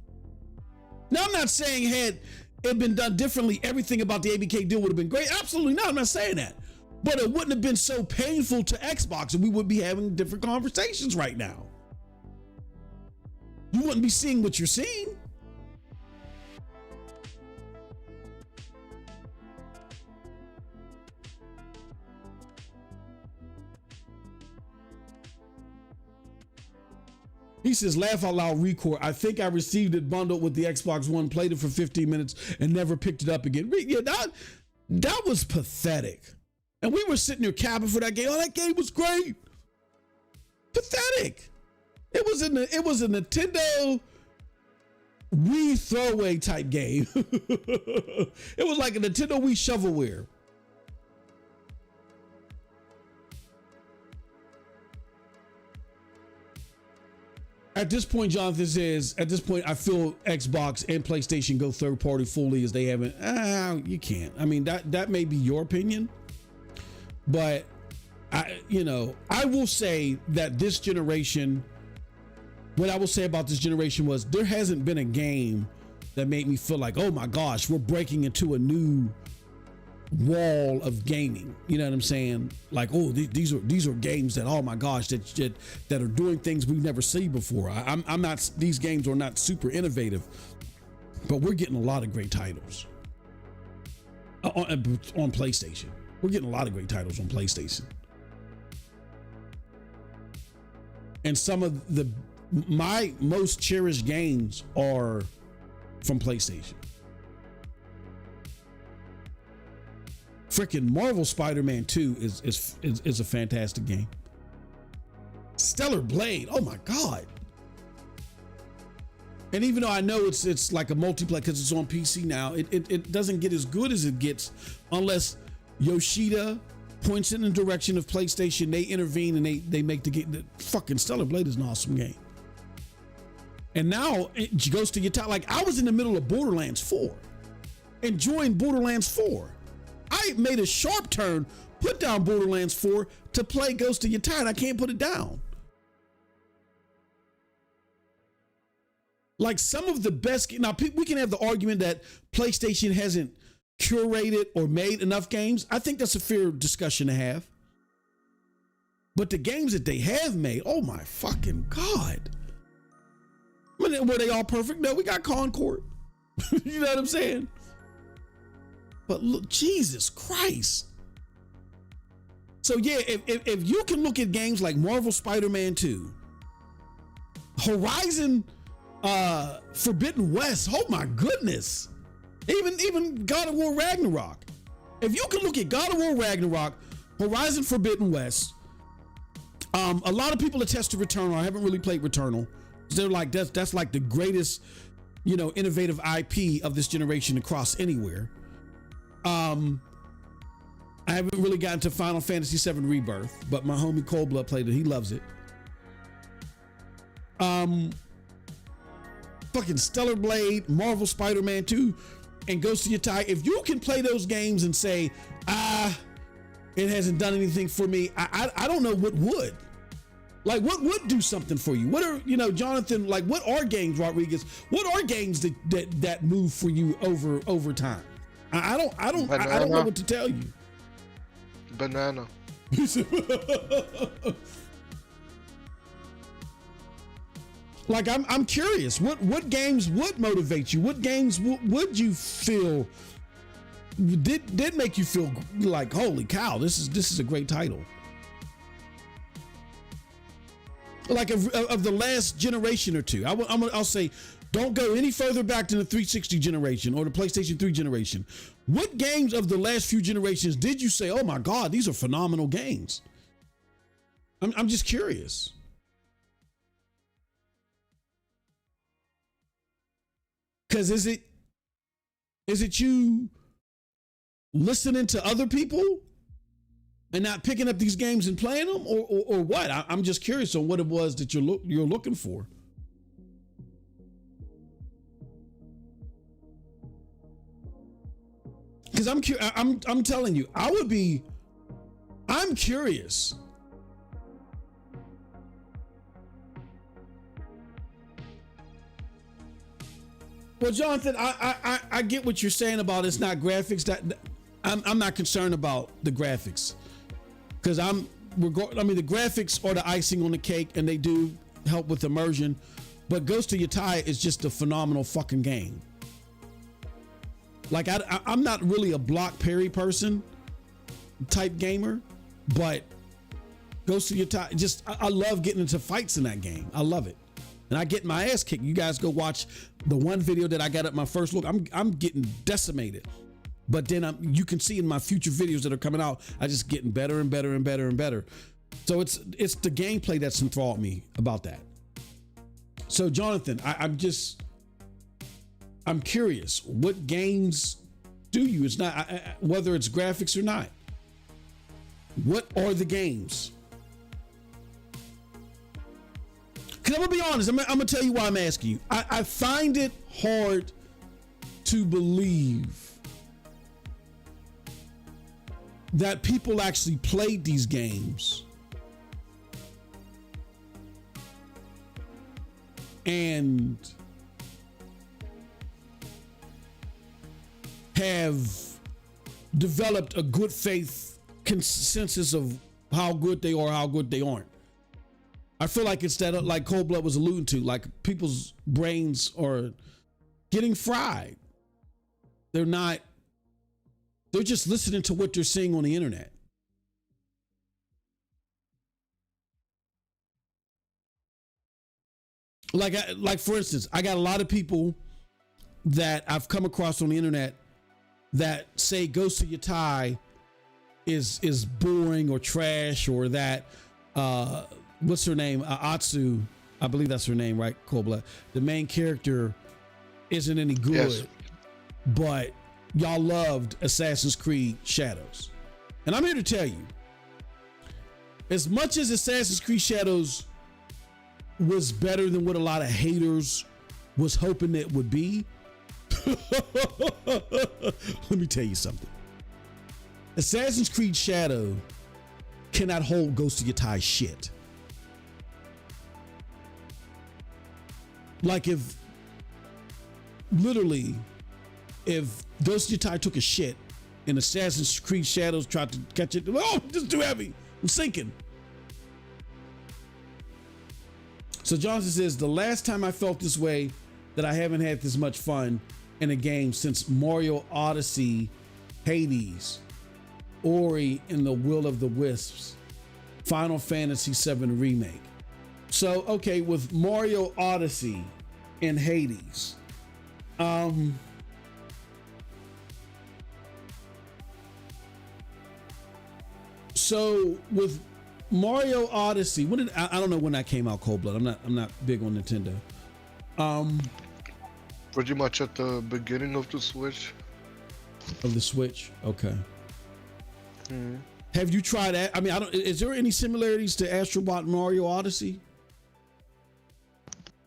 Now, I'm not saying had it been done differently, everything about the ABK deal would have been great. Absolutely not. I'm not saying that. But it wouldn't have been so painful to Xbox, and we would be having different conversations right now. You wouldn't be seeing what you're seeing. He says, laugh out loud, record. I think I received it bundled with the Xbox One, played it for 15 minutes, and never picked it up again. Yeah, that was pathetic. And we were sitting there capping for that game. Oh, that game was great. Pathetic. It was a Nintendo Wii throwaway type game. It was like a Nintendo Wii shovelware. At this point, Jonathan says, at this point, I feel Xbox and PlayStation go third party fully as they haven't. You can't. I mean, that may be your opinion, but I will say that this generation, what I will say about this generation was there hasn't been a game that made me feel like, oh my gosh, we're breaking into a new wall of gaming. You know what I'm saying? Like, oh, these are games that, oh my gosh, that are doing things we've never seen before. I'm not. These games are not super innovative, but we're getting a lot of great titles on PlayStation. We're getting a lot of great titles on PlayStation, and some of my most cherished games are from PlayStation. Freaking Marvel Spider-Man 2 is a fantastic game. Stellar Blade, oh my god! And even though I know it's like a multiplayer because it's on PC now, it doesn't get as good as it gets unless Yoshida points in the direction of PlayStation. They intervene and they make the game. The fucking Stellar Blade is an awesome game. And now it goes to Yotei. Like, I was in the middle of Borderlands 4, enjoying Borderlands 4. I made a sharp turn, put down Borderlands 4 to play Ghost of Yotei, and I can't put it down. Like, some of the best. Now, we can have the argument that PlayStation hasn't curated or made enough games. I think that's a fair discussion to have. But the games that they have made, oh my fucking god. I mean, were they all perfect? No, we got Concord. You know what I'm saying? But look, Jesus Christ. So yeah, if you can look at games like Marvel Spider-Man 2, Horizon Forbidden West, oh my goodness. Even God of War Ragnarok. If you can look at God of War Ragnarok, Horizon Forbidden West, a lot of people attest to Returnal. I haven't really played Returnal. They're like, that's like the greatest, innovative IP of this generation across anywhere. I haven't really gotten to Final Fantasy VII Rebirth, but my homie Cold Blood played it. He loves it. Fucking Stellar Blade, Marvel Spider-Man 2, and Ghost of Yotei. If you can play those games and say, it hasn't done anything for me, I don't know what would. Like, what would do something for you? What are, Jonathan, like, what are games, Rodriguez? What are games that move for you over time? I don't know what to tell you. Banana. Like, I'm curious. What games would motivate you? What games would you feel did make you feel like, holy cow, this is a great title? Like of the last generation or two. I'll say, don't go any further back than the 360 generation or the PlayStation 3 generation. What games of the last few generations did you say, oh my God, these are phenomenal games? I'm just curious. Because is it you listening to other people and not picking up these games and playing them, or what? I'm just curious on what it was that you're looking for. Because I'm telling you, I'm curious. Well, Jonathan, I get what you're saying about it's not graphics. I'm not concerned about the graphics, because the graphics are the icing on the cake, and they do help with immersion. But Ghost of Yotei is just a phenomenal fucking game. Like, I'm not really a block parry person type gamer, but Ghost of Yotei, I love getting into fights in that game. I love it. And I get my ass kicked. You guys go watch the one video that I got at my first look. I'm getting decimated. But then you can see in my future videos that are coming out, I just getting better and better and better and better. So it's the gameplay that's enthralled me about that. So Jonathan, I'm curious, what games do you? It's not whether it's graphics or not. What are the games? Because I'm gonna be honest, I'm gonna tell you why I'm asking you. I find it hard to believe that people actually played these games and have developed a good faith consensus of how good they are, how good they aren't. I feel like it's that, like Cold Blood was alluding to, like people's brains are getting fried. They're just listening to what they're seeing on the internet. Like for instance, I got a lot of people that I've come across on the internet that say Ghost of Yotei is boring or trash, or that what's her name? Atsu, I believe that's her name, right? Cold Blood. The main character isn't any good, yes. But y'all loved Assassin's Creed Shadows. And I'm here to tell you, as much as Assassin's Creed Shadows was better than what a lot of haters was hoping it would be, let me tell you something. Assassin's Creed Shadow cannot hold Ghost of Yotei shit. Like if Ghost of Yotei took a shit and Assassin's Creed Shadows tried to catch it, oh, this is too heavy, I'm sinking. So Johnson says, the last time I felt this way, that I haven't had this much fun in a game since Mario Odyssey, Hades, Ori and the Will of the Wisps, Final Fantasy VII Remake. So, okay, with Mario Odyssey and Hades, so with Mario Odyssey, I don't know when that came out, Cold Blood. I'm not big on Nintendo. Pretty much at the beginning of the Switch. Of the Switch, okay. Mm-hmm. Have you tried that? I mean, is there any similarities to Astro Bot Mario Odyssey?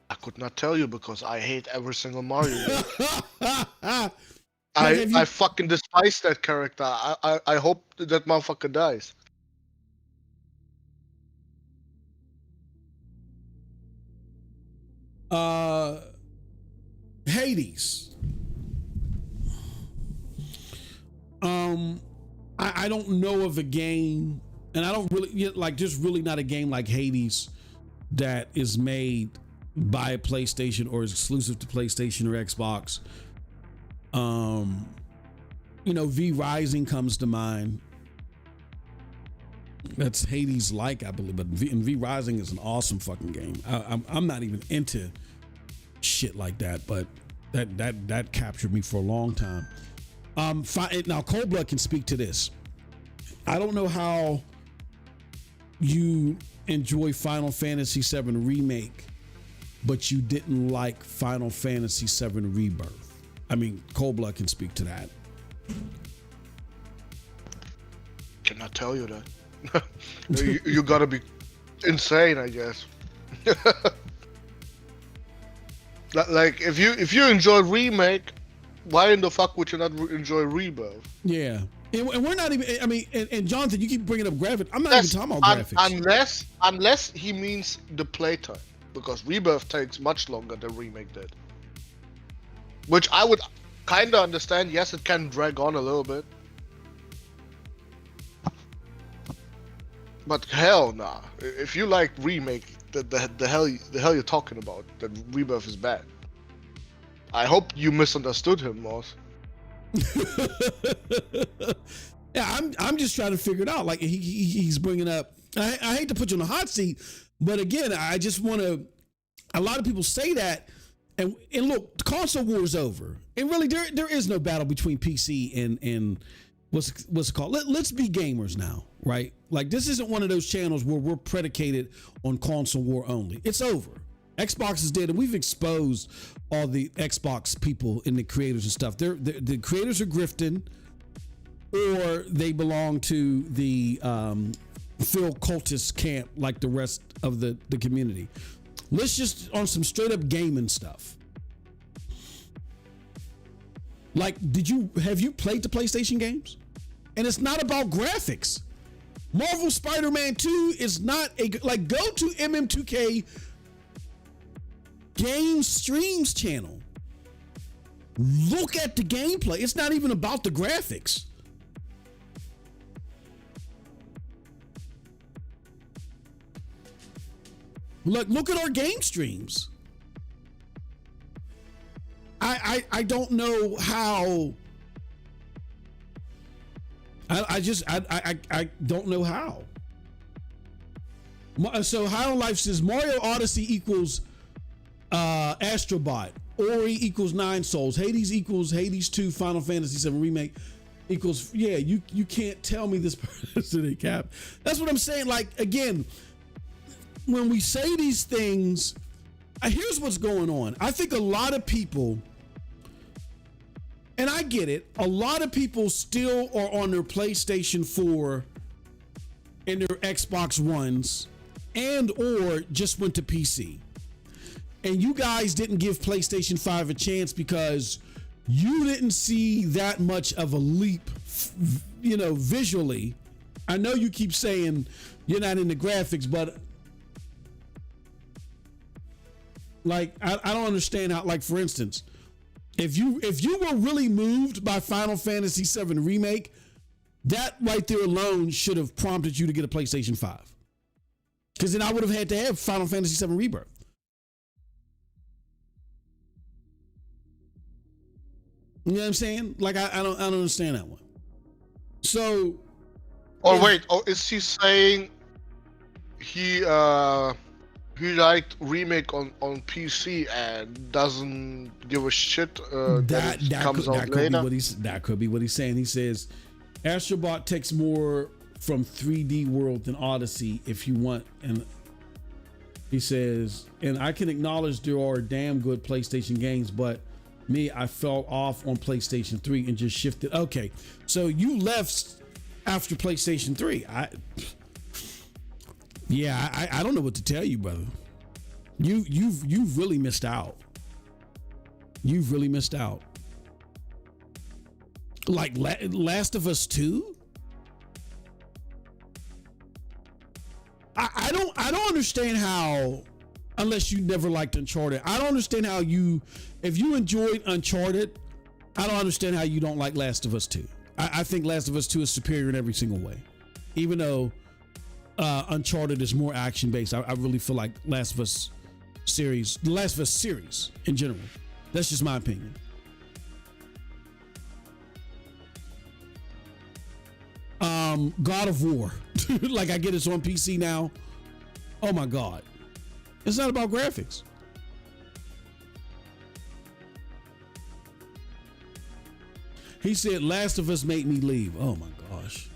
I could not tell you because I hate every single Mario game. I fucking despise that character. I hope that motherfucker dies. Hades. I don't know of a game, and I don't really like, just really not a game like Hades that is made by a PlayStation or is exclusive to PlayStation or Xbox. V Rising comes to mind. That's Hades like, I believe, but V Rising is an awesome fucking game. I'm not even into shit like that, but that captured me for a long time. Now Cold Blood can speak to this. I don't know how you enjoy Final Fantasy VII Remake, but you didn't like Final Fantasy VII Rebirth. I mean, Cold Blood can speak to that. Cannot tell you that. you gotta be insane, I guess. Like if you enjoy Remake, why in the fuck would you not enjoy Rebirth? Yeah. And we're not even, I mean, and Jonathan, you keep bringing up graphics. I'm not even talking about graphics. Unless he means the playtime, because Rebirth takes much longer than Remake did. Which I would kind of understand. Yes, it can drag on a little bit. But hell nah. If you like Remake, the hell you're talking about, that Rebirth is bad. I hope you misunderstood him, Moss. Yeah, I'm just trying to figure it out. Like he's bringing up. I hate to put you on the hot seat, but again, I just want to. A lot of people say that, and look, the console war is over, and really there is no battle between PC and what's it called? Let's be gamers now, right? Like this isn't one of those channels where we're predicated on console war only. It's over. Xbox is dead, and we've exposed all the Xbox people and the creators and stuff. The creators are grifting, or they belong to the Phil cultist camp, like the rest of the community. let's just on some straight up gaming stuff. Like, have you played the PlayStation games? And it's not about graphics. Marvel Spider-Man 2 is not like, go to MM2K Game Streams channel. Look at the gameplay. It's not even about the graphics. Look at our game streams. I don't know how. I don't know how. So High on Life says Mario Odyssey equals Astrobot. Ori equals 9 Souls. Hades equals Hades 2. Final Fantasy 7 Remake equals, yeah, you can't tell me this person ain't cap. That's what I'm saying. Like, again, when we say these things, here's what's going on. I think a lot of people, and I get it, a lot of people still are on their PlayStation 4 and their Xbox Ones and or just went to PC. And you guys didn't give PlayStation 5 a chance because you didn't see that much of a leap, visually. I know you keep saying you're not into graphics, but like, I don't understand how, like, for instance, if you were really moved by Final Fantasy 7 Remake, that right there alone should have prompted you to get a PlayStation 5. Because then I would have had to have Final Fantasy 7 Rebirth. You know what I'm saying? Like, I don't understand that one. So, is he saying he liked Remake on PC and doesn't give a shit that it comes out later? That could be what he's saying. He says Astrobot takes more from 3D World than Odyssey if you want, and he says, and I can acknowledge there are damn good PlayStation games, but I fell off on PlayStation 3 and just shifted. Okay, so you left after PlayStation 3. I don't know what to tell you, brother. You've really missed out. You've really missed out. Like Last of Us 2? I don't understand how, unless you never liked Uncharted. I don't understand how if you enjoyed Uncharted, I don't understand how you don't like Last of Us 2. I think Last of Us 2 is superior in every single way. Even though Uncharted is more action based, I really feel like the Last of Us series in general. That's just my opinion. God of War. Like, I get it's on PC now. Oh my God. It's not about graphics. He said Last of Us made me leave. Oh my gosh.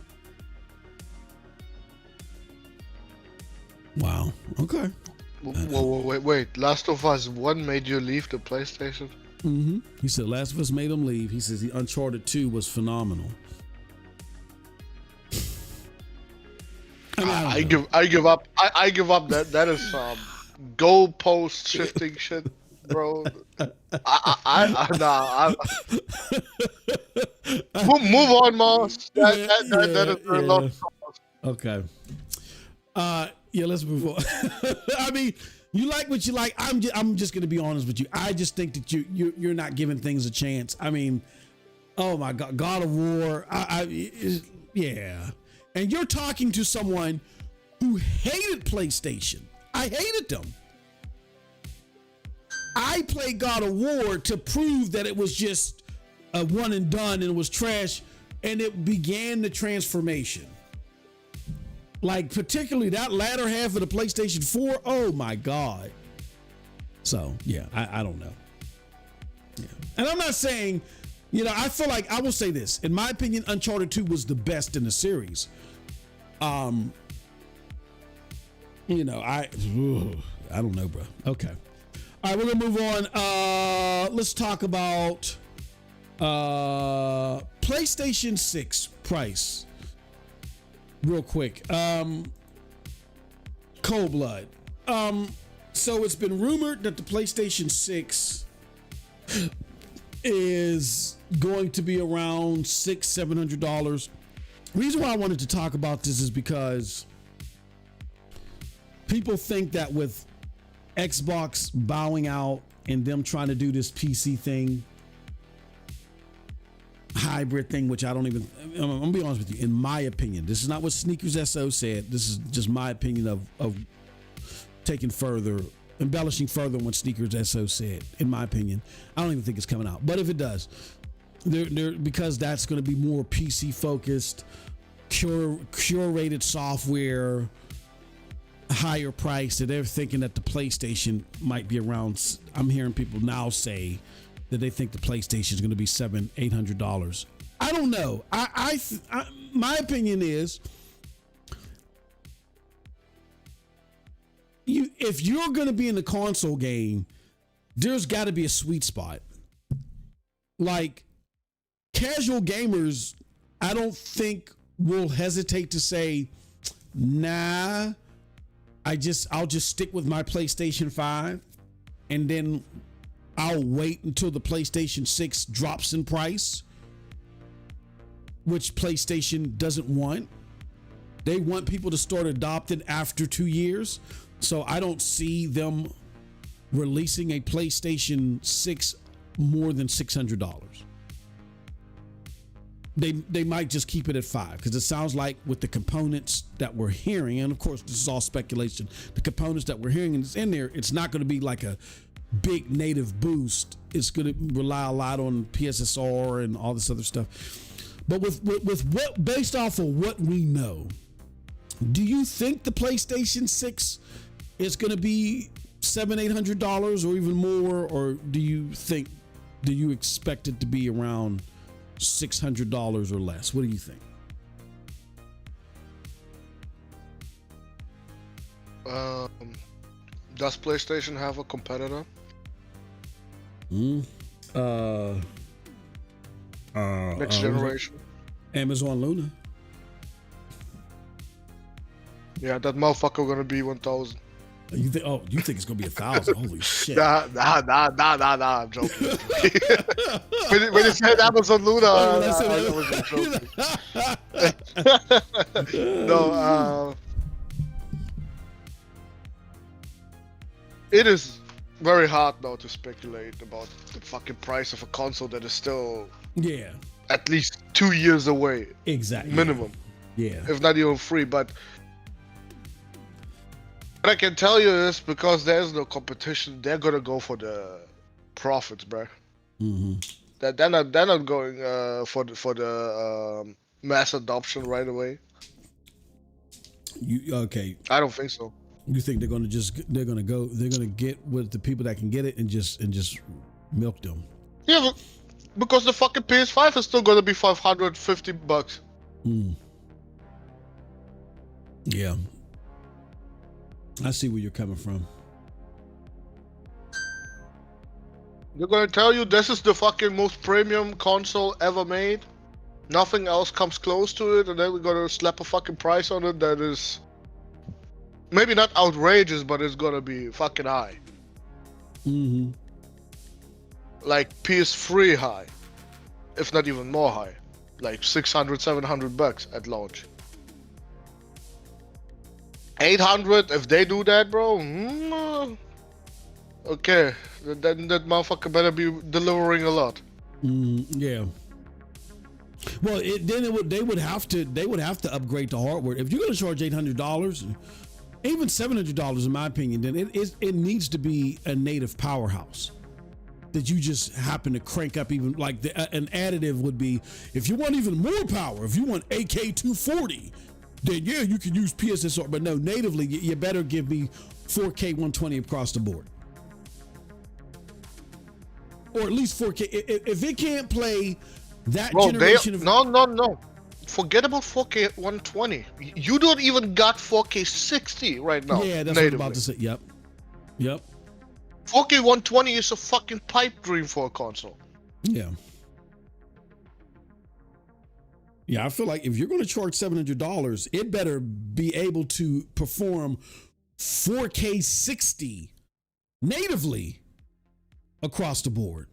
Wow. Okay. Wait. Last of Us 1 made you leave the PlayStation? Mm-hmm. He said Last of Us made him leave. He says the Uncharted 2 was phenomenal. I give up. I give up. That is goalpost shifting shit, bro. Move on, Moss. That is a lot. Okay. Let's move on. I mean, you like what you like. I'm just gonna be honest with you. I just think that you're not giving things a chance. I mean, oh my God, God of War. Yeah. And you're talking to someone who hated PlayStation. I hated them. I played God of War to prove that it was just a one and done and it was trash, and it began the transformation. Like, particularly that latter half of the PlayStation 4, oh my God. So, yeah, I don't know. Yeah. And I'm not saying, I feel like, I will say this. In my opinion, Uncharted 2 was the best in the series. I don't know, bro. Okay. All right, we're gonna move on. Let's talk about PlayStation 6 price real quick. Cold Blood. So it's been rumored that the PlayStation 6 is going to be around $600-700. Reason why I wanted to talk about this is because people think that with Xbox bowing out and them trying to do this PC thing, hybrid thing, which I don't even, I'm gonna be honest with you, in my opinion, this is not what Sneakers SO said. This is just my opinion of taking further, embellishing further on what Sneakers SO said. In my opinion, I don't even think it's coming out, but if it does, they're because that's going to be more PC focused, curated software, higher price, that they're thinking that the PlayStation might be around. I'm hearing people now say that they think the PlayStation is going to be $700-800. I don't know. I my opinion is, if you're going to be in the console game, there's got to be a sweet spot. Like, casual gamers, I don't think will hesitate to say, nah, I'll just stick with my PlayStation 5, and then I'll wait until the PlayStation 6 drops in price, which PlayStation doesn't want. They want people to start adopting after 2 years. So I don't see them releasing a PlayStation 6 more than $600. They might just keep it at $500, because it sounds like with the components that we're hearing, and of course this is all speculation, the components that we're hearing is in there, it's not going to be like a big native boost. It's going to rely a lot on PSSR and all this other stuff. But with what, based off of what we know, do you think the PlayStation 6 is going to be $700-800 or even more, or do you expect it to be around $600 or less? What do you think? Does PlayStation have a competitor? Next generation. Amazon Luna. Yeah, that motherfucker gonna be 1,000. You think it's gonna be 1,000? Holy shit! Nah, I'm joking. when you said Amazon Luna, I was joking. No, it is very hard now to speculate about the fucking price of a console that is still at least 2 years away. Exactly. Minimum. Yeah. If not even 3, but what I can tell you is, because there's no competition, they're gonna go for the profits, bro. Mm-hmm. They're not going for the mass adoption right away. Okay? I don't think so. You think they're gonna get with the people that can get it and just milk them? Yeah, because the fucking PS5 is still gonna be $550. Yeah. I see where you're coming from. They're gonna tell you this is the fucking most premium console ever made. Nothing else comes close to it, and then we're gonna slap a fucking price on it that is maybe not outrageous, but it's gonna be fucking high. Mm-hmm. Like PS3 high, if not even more high, like $600-700 at launch. 800 if they do that, bro. Okay, then that motherfucker better be delivering a lot. Yeah. Well, they would have to upgrade the hardware. If you're going to charge $800, even $700, in my opinion, then it needs to be a native powerhouse that you just happen to crank up. Even like an additive would be, if you want even more power, if you want AK240. Then yeah, you can use PSSR, but no, natively, you better give me 4K 120 across the board. Or at least 4K. If it can't play that generation of... No. Forget about 4K 120. You don't even got 4K 60 right now. Yeah, that's natively. what I'm about to say. Yep. 4K 120 is a fucking pipe dream for a console. Yeah. Yeah, I feel like if you're going to charge $700, it better be able to perform 4K 60 natively across the board.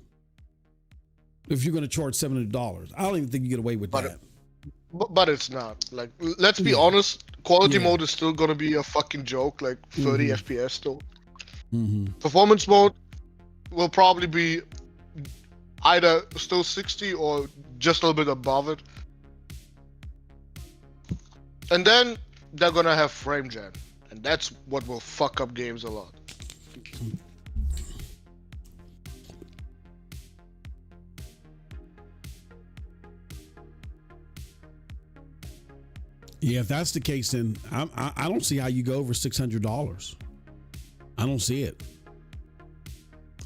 If you're going to charge $700, I don't even think you get away with that. But it's not. Like, let's be honest. Quality mode is still going to be a fucking joke. Like 30 FPS still. Performance mode will probably be either still 60 or just a little bit above it. And then they're gonna have frame gen, and that's what will fuck up games a lot. Yeah, if that's the case, then I don't see how you go over $600. I don't see it.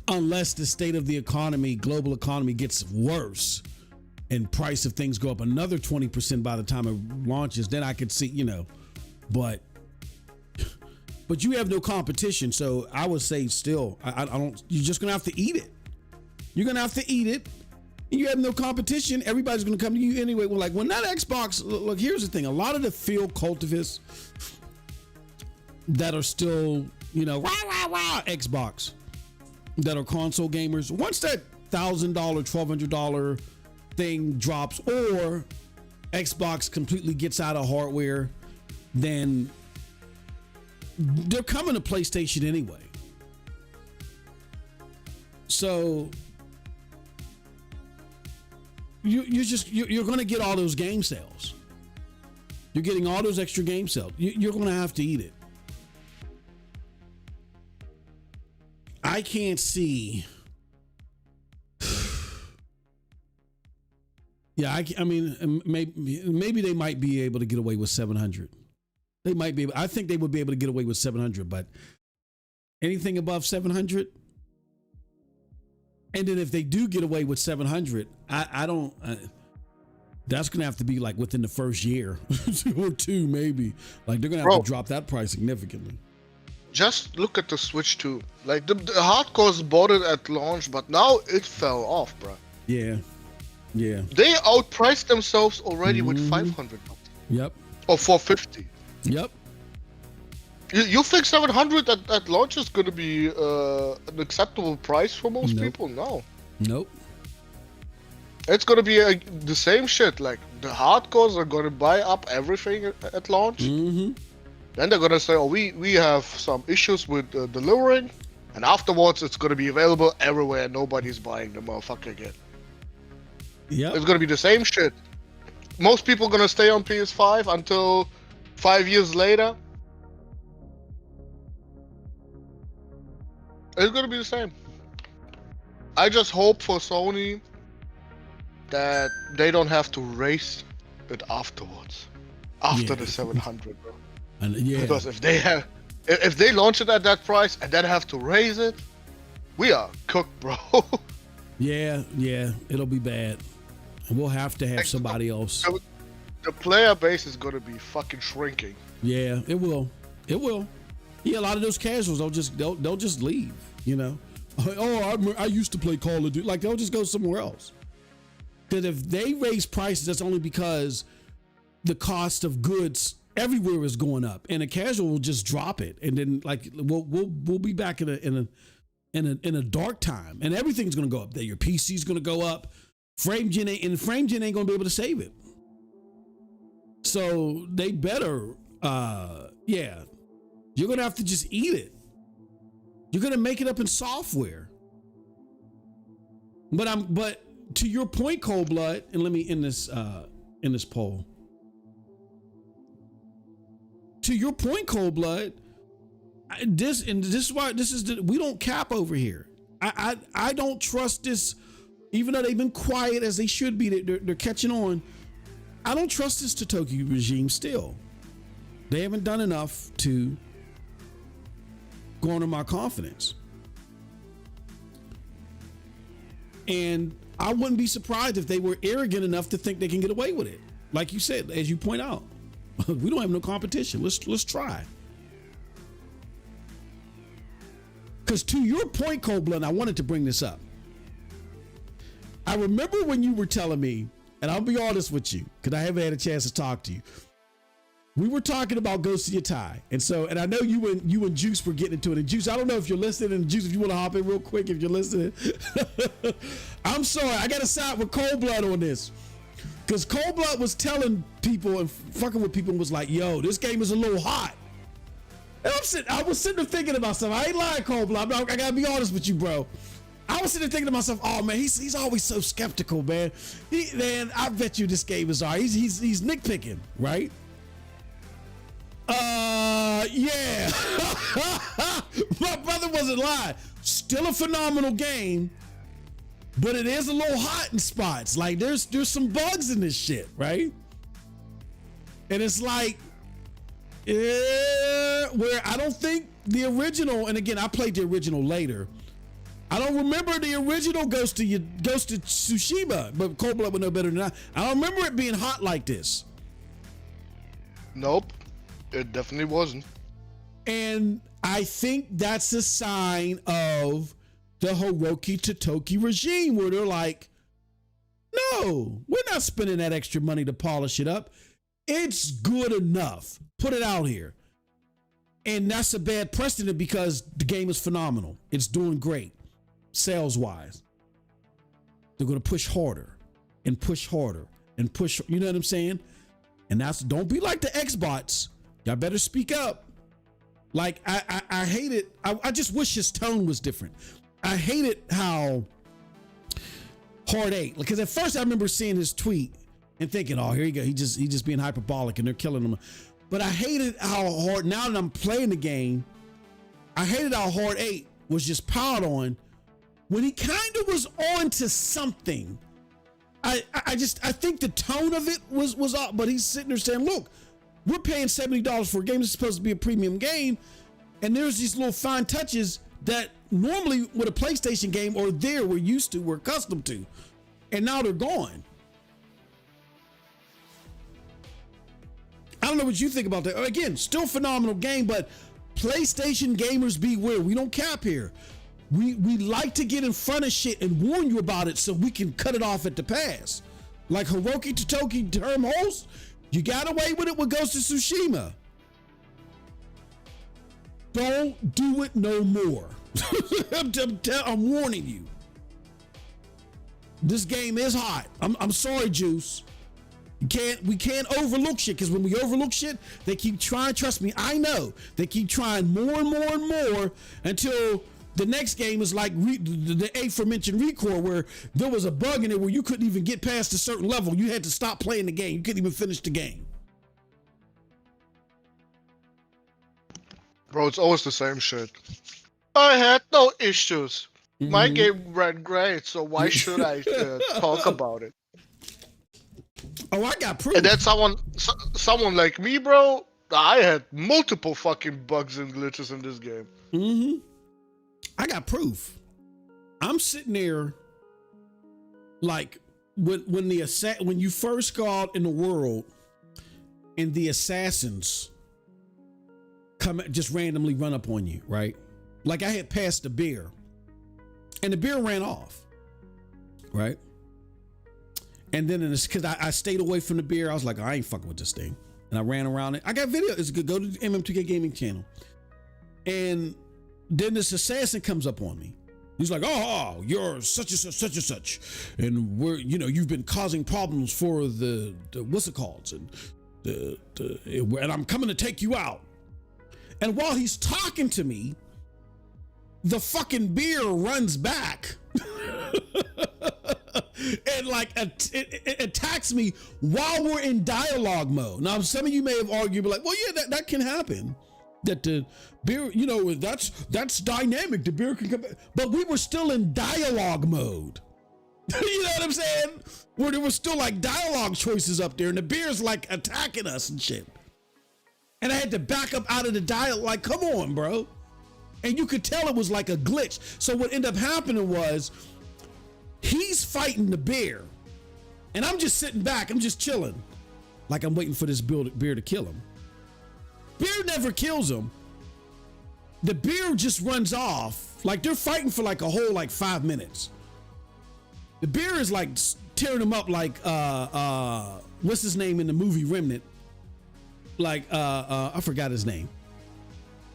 Unless the state of the economy, global economy, gets worse and price of things go up another 20% by the time it launches, then I could see, but you have no competition. So I would say still, I don't, you're just going to have to eat it. You're going to have to eat it. You have no competition. Everybody's going to come to you anyway. Well, like when that Xbox, look, here's the thing. A lot of the field cultivists that are still, Xbox, that are console gamers, once that $1,000, $1,200 thing drops, or Xbox completely gets out of hardware, then they're coming to PlayStation anyway. So you're going to get all those game sales. You're getting all those extra game sales. You're going to have to eat it. I can't see. Yeah, I mean, maybe they might be able to get away with 700. They might be able, I think they would be able to get away with 700, but anything above 700. And then if they do get away with 700, I don't. That's gonna have to be like within the first year or two, maybe. Like they're gonna have to drop that price significantly. Just look at the Switch 2. Like the hardcores bought it at launch, but now it fell off, bro. Yeah. They outpriced themselves already with $500. Yep. Or $450. Yep. You think 700 at launch is going to be an acceptable price for most people? No. Nope. It's going to be the same shit. Like the hardcores are going to buy up everything at launch. Then they're going to say, oh, we have some issues with delivering. And afterwards, it's going to be available everywhere. Nobody's buying the motherfucker again. Yeah. It's going to be the same shit. Most people are going to stay on PS5 until 5 years later. It's going to be the same. I just hope for Sony that they don't have to raise it afterwards. After the 700, bro. Because if they launch it at that price and then have to raise it, we are cooked, bro. Yeah, it'll be bad. And we'll have to have somebody else. The player base is going to be fucking shrinking. Yeah, it will. Yeah, a lot of those casuals, they'll just leave, Oh, I used to play Call of Duty. Like, they'll just go somewhere else. Because if they raise prices, that's only because the cost of goods everywhere is going up, and a casual will just drop it, and then like we'll be back in a dark time, and everything's gonna go up. There, your PC's gonna go up. Frame gen ain't gonna be able to save it. So they better, you're gonna have to just eat it. You're gonna make it up in software. But to your point, Cold Blood, and let me end this poll. To your point, Cold Blood, this is why we don't cap over here. I don't trust this, even though they've been quiet as they should be. They're catching on. I don't trust this Totoki regime still. They haven't done enough to garner my confidence. And I wouldn't be surprised if they were arrogant enough to think they can get away with it. Like you said, as you point out, we don't have no competition. Let's try. Because to your point, Cold Blood, I wanted to bring this up. I remember when you were telling me, and I'll be honest with you, because I haven't had a chance to talk to you. we were talking about Ghost of Yotei, and I know you and Juice were getting into it. And Juice, I don't know if you're listening, and Juice, if you want to hop in real quick, if you're listening. I'm sorry, I got to side with Cold Blood on this, because Cold Blood was telling people and fucking with people and was like, "Yo, this game is a little hot." And I was sitting there thinking to myself, I ain't lying, Cold Blood. I gotta be honest with you, bro. I was sitting there thinking to myself, oh man, he's always so skeptical, man. Man, I bet you this game is alright. He's nitpicking, right? Yeah. My brother wasn't lying. Still a phenomenal game, but it is a little hot in spots. Like there's some bugs in this shit, right? And it's like, yeah, where I don't think the original, and again, I played the original later. I don't remember the original Ghost of Tsushima, but Cold Blood would know better than I don't remember it being hot like this. Nope, it definitely wasn't. And I think that's a sign of the Hiroki Totoki regime, where they're like, no, we're not spending that extra money to polish it up. It's good enough. Put it out here. And that's a bad precedent because the game is phenomenal. It's doing great. Sales wise, they're going to push harder and push harder and push. You know what I'm saying? And don't be like the Xbox. Y'all better speak up. Like I hate it. I just wish his tone was different. I hated how Hard 8, because at first I remember seeing his tweet and thinking, oh, here you go. He just being hyperbolic and they're killing him. But I hated how hard, now that I'm playing the game, I hated how Hard 8 was just piled on when he kind of was on to something. I think the tone of it was off, but he's sitting there saying, look, we're paying $70 for a game that's supposed to be a premium game, and there's these little fine touches that normally with a PlayStation game or we're used to, we're accustomed to, and now they're gone. I don't know what you think about that. Again, still phenomenal game, but PlayStation gamers beware. We don't cap here. We like to get in front of shit and warn you about it so we can cut it off at the pass. Like Hiroki Totoki term host, you got away with it with Ghost of Tsushima. Don't do it no more. I'm warning you. This game is hot. I'm sorry, Juice. We can't overlook shit, because when we overlook shit, they keep trying. Trust me, I know. They keep trying more and more and more until the next game is like the aforementioned Recore, where there was a bug in it where you couldn't even get past a certain level. You had to stop playing the game. You couldn't even finish the game. Bro, it's always the same shit. I had no issues. My game ran great, so why should I talk about it? Oh, I got proof. And then someone like me, bro, I had multiple fucking bugs and glitches in this game. I got proof. I'm sitting there like when you first go out in the world and the assassins just randomly run up on you, right? Like I had passed the beer and the beer ran off, right? And then because I stayed away from the beer, I was like, I ain't fucking with this thing. And I ran around it. I got video. It's good. Go to the MM2K Gaming channel. And then this assassin comes up on me. He's like, oh, you're such and such, such and such. And you've been causing problems for the what's it called? And I'm coming to take you out. And while he's talking to me, the fucking beer runs back. And like it attacks me while we're in dialogue mode. Now, some of you may have argued, but like, well, yeah, that can happen. That the beer, that's dynamic. The beer can come back. But we were still in dialogue mode. You know what I'm saying? Where there was still like dialogue choices up there, and the beer's like attacking us and shit. And I had to back up out of the dialogue. Like, come on, bro. And you could tell it was like a glitch. So what ended up happening was, he's fighting the bear, and I'm just sitting back. I'm just chilling, like I'm waiting for this bear to kill him. Bear never kills him. The bear just runs off. Like they're fighting for like a whole 5 minutes. The bear is like tearing him up like what's his name in the movie Remnant? like I forgot his name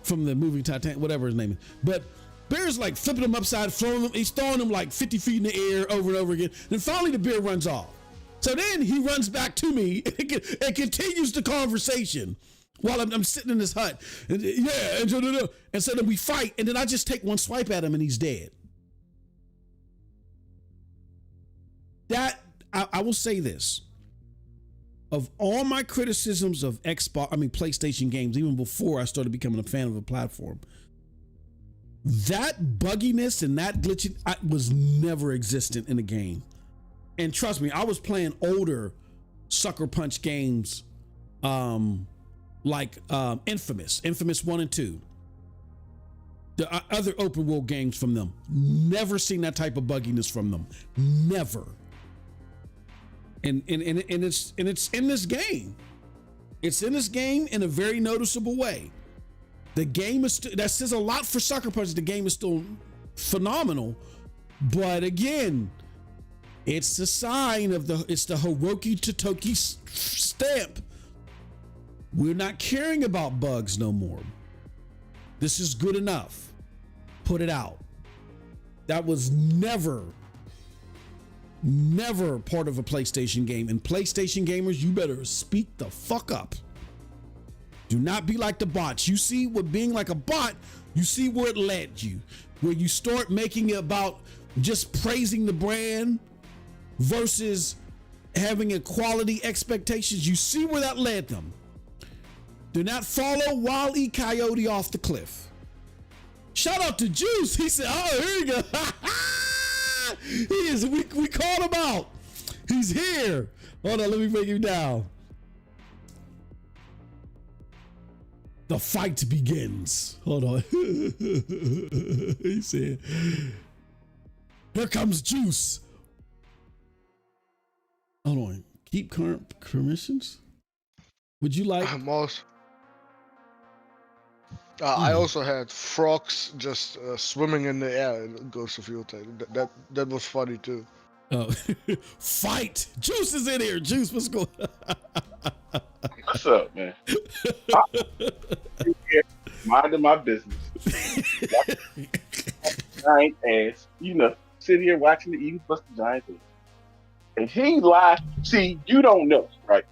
from the movie Titanic, whatever his name is. But Bear's like flipping him upside, throwing him. He's throwing him like 50 feet in the air over and over again. Then finally the bear runs off. So then he runs back to me and continues the conversation while I'm sitting in this hut. And, and so then we fight, and then I just take one swipe at him and he's dead. That I will say this. Of all my criticisms of PlayStation games, even before I started becoming a fan of a platform, that bugginess and that glitching was never existent in a game. And trust me, I was playing older Sucker Punch games, like Infamous 1 and 2. The other open world games from them. Never seen that type of bugginess from them. Never. And it's in this game. It's in this game in a very noticeable way. The game is that says a lot for Sucker Punch. The game is still phenomenal, but again, it's the sign of it's the Hiroki Totoki stamp. We're not caring about bugs no more. This is good enough. Put it out. That was never part of a PlayStation game. And PlayStation gamers, you better speak the fuck up. Do not be like the bots. You see what being like a bot, you see where it led you. Where you start making it about just praising the brand versus having a quality expectations. You see where that led them. Do not follow Wile E. Coyote off the cliff. Shout out to Juice. He said, oh, here you go. He is. We called him out. He's here. Hold on, let me break him down. The fight begins. Hold on. He said, here comes Juice. Hold on. Keep current permissions. Would you like? I also had frogs just swimming in the air in Ghost of Yotei. That was funny too. Oh, fight! Juice is in here. Juice, what's going on? What's up, man? Minding my business. Giant ass, sit here watching the Eagles bust the Giants ass. And he lied. See, you don't know, right?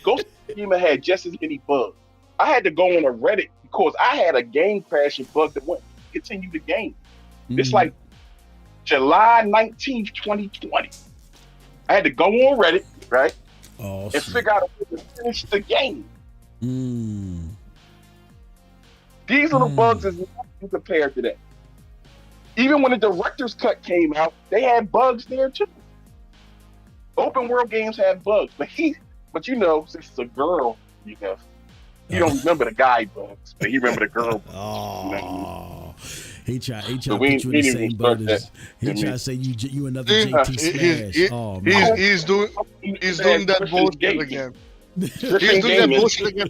Ghost of Yotei had just as many bugs. I had to go on a Reddit because I had a game crashing bug that wouldn't continue the game. Mm-hmm. It's like July 19th, 2020. I had to go on Reddit, right? And figure out a way to finish the game. Mm. These little bugs is nothing compared to that. Even when the director's cut came out, they had bugs there too. Open world games have bugs, but since it's a girl, you don't remember the guy bugs, but you remember the girl bugs. Oh, he tried to put you in the same boat as he tried to say you another JT Smash. Oh man, he's doing that bullshit again. He's doing that bullshit again.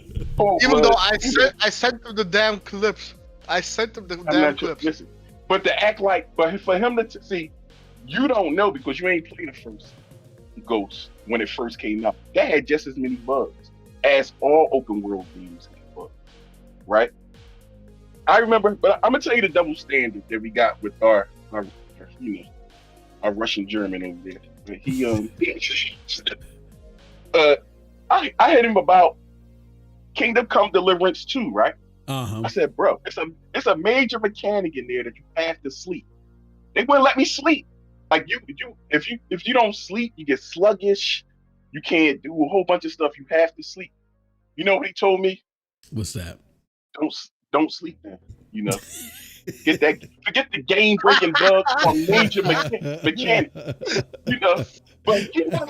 Even though I sent him the damn clips. Listen, but to act like, but for him to see, you don't know because you ain't played the first Ghost when it first came out. That had just as many bugs as all open world games have bugs, right? I remember, but I'm gonna tell you the double standard that we got with our Russian German over there. But he I hit him about Kingdom Come Deliverance 2, right? Uh-huh. I said, bro, it's a major mechanic in there that you have to sleep. They wouldn't let me sleep. Like if you don't sleep, you get sluggish. You can't do a whole bunch of stuff. You have to sleep. You know what he told me? What's that? Don't sleep then. Forget the game breaking bugs on major mechanic. But you know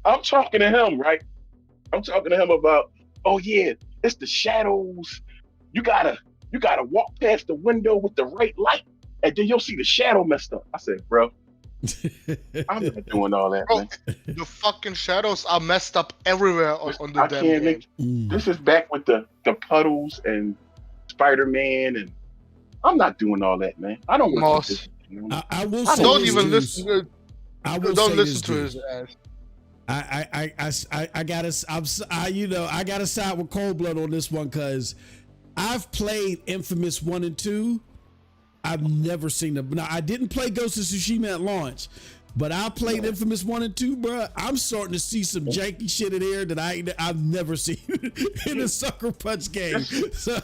I'm talking to him, right? I'm talking to him about, oh yeah, it's the shadows. You gotta walk past the window with the right light, and then you'll see the shadow messed up. I said, bro, I'm not doing all that, man. The fucking shadows are messed up everywhere on the damn game. This is back with the puddles and Spider-Man, and I'm not doing all that, man. I don't want to. I will say don't even listen to. Don't listen to his ass. I gotta side with Cold Blood on this one because I've played Infamous 1 and 2. I've never seen them. Now I didn't play Ghost of Tsushima at launch, but I played Infamous 1 and 2, bro. I'm starting to see some janky shit in there that I've never seen in a Sucker Punch game. So,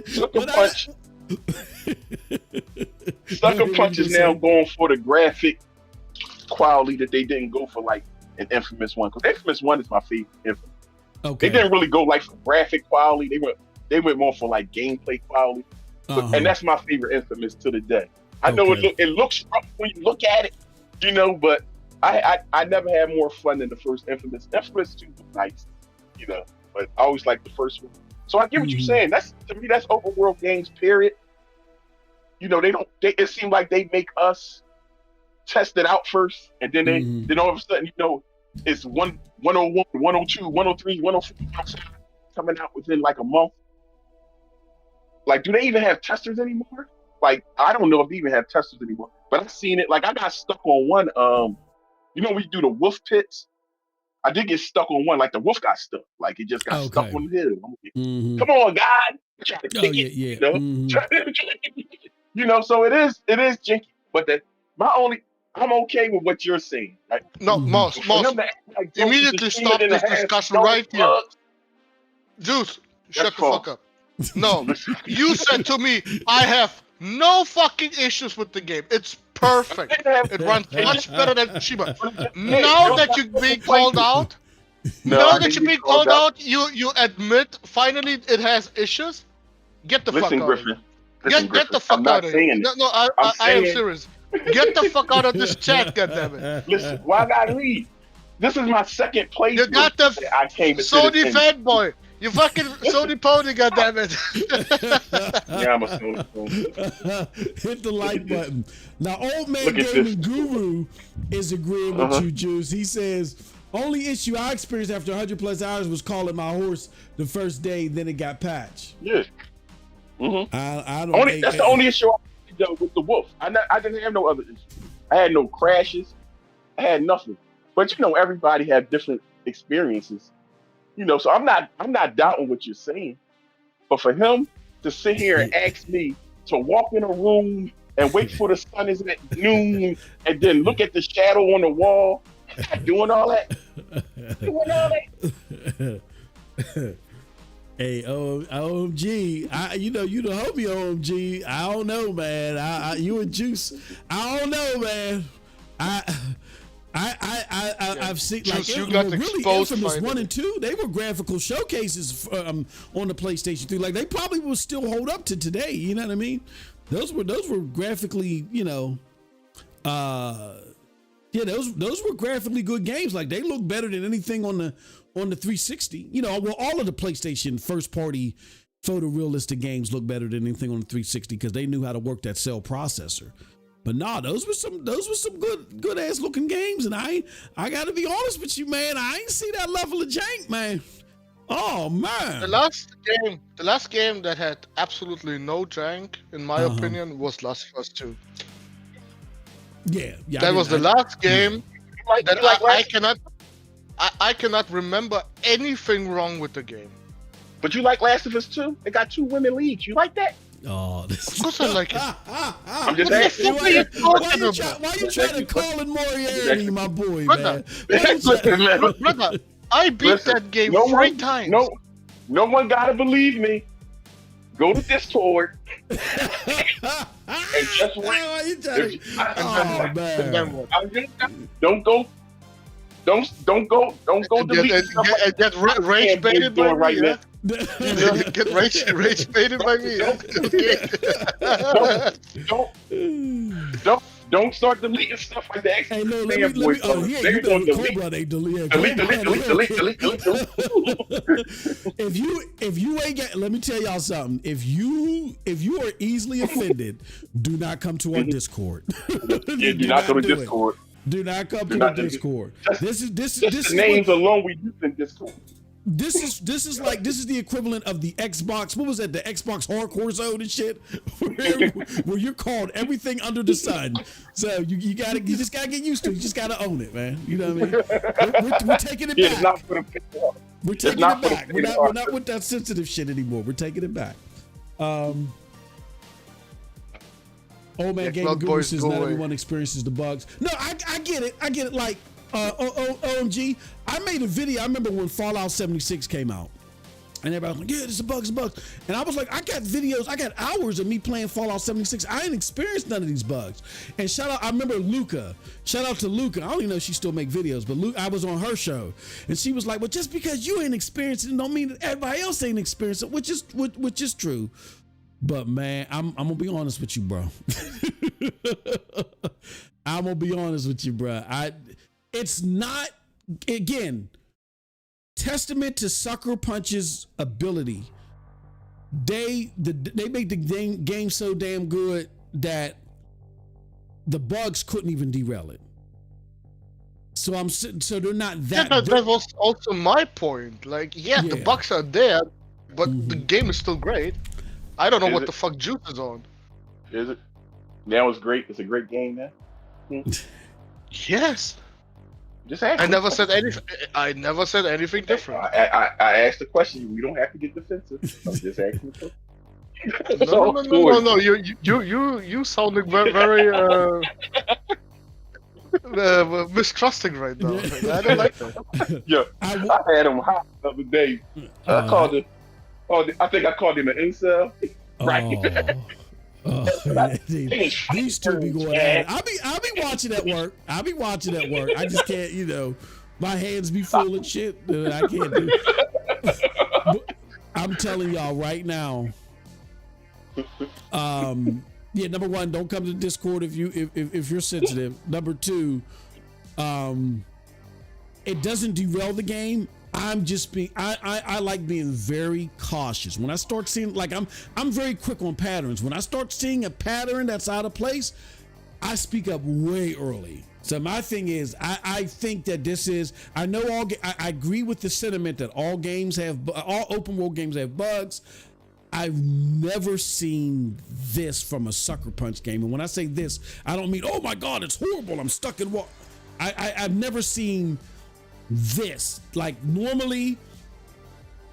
Sucker Punch. Sucker Punch is now going for the graphic quality that they didn't go for like in Infamous 1. Because Infamous 1 is my favorite Infamous. Okay. They didn't really go like for graphic quality. They went more for like gameplay quality. And that's my favorite Infamous to the day. I know it looks rough when you look at it, you know, but I never had more fun than the first Infamous. Infamous 2 was nice, you know, but I always liked the first one. So I get what you're saying. To me, that's open world games, period. You know, it seemed like they make us test it out first, and then then all of a sudden, you know, it's 101, 102, 103, 104 coming out within like a month. Like, do they even have testers anymore? Like, I don't know if they even have testers anymore. But I've seen it. Like, I got stuck on one. You know, when you do the wolf pits, I did get stuck on one. Like, the wolf got stuck. Like, it just got stuck on the hill. Come on, God! Try to kick it. You know, you know. So it is janky. But I'm okay with what you're saying. Right? No, Moss. Immediately stop this discussion right here. Juice, shut the fuck up. No, you said to me, I have no fucking issues with the game. It's perfect. It runs much better than Shiba. Now that you're being called out, you admit finally it has issues. Get the fuck out. Griffin. Get the fuck out of here. No, I am serious. Get the fuck out of this chat, goddammit. Listen, why I gotta leave? This is my second playthrough. You got the Sony fanboy. You fucking Sony pony, goddammit. Yeah, I'm a Sony pony. Hit the like button. Now, Old Man Gaming Guru is agreeing with you, Juice. He says, only issue I experienced after 100 plus hours was calling my horse the first day, then it got patched. Yeah. I don't that's the only issue I dealt with the wolf. I didn't have no other issues. I had no crashes. I had nothing. But you know, everybody had different experiences. You know, so I'm not doubting what you're saying. But for him to sit here and ask me to walk in a room and wait for the sun is at noon and then look at the shadow on the wall, I'm not doing all that. Hey, OMG, you know you the homie OMG. I don't know, man. You and Juice, I don't know, man. I've seen like really Infamous 1 and 2. They were graphical showcases on the PlayStation 3. Like they probably will still hold up to today. You know what I mean? Those were graphically, you know, those were graphically good games. Like they look better than anything on the 360. You know, well, all of the PlayStation first party photorealistic games look better than anything on the 360 because they knew how to work that cell processor. But nah, those were some good ass looking games, and I gotta be honest with you, man. I ain't see that level of jank, man. Oh man. The last game that had absolutely no jank, in my opinion, was Last of Us 2. Yeah. That was the last game that I cannot remember anything wrong with the game. But you like Last of Us 2? It got 2 women leads. You like that? Oh, of course I like it. I'm just asking. Why you trying to call it Moriarty, my boy, man? Brother, I beat that game 3 times. No one gotta believe me. Go to Discord. And just wait. Don't go delete and get rage baited by me. Yeah? Get rage baited by me. Don't start deleting stuff like that. Hey, no, let me you know, Cobra, they delete. If you ain't got, let me tell y'all something. If you are easily offended, do not come to our Discord. Do not go to Discord. Do not come to the Discord. This is names alone we use in Discord. This is the equivalent of the Xbox. What was that? The Xbox Hardcore Zone and shit, where you're called everything under the sun. So you just gotta get used to it. You just gotta own it, man. You know what I mean? We're taking it back. We're taking it back. We're not with that sensitive shit anymore. We're taking it back. Old man Game Guru says not everyone experiences the bugs. No, I get it. I get it. Like, OMG, I made a video. I remember when Fallout 76 came out. And everybody was like, yeah, this is bugs. And I was like, I got videos, I got hours of me playing Fallout 76. I ain't experienced none of these bugs. And shout out, I remember Luca. Shout out to Luca. I don't even know if she still make videos, but I was on her show. And she was like, well, just because you ain't experiencing it don't mean that everybody else ain't experiencing it, which is true. But man, I'm gonna be honest with you, bro. I'm gonna be honest with you, bro. It's not, again, testament to Sucker Punch's ability. They make the game so damn good that the bugs couldn't even derail it. So they're not that. Yeah, that was also my point. Like, the bugs are there, but the game is still great. I don't know what the fuck Juice is on. Is it? Now it's great. It's a great game now. Yes. Just ask. I never said anything. I never said anything different. I asked the question. We don't have to get defensive. I'm just asking the question. No. You sounding very mistrusting right now. I don't like that. Yeah, I had him hot the other day. I think I called him an incel. Right. These two be going at it. I'll be watching at work. I just can't, my hands be full of shit. I can't do it. I'm telling y'all right now. Number one, don't come to Discord if you're sensitive. Number two, it doesn't derail the game. I'm just being, I like being very cautious. When I start seeing, like, I'm very quick on patterns. When I start seeing a pattern that's out of place, I speak up way early. So my thing is, I think that this is, I know I agree with the sentiment that all open world games have bugs. I've never seen this from a Sucker Punch game. And when I say this, I don't mean, oh my God, it's horrible, I'm stuck in what? I've never seen this. Like, normally,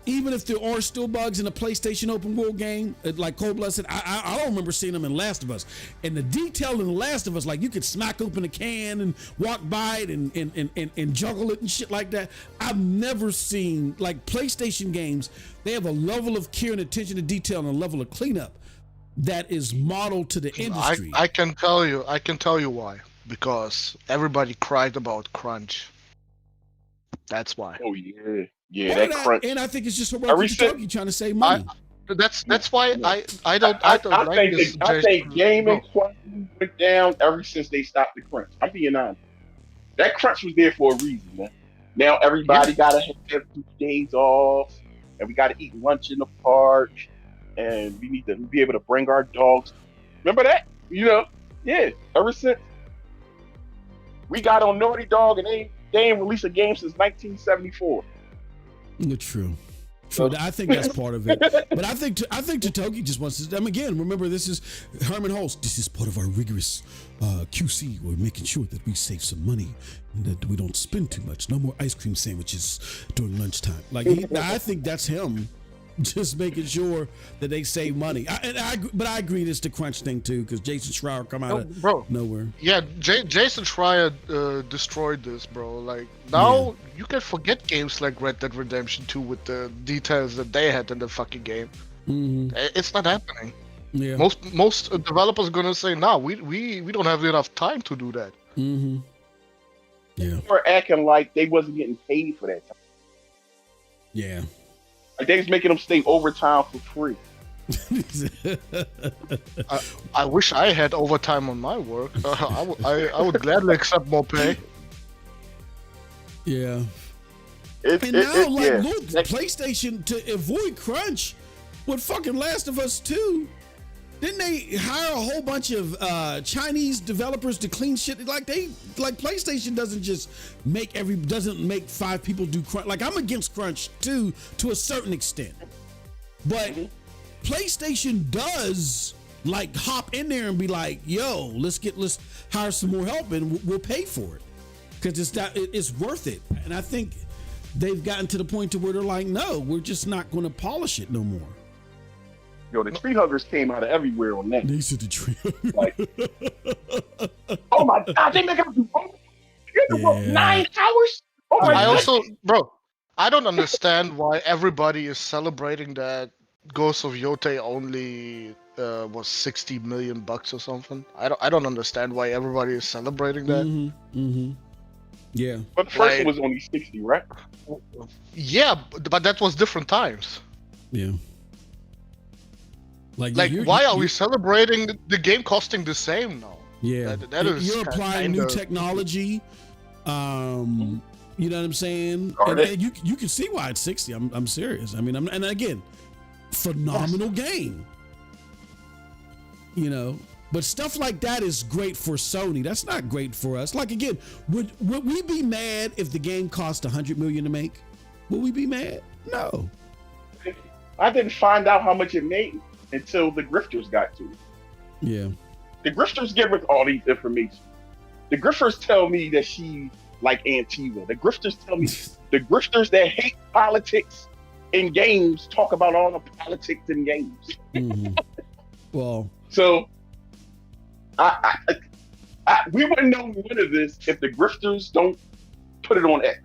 even if there are still bugs in a PlayStation open world game, like Cold Blood said, I don't remember seeing them in Last of Us. And the detail in The Last of Us, like, you could smack open a can and walk by it and juggle it and shit like that. I've never seen, like, PlayStation games, they have a level of care and attention to detail and a level of cleanup that is modeled to the industry. I can tell you why. Because everybody cried about crunch. That's why. Oh yeah, that crunch. And I think it's just a talkie trying to save money. That's why I don't like this. I think gaming quality went down ever since they stopped the crunch. I'm being honest. That crunch was there for a reason, man. Now everybody gotta have 2 days off, and we gotta eat lunch in the park, and we need to be able to bring our dogs. Remember that? Ever since we got on Naughty Dog and they ain't released a game since 1974. True. I think that's part of it. But I think Totoki just wants to. Again, remember, this is Herman Holtz. This is part of our rigorous QC. We're making sure that we save some money and that we don't spend too much. No more ice cream sandwiches during lunchtime. Like, I think that's him. Just making sure that they save money. But I agree it's the crunch thing too, because Jason Schreier come out of nowhere. Yeah, Jason Schreier destroyed this, bro. Like, now you can forget games like Red Dead Redemption 2 with the details that they had in the fucking game. Mm-hmm. It's not happening. Yeah. Most developers are gonna say, "No, we don't have enough time to do that." Mm-hmm. Yeah. They were acting like they wasn't getting paid for that time. Yeah. Like, they was making them stay overtime for free. I wish I had overtime on my work. I would gladly accept more pay. Yeah. Look, PlayStation, to avoid crunch with fucking Last of Us 2, Didn't they hire a whole bunch of Chinese developers to clean shit? Like PlayStation doesn't make 5 people do crunch. Like, I'm against crunch too, to a certain extent, but PlayStation does like hop in there and be like, yo, let's hire some more help and we'll pay for it, because it's worth it. And I think they've gotten to the point to where they're like, no, we're just not going to polish it no more. Yo, the tree huggers came out of everywhere on that. They said the tree huggers. Like, oh my God, they make us do 9 hours? Oh my God. I don't understand why everybody is celebrating that Ghost of Yotei only was $60 million or something. I don't understand why everybody is celebrating that. Yeah. But the first one was only 60, right? Yeah, but that was different times. Yeah. Like why are we celebrating the game costing the same now? Yeah, that is you're applying new technology. You know what I'm saying? And you can see why it's 60. I'm serious. I mean, and again, phenomenal game. You know, but stuff like that is great for Sony. That's not great for us. Like, again, would we be mad if the game cost $100 million to make? Would we be mad? No. I didn't find out how much it made until the grifters got to it. Yeah. The grifters give us all these information. The grifters tell me that she like Antiva. The grifters tell me the grifters that hate politics in games talk about all the politics in games. Well, so we wouldn't know one of this if the grifters don't put it on X.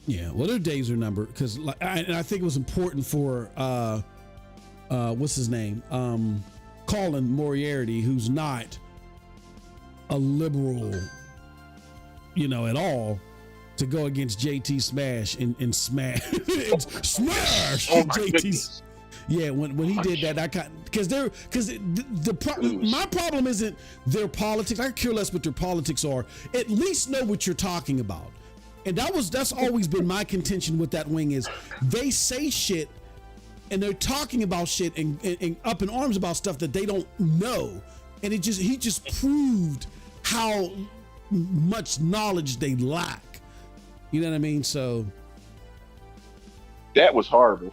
Yeah, well, their days are numbered, because I think it was important for what's his name, Colin Moriarty, who's not a liberal, you know, at all, to go against JT Smash and smash JT. Yeah, when he did that, I kind, because my problem isn't their politics. I could care less what their politics are. At least know what you're talking about. And that's always been my contention with that wing, is they say shit and they're talking about shit and up in arms about stuff that they don't know. And he just proved how much knowledge they lack. You know what I mean? So that was horrible.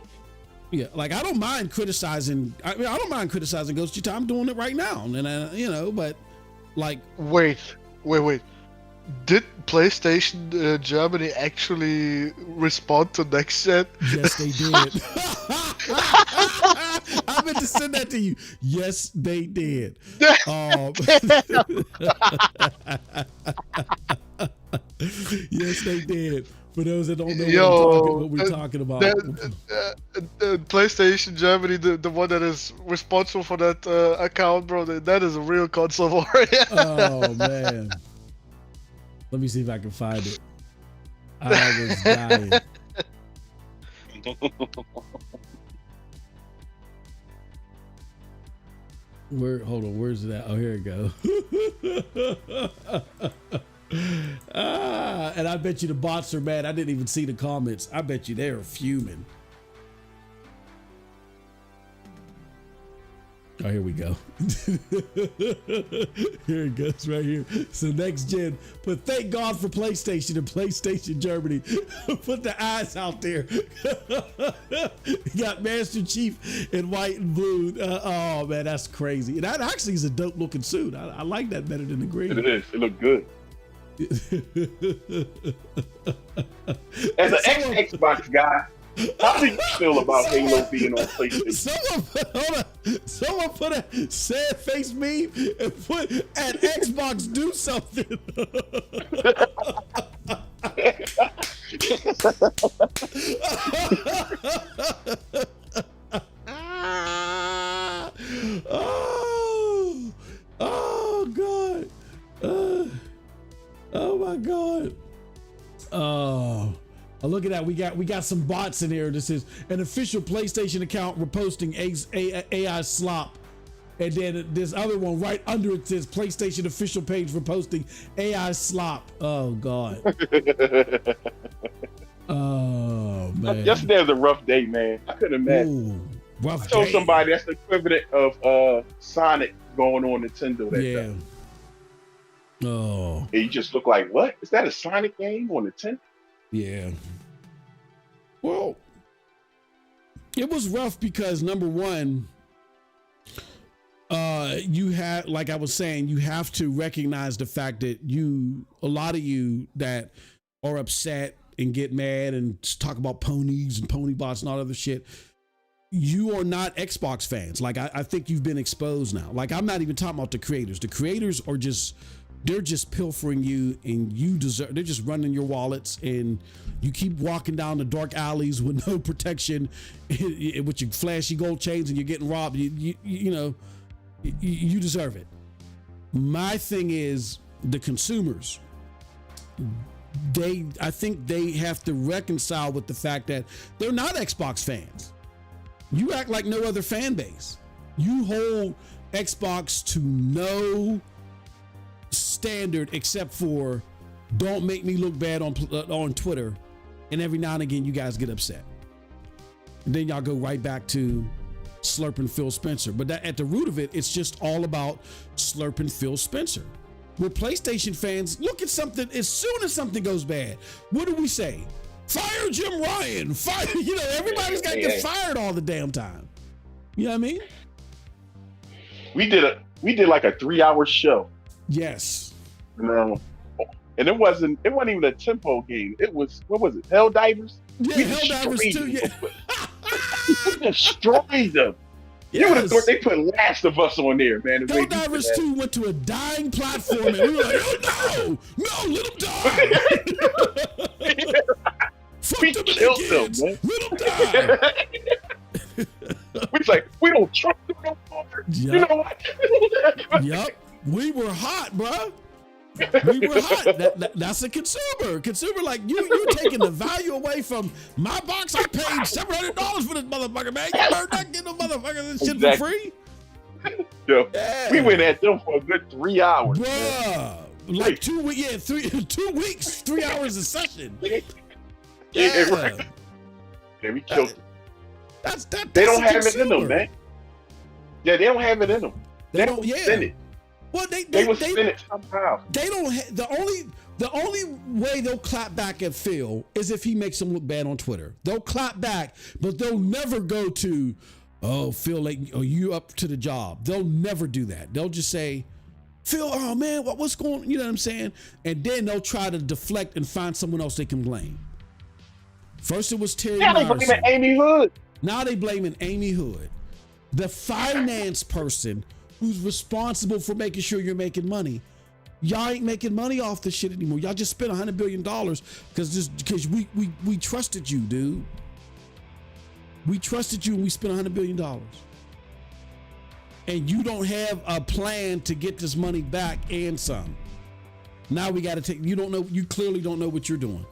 Yeah, like I don't mind criticizing. I don't mind criticizing Ghost of Yotei. I'm doing it right now, and but like, wait. Did PlayStation Germany actually respond to next gen? Yes, they did. I meant to send that to you. Yes, they did. Yes, they did. For those that don't know what we're talking about. PlayStation Germany, the one that is responsible for that account, bro, that is a real console warrior. Oh, man. Let me see if I can find it. I was dying. Hold on, where's it at? Oh, here it goes. And I bet you the bots are mad. I didn't even see the comments. I bet you they're fuming. Oh, here we go. Here it goes right here. So next gen, but thank God for PlayStation and PlayStation Germany. Put the eyes out there. You got Master Chief in white and blue. Oh man, that's crazy. And that actually is a dope looking suit. I like that better than the green. It is. It looked good. As an Xbox guy, how do you feel about Halo being on PlayStation? Someone put a sad face meme and put at Xbox do something. Oh God. Oh my God. Oh. Look at that. We got some bots in here. This is an official PlayStation account reposting AI slop. And then this other one right under it says PlayStation official page reposting AI slop. Oh God. Oh man. Yesterday was a rough day, man. I couldn't imagine. Rough I told game. somebody that's the equivalent of Sonic going on Nintendo that Yeah. time. Oh. And you just look like, what? Is that a Sonic game on Nintendo? Yeah. Well, it was rough because number one, you had, like I was saying, you have to recognize the fact that a lot of you that are upset and get mad and talk about ponies and pony bots and all other shit, you are not Xbox fans. Like I think you've been exposed now. Like I'm not even talking about the creators. The creators are they're just pilfering you, and they're just running your wallets, and you keep walking down the dark alleys with no protection with your flashy gold chains, and you're getting robbed. You know, you deserve it. My thing is the consumers. I think they have to reconcile with the fact that they're not Xbox fans. You act like no other fan base. You hold Xbox to no standard except for don't make me look bad on Twitter, and every now and again you guys get upset, and then y'all go right back to slurping Phil Spencer. But that, at the root of it, it's just all about slurping Phil Spencer. We're PlayStation fans. Look at something. As soon as something goes bad, what do we say? Fire Jim Ryan. Fire. You know, everybody's got to get fired all the damn time. You know what I mean? We did like a 3-hour show. Yes. And it wasn't even a tempo game. It was, what was it? Helldivers? Yeah, Helldivers 2. Yeah. We destroyed them. Yes. You would have thought they put Last of Us on there, man. Helldivers 2 went to a dying platform, and we were like, oh no, let them die. Fuck We them killed kids. them, man. Let them die. We was like, we don't trust them no more. Yep. You know what? Yep. We were hot, bruh. We were hot. That's a consumer. Consumer, like you're taking the value away from my box. I paid $700 for this motherfucker, man. You better not get no motherfucker this shit for free. Yeah. We went at them for a good 3 hours. Bruh. Like 2 weeks, yeah, 2 weeks, 3 hours a session. Yeah, right. Yeah, we killed them. That's They don't have consumer. it in them, man. Yeah, they don't have it in them. They don't spin it. Well, They will spin it somehow. They don't. The only way they'll clap back at Phil is if he makes them look bad on Twitter. They'll clap back, but they'll never go to, oh, Phil, like, are you up to the job? They'll never do that. They'll just say, Phil, oh man, what's going on? You know what I'm saying? And then they'll try to deflect and find someone else they can blame. First it was Terry Now they Myerson. blaming Amy Hood. Now they blaming Amy Hood, the finance person who's responsible for making sure you're making money. Y'all ain't making money off this shit anymore. Y'all just spent $100 billion because we trusted you, dude. We trusted you and we spent $100 billion. And you don't have a plan to get this money back and some. Now we got to take, you clearly don't know what you're doing.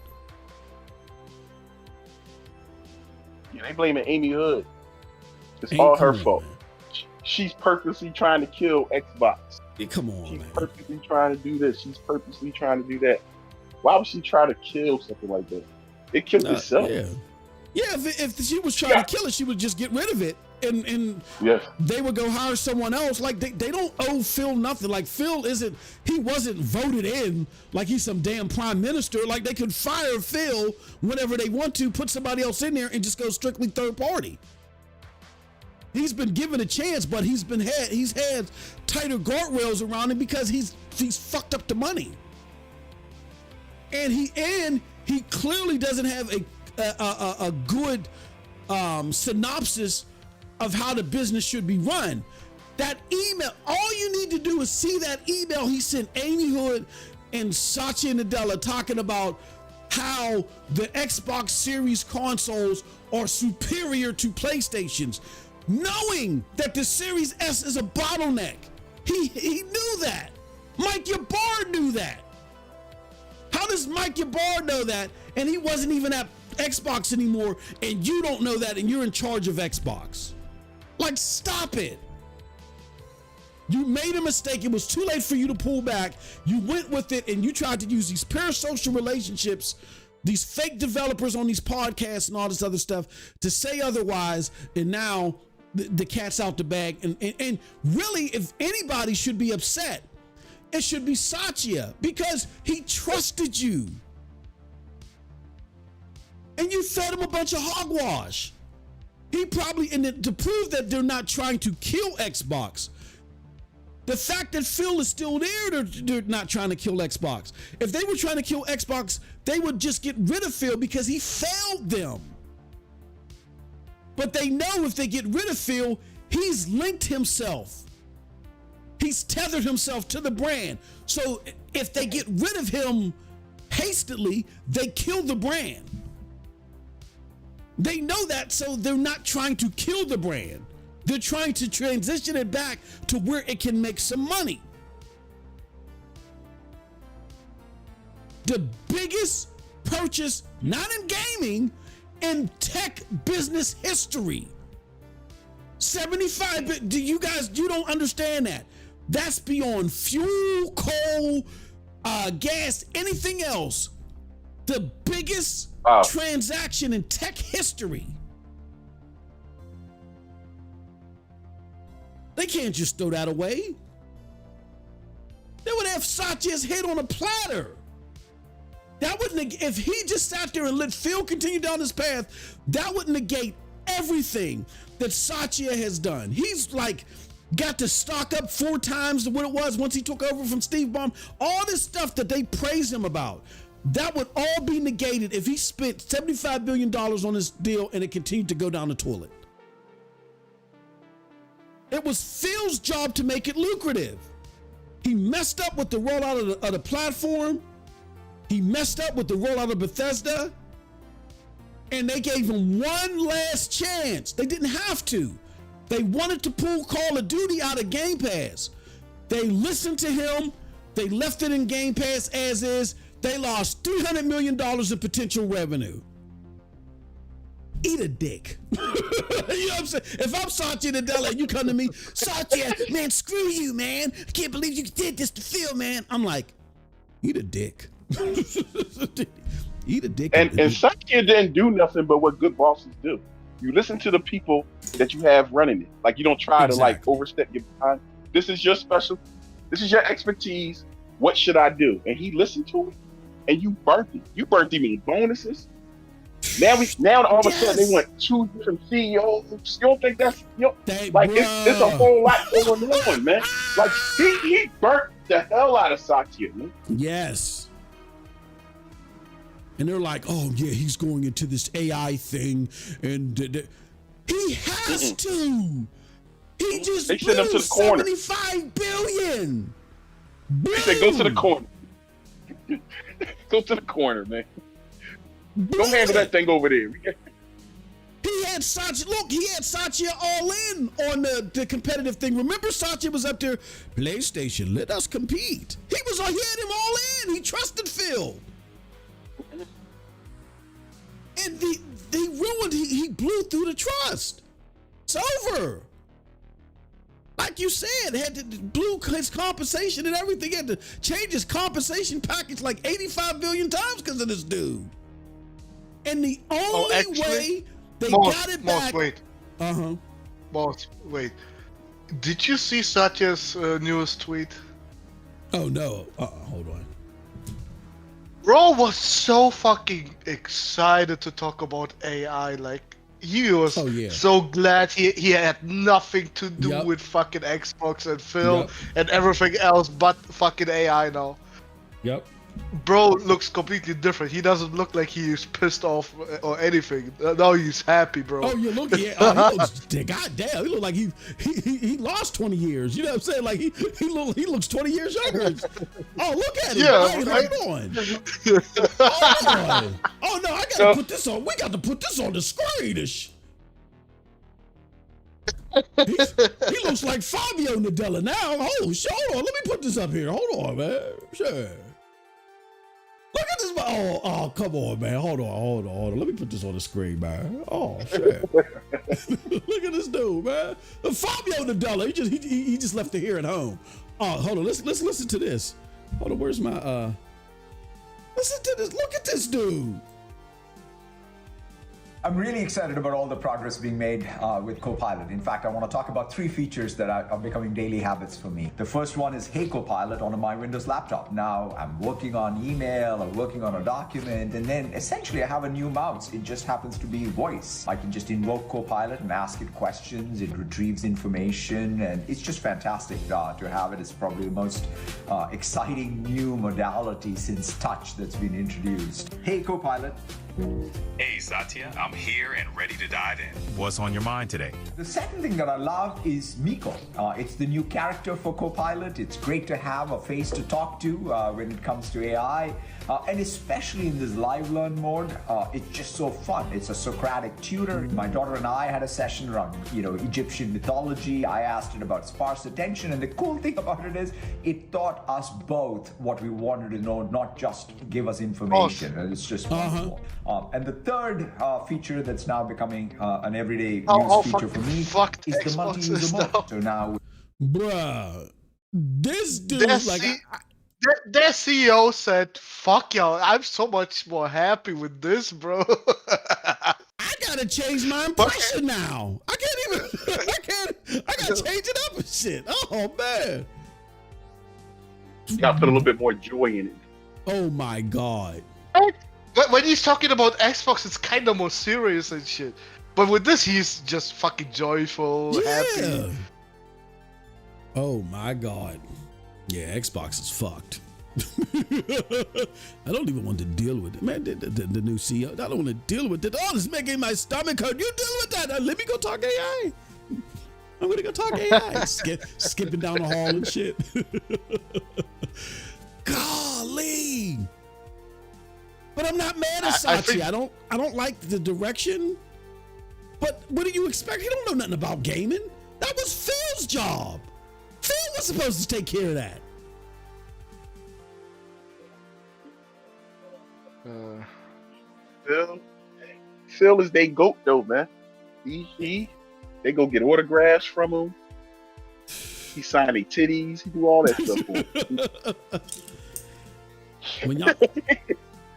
Yeah, they blaming Amy Hood. It's all her fault. Man. She's purposely trying to kill Xbox. Yeah, come on, She's man. purposely trying to do this. She's purposely trying to do that. Why would she try to kill something like that? It killed itself. Yeah. Yeah, if she was trying to kill it, she would just get rid of it. And they would go hire someone else. Like they don't owe Phil nothing. Like Phil he wasn't voted in like he's some damn prime minister. Like they could fire Phil whenever they want to, put somebody else in there and just go strictly third party. He's been given a chance, but he's had tighter guardrails around him because he's fucked up the money. And he clearly doesn't have a good synopsis of how the business should be run. That email, all you need to do is see that email he sent Amy Hood and Satya Nadella talking about how the Xbox Series consoles are superior to PlayStations, knowing that the Series S is a bottleneck. He knew that. Mike Ybarra knew that. How does Mike Ybarra know that and he wasn't even at Xbox anymore, and you don't know that and you're in charge of Xbox? Like, stop it. You made a mistake. It was too late for you to pull back. You went with it and you tried to use these parasocial relationships, these fake developers on these podcasts and all this other stuff to say otherwise. And now the cat's out the bag. And really, if anybody should be upset, it should be Satya, because he trusted you. And you fed him a bunch of hogwash. He probably, and to prove that they're not trying to kill Xbox, the fact that Phil is still there, they're not trying to kill Xbox. If they were trying to kill Xbox, they would just get rid of Phil because he failed them. But they know if they get rid of Phil, he's linked himself. He's tethered himself to the brand. So if they get rid of him hastily, they kill the brand. They know that, so they're not trying to kill the brand. They're trying to transition it back to where it can make some money. The biggest purchase, not in gaming, in tech business history. 75, do you guys, you don't understand that. That's beyond fuel, coal, gas, anything else. The biggest transaction in tech history. They can't just throw that away. They would have Satya's head on a platter. That would negate, if he just sat there and let Phil continue down this path, that would negate everything that Satya has done. He's like got to stock up 4 times what it was once he took over from Steve Ballmer. All this stuff that they praise him about, that would all be negated if he spent $75 billion on this deal and it continued to go down the toilet. It was Phil's job to make it lucrative. He messed up with the rollout of the platform. He messed up with the rollout of Bethesda. And they gave him one last chance. They didn't have to. They wanted to pull Call of Duty out of Game Pass. They listened to him. They left it in Game Pass as is. They lost $300 million in potential revenue. Eat a dick. You know what I'm saying? If I'm Satya Nadella and you come to me, Satya, man, screw you, man. I can't believe you did this to Phil, man. I'm like, eat a dick. Eat a dick. And Satya didn't do nothing but what good bosses do. You listen to the people that you have running it. Like, you don't try to like overstep your behind. This is your special. This is your expertise. What should I do? And he listened to it, and you burnt it. You burnt him in bonuses. Now all of a sudden they want 2 different CEOs. You don't think that's it's a whole lot going on, man. Like he burnt the hell out of Satya, man. Yes. And they're like, oh yeah, he's going into this AI thing, and he has to. He just they sent him to the corner. $75 billion. They said, go to the corner. Go to the corner, man. Go handle that thing over there. He had Satya, look, he had Satya all in on the competitive thing. Remember, Satya was up there, PlayStation, let us compete. He had him all in. He trusted Phil. And they ruined, he blew through the trust. It's over. Like you said, had to blew his compensation and everything. He had to change his compensation package like 85 billion times because of this dude. And the only way they got it back. Wait. Wait. Did you see Satya's newest tweet? Oh no. Hold on. Bro was so fucking excited to talk about AI. Like, he was so glad he had nothing to do with fucking Xbox and Phil and everything else but fucking AI now. Yep. Bro looks completely different. He doesn't look like he's pissed off or anything. Now he's happy, bro. Oh, you look, he looks, goddamn, he look like he lost 20 years. You know what I'm saying? Like he looks 20 years younger. Oh, look at him. Yeah, hold on. Oh no, I gotta put this on. We got to put this on the screen. He looks like Fabio Nadella now. Oh, shit, hold on. Let me put this up here. Hold on, man. Sure. Look at this. Oh, come on, man. Hold on. Let me put this on the screen, man. Oh, shit. Look at this dude, man. Fabio Nadella. He just left it here at home. Oh, hold on. Let's listen to this. Hold on. Where's my Listen to this. Look at this dude. I'm really excited about all the progress being made with Copilot. In fact, I want to talk about 3 features that are becoming daily habits for me. The first one is Hey Copilot on my Windows laptop. Now I'm working on email or working on a document, and then essentially I have a new mouse. It just happens to be voice. I can just invoke Copilot and ask it questions. It retrieves information, and it's just fantastic to have it. It's probably the most exciting new modality since touch that's been introduced. Hey Copilot. Hey Satya, I'm here and ready to dive in. What's on your mind today? The second thing that I love is Miko. It's the new character for Copilot. It's great to have a face to talk to when it comes to AI. And especially in this live learn mode, it's just so fun. It's a Socratic tutor. My daughter and I had a session around, Egyptian mythology. I asked it about sparse attention, and the cool thing about it is it taught us both what we wanted to know, not just give us information. And it's just wonderful. And the third feature that's now becoming an everyday use feature for me is the multi-user mode. So now, bruh, this dude, their CEO said, "Fuck y'all! I'm so much more happy with this, bro." I gotta change my impression now. I gotta change it up and shit. Oh man, you gotta put a little bit more joy in it. Oh my god. When he's talking about Xbox, it's kind of more serious and shit. But with this, he's just fucking joyful, happy. Oh my god. Yeah, Xbox is fucked. I don't even want to deal with it. Man, the new CEO, I don't want to deal with it. Oh, it's making my stomach hurt. You deal with that. Let me go talk AI. I'm going to go talk AI. Skipping down the hall and shit. Golly. But I'm not mad at Satya. I don't like the direction. But what do you expect? He don't know nothing about gaming. That was Phil's job. Phil was supposed to take care of that. Phil is they goat though, man. They go get autographs from him. He sign their titties. He do all that stuff for him.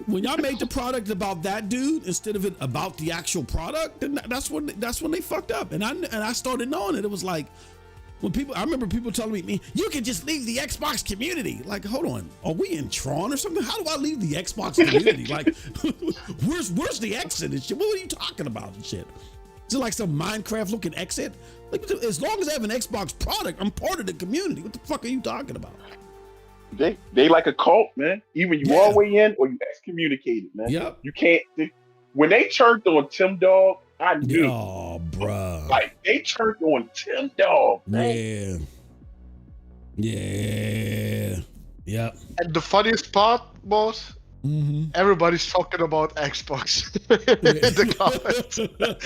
When y'all made the product about that dude instead of it about the actual product, then that's when they fucked up. And I started knowing it. It was like I remember people telling me, you can just leave the Xbox community. Like, hold on, are we in Tron or something? How do I leave the Xbox community? Like, where's the exit and shit? What are you talking about and shit? Is it like some Minecraft looking exit? Like, as long as I have an Xbox product, I'm part of the community. What the fuck are you talking about? They like a cult, man. Either you all the way in or you excommunicated, man. Yep. You can't. When they turned on Tim Dog, I knew. Oh, bruh. Like, they turned on Tim Dog, man. Yeah. Yep. And the funniest part was, everybody's talking about Xbox in the comments.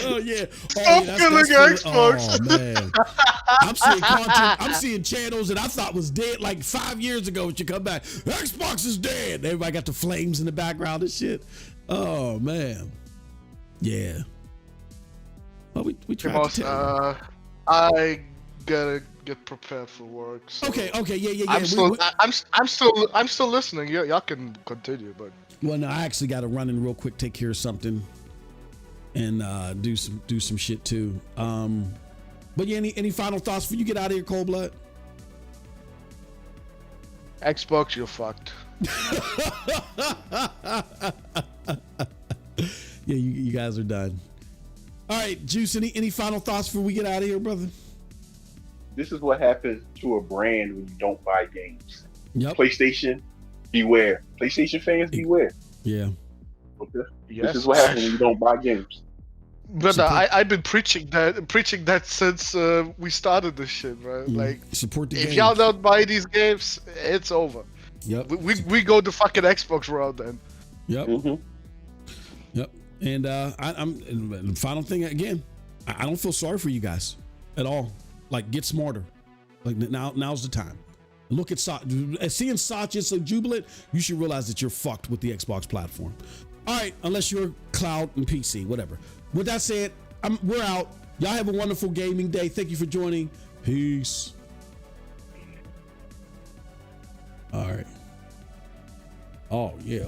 Oh yeah. Stop killing Xbox. Oh man. I'm seeing content. I'm seeing channels that I thought was dead like 5 years ago. When you come back, Xbox is dead. Everybody got the flames in the background and shit. Oh man. Yeah. Well, we tried to tell you. I gotta get prepared for work. So okay, yeah. I'm still listening. Y'all can continue, but well, no, I actually got to run in real quick, take care of something, and do some shit too. But yeah, any final thoughts before you get out of here, Cold Blood? Xbox, you're fucked. Yeah, you guys are done. All right, Juice. Any final thoughts before we get out of here, brother? This is what happens to a brand when you don't buy games. Yep. PlayStation, beware. PlayStation fans, beware. Yeah. Okay. Yes. This is what happens when you don't buy games. Brother, I've been preaching that since we started this shit, right? Like, support the if game. y'all don't buy these games, it's over. Yep. We go the fucking Xbox route then. Yep. Mm-hmm. Yep. And and final thing again, I don't feel sorry for you guys at all. Like, get smarter. Like, now's the time. Look at Satya. Seeing Satya so jubilant, you should realize that you're fucked with the Xbox platform. All right, unless you're cloud and PC, whatever. With that said, we're out. Y'all have a wonderful gaming day. Thank you for joining. Peace. All right. Oh, yeah.